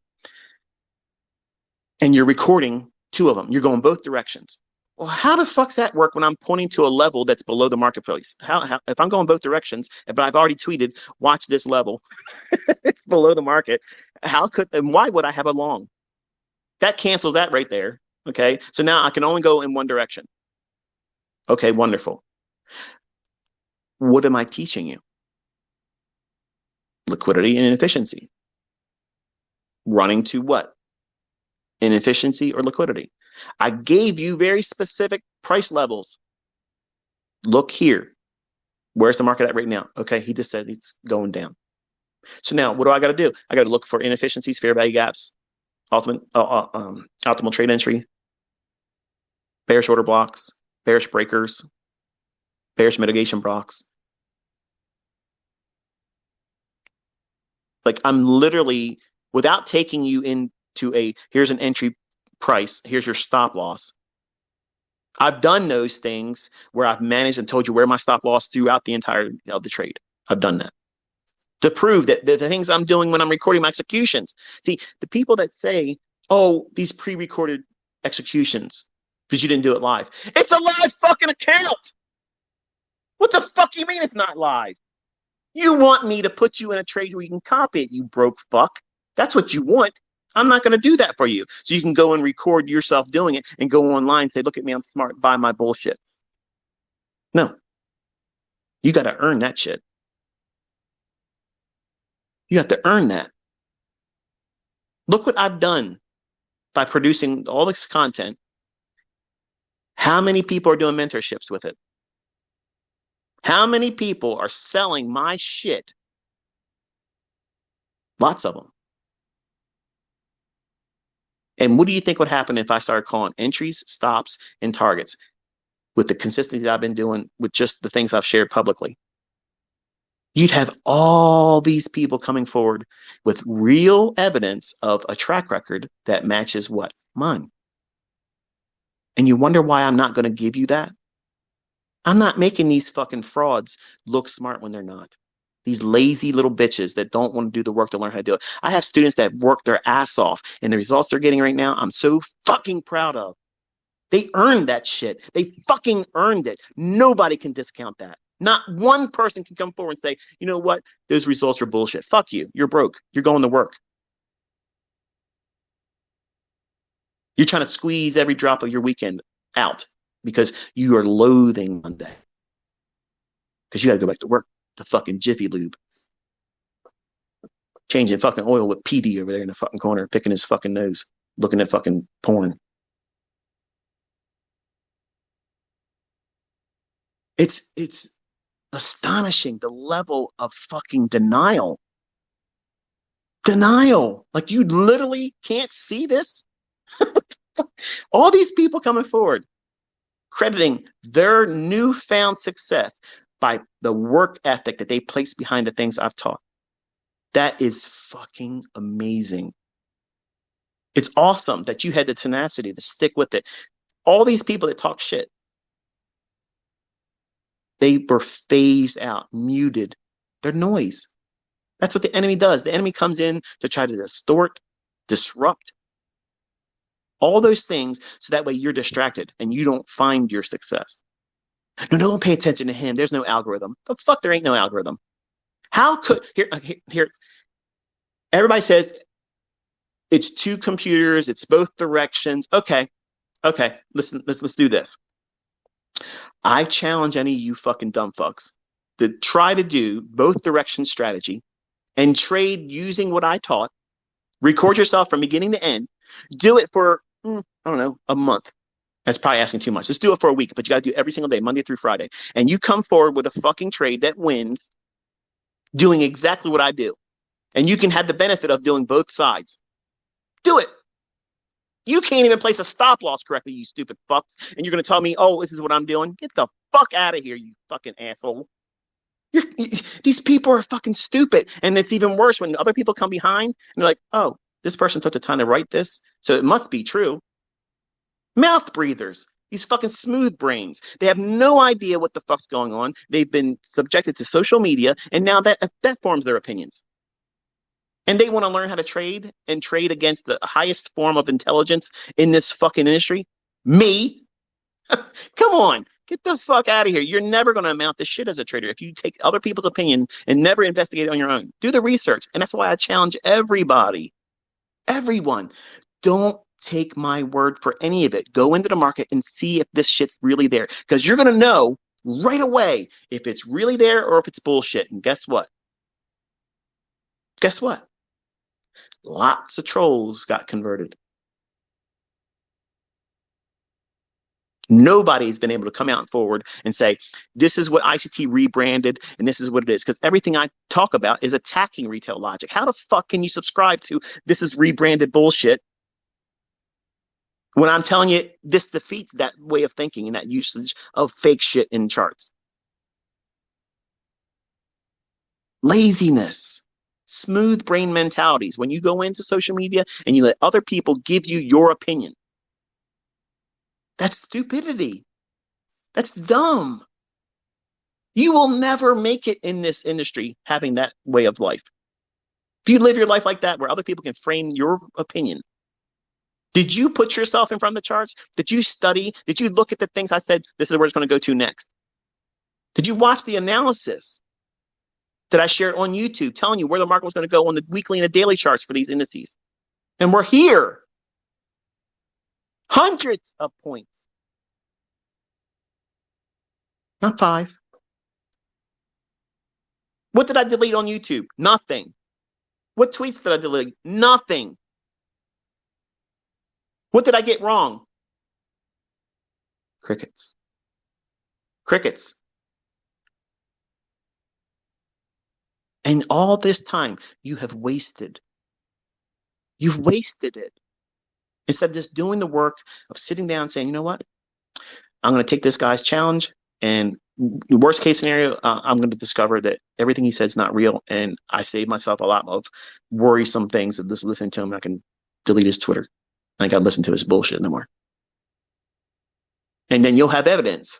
And you're recording two of them. You're going both directions. Well, how the fuck's that work when I'm pointing to a level that's below the marketplace? How if I'm going both directions, but I've already tweeted, watch this level, it's below the market. How could and why would I have a long? That cancels that right there. Okay, so now I can only go in one direction. Okay, wonderful. What am I teaching you? Liquidity and inefficiency. Running to what? Inefficiency or liquidity. I gave you very specific price levels. Look here. Where's the market at right now? Okay, he just said it's going down. So now what do I got to do? I got to look for inefficiencies, fair value gaps, optimal trade entry, bearish order blocks, bearish breakers, bearish mitigation blocks. Like I'm literally, without taking you into here's an entry price, here's your stop loss. I've done those things where I've managed and told you where my stop loss throughout the entire of the trade. I've done that to prove that the things I'm doing when I'm recording my executions. See, the people that say, oh, these pre-recorded executions because you didn't do it live. It's a live fucking account. What the fuck you mean it's not live? You want me to put you in a trade where you can copy it, you broke fuck. That's what you want. I'm not going to do that for you. So you can go and record yourself doing it and go online and say, look at me, I'm smart, buy my bullshit. No, you got to earn that shit. You have to earn that. Look what I've done by producing all this content. How many people are doing mentorships with it? How many people are selling my shit? Lots of them. And what do you think would happen if I started calling entries, stops, and targets with the consistency that I've been doing with just the things I've shared publicly? You'd have all these people coming forward with real evidence of a track record that matches what? Mine. And you wonder why I'm not going to give you that? I'm not making these fucking frauds look smart when they're not. These lazy little bitches that don't want to do the work to learn how to do it. I have students that work their ass off, and the results they're getting right now, I'm so fucking proud of. They earned that shit. They fucking earned it. Nobody can discount that. Not one person can come forward and say, you know what? Those results are bullshit. Fuck you. You're broke. You're going to work. You're trying to squeeze every drop of your weekend out because you are loathing Monday. Because you got to go back to work. The fucking Jiffy Lube. Changing fucking oil with PD over there in the fucking corner, picking his fucking nose, looking at fucking porn. It's astonishing, the level of fucking denial. Denial. Like you literally can't see this. All these people coming forward, crediting their newfound success by the work ethic that they place behind the things I've taught. That is fucking amazing. It's awesome that you had the tenacity to stick with it. All these people that talk shit, they were phased out, muted. They're noise. That's what the enemy does. The enemy comes in to try to distort, disrupt, all those things so that way you're distracted and you don't find your success. No, don't pay attention to him. There's no algorithm. The fuck, there ain't no algorithm. How could here? Everybody says it's two computers. It's both directions. Okay. Listen, let's do this. I challenge any of you fucking dumb fucks to try to do both direction strategy and trade using what I taught. Record yourself from beginning to end. Do it for I don't know, a month. That's probably asking too much. Just do it for a week, but you got to do it every single day, Monday through Friday. And you come forward with a fucking trade that wins doing exactly what I do. And you can have the benefit of doing both sides. Do it. You can't even place a stop loss correctly, you stupid fucks. And you're going to tell me, oh, this is what I'm doing? Get the fuck out of here, you fucking asshole. These people are fucking stupid. And it's even worse when other people come behind and they're like, oh, this person took the time to write this, so it must be true. Mouth breathers. These fucking smooth brains. They have no idea what the fuck's going on. They've been subjected to social media, and now that forms their opinions. And they want to learn how to trade and trade against the highest form of intelligence in this fucking industry. Me? Come on. Get the fuck out of here. You're never going to amount to shit as a trader if you take other people's opinion and never investigate it on your own. Do the research. And that's why I challenge everybody, everyone. Don't take my word for any of it. Go into the market and see if this shit's really there. Because you're going to know right away if it's really there or if it's bullshit. And guess what? Guess what? Lots of trolls got converted. Nobody's been able to come out forward and say, this is what ICT rebranded and this is what it is. Because everything I talk about is attacking retail logic. How the fuck can you subscribe to this is rebranded bullshit when I'm telling you this defeats that way of thinking and that usage of fake shit in charts? Laziness, smooth brain mentalities. When you go into social media and you let other people give you your opinion, that's stupidity. That's dumb. You will never make it in this industry having that way of life. If you live your life like that, where other people can frame your opinion, did you put yourself in front of the charts? Did you study? Did you look at the things I said, this is where it's going to go to next? Did you watch the analysis that I shared on YouTube telling you where the market was going to go on the weekly and the daily charts for these indices? And we're here. Hundreds of points. Not 5. What did I delete on YouTube? Nothing. What tweets did I delete? Nothing. What did I get wrong? Crickets. Crickets. And all this time, you have wasted. You've wasted it. Instead of just doing the work of sitting down and saying, you know what? I'm going to take this guy's challenge. And worst case scenario, I'm going to discover that everything he said is not real. And I save myself a lot of worrisome things of just listening to him. I can delete his Twitter. And I got to listen to his bullshit no more. And then you'll have evidence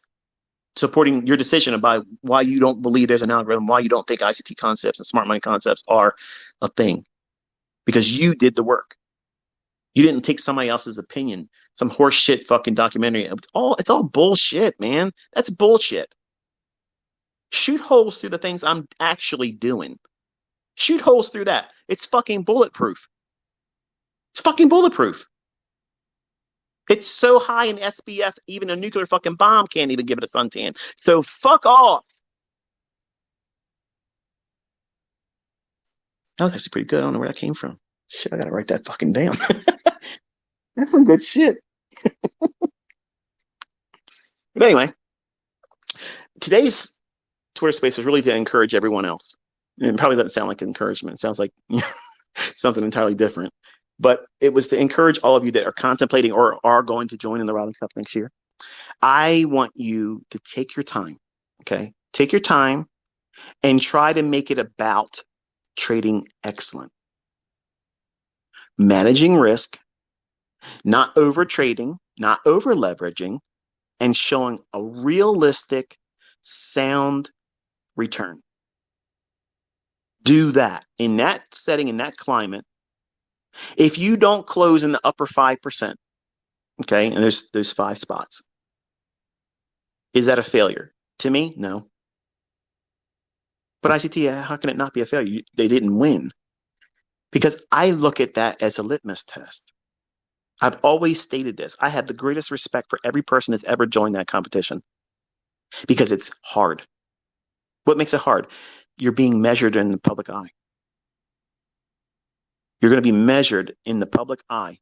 supporting your decision about why you don't believe there's an algorithm, why you don't think ICT concepts and smart money concepts are a thing. Because you did the work. You didn't take somebody else's opinion, some horse shit fucking documentary. It's all bullshit, man. That's bullshit. Shoot holes through the things I'm actually doing. Shoot holes through that. It's fucking bulletproof. It's fucking bulletproof. It's so high in SPF, even a nuclear fucking bomb can't even give it a suntan. So fuck off. That was actually pretty good. I don't know where that came from. Shit, I gotta write that fucking down. That's some good shit. But anyway, today's Twitter Space was really to encourage everyone else. And it probably doesn't sound like encouragement. It sounds like something entirely different. But it was to encourage all of you that are contemplating or are going to join in the Robbins Cup next year. I want you to take your time, okay? Take your time and try to make it about trading excellent, managing risk, not over trading, not over leveraging, and showing a realistic, sound return. Do that in that setting, in that climate. If you don't close in the upper 5%, okay, and there's 5 spots, is that a failure? To me, no. But ICT, how can it not be a failure? They didn't win. Because I look at that as a litmus test. I've always stated this. I have the greatest respect for every person that's ever joined that competition because it's hard. What makes it hard? You're being measured in the public eye. You're going to be measured in the public eye.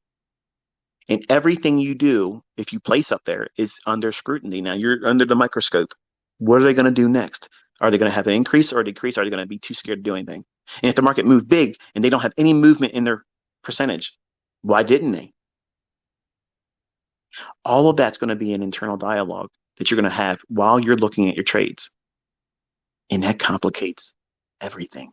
And everything you do, if you place up there, is under scrutiny. Now you're under the microscope. What are they going to do next? Are they going to have an increase or a decrease? Are they going to be too scared to do anything? And if the market moved big and they don't have any movement in their percentage, why didn't they? All of that's going to be an internal dialogue that you're going to have while you're looking at your trades. And that complicates everything.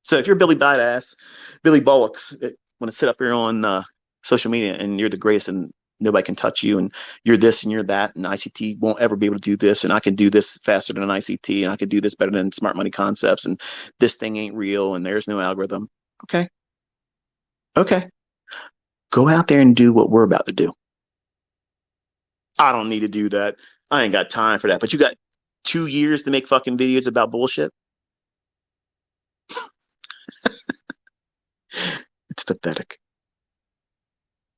So if you're Billy Badass, Billy Bullocks, want to sit up here on social media and you're the greatest and nobody can touch you and you're this and you're that and ICT won't ever be able to do this and I can do this faster than an ICT and I can do this better than smart money concepts and this thing ain't real and there's no algorithm. Okay. Okay. Go out there and do what we're about to do. I don't need to do that. I ain't got time for that. But you got 2 years to make fucking videos about bullshit. It's pathetic.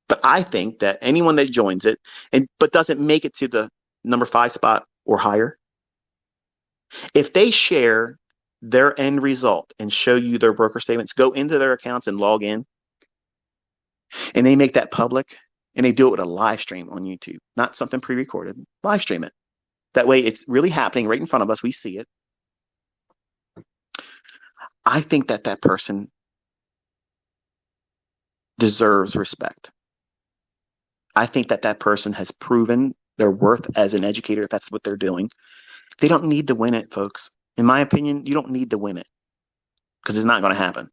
But I think that anyone that joins it but doesn't make it to the number 5 spot or higher, if they share their end result and show you their broker statements, go into their accounts and log in, and they make that public, and they do it with a live stream on YouTube, not something pre-recorded. Live stream it. That way it's really happening right in front of us. We see it. I think that that person deserves respect. I think that that person has proven their worth as an educator if that's what they're doing. They don't need to win it, folks. In my opinion, you don't need to win it because it's not going to happen.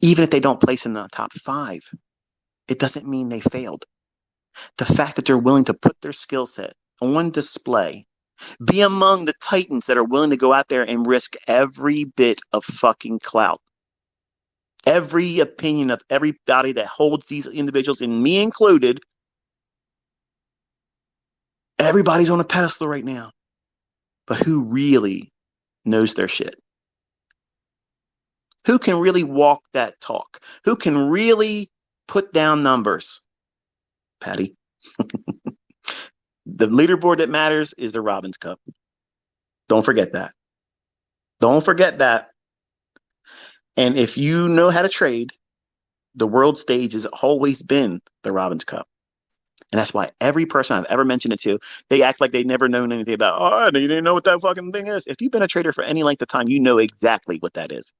Even if they don't place in the top 5, it doesn't mean they failed. The fact that they're willing to put their skill set on display, be among the titans that are willing to go out there and risk every bit of fucking clout, every opinion of everybody that holds these individuals, and me included. Everybody's on a pedestal right now. But who really knows their shit? Who can really walk that talk? Who can really put down numbers? Patty. The leaderboard that matters is the Robbins Cup. Don't forget that. Don't forget that. And if you know how to trade, the world stage has always been the Robbins Cup. And that's why every person I've ever mentioned it to, they act like they've never known anything about, oh, you didn't know what that fucking thing is. If you've been a trader for any length of time, you know exactly what that is.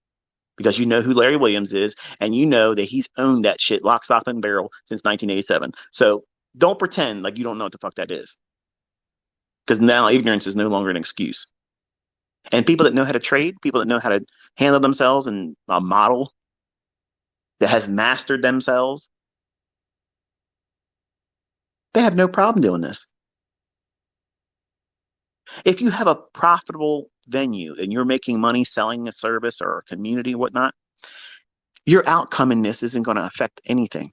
Because you know who Larry Williams is, and you know that he's owned that shit lock, stock, and barrel since 1987. So don't pretend like you don't know what the fuck that is. Because now ignorance is no longer an excuse. And people that know how to trade, people that know how to handle themselves and a model that has mastered themselves, they have no problem doing this. If you have a profitable venue and you're making money selling a service or a community or whatnot, your outcome in this isn't going to affect anything.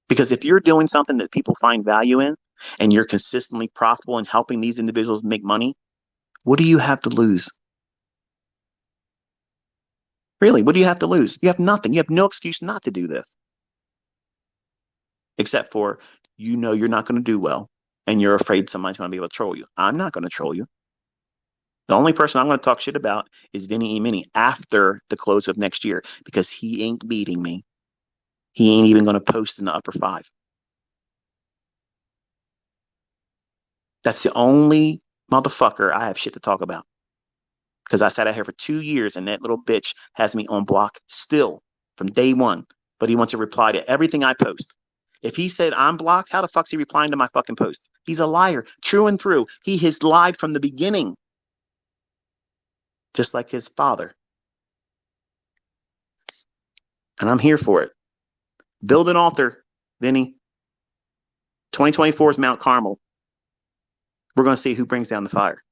Because if you're doing something that people find value in and you're consistently profitable and helping these individuals make money, what do you have to lose? Really, what do you have to lose? You have nothing. You have no excuse not to do this. Except for you know you're not going to do well and you're afraid somebody's going to be able to troll you. I'm not going to troll you. The only person I'm going to talk shit about is Vinny E. Mini after the close of next year because he ain't beating me. He ain't even going to post in the upper 5. That's the only motherfucker I have shit to talk about. Because I sat out here for 2 years and that little bitch has me on block still from day one. But he wants to reply to everything I post. If he said I'm blocked, how the fuck's he replying to my fucking post? He's a liar, true and through. He has lied from the beginning, just like his father. And I'm here for it. Build an altar, Vinny. 2024 is Mount Carmel. We're going to see who brings down the fire.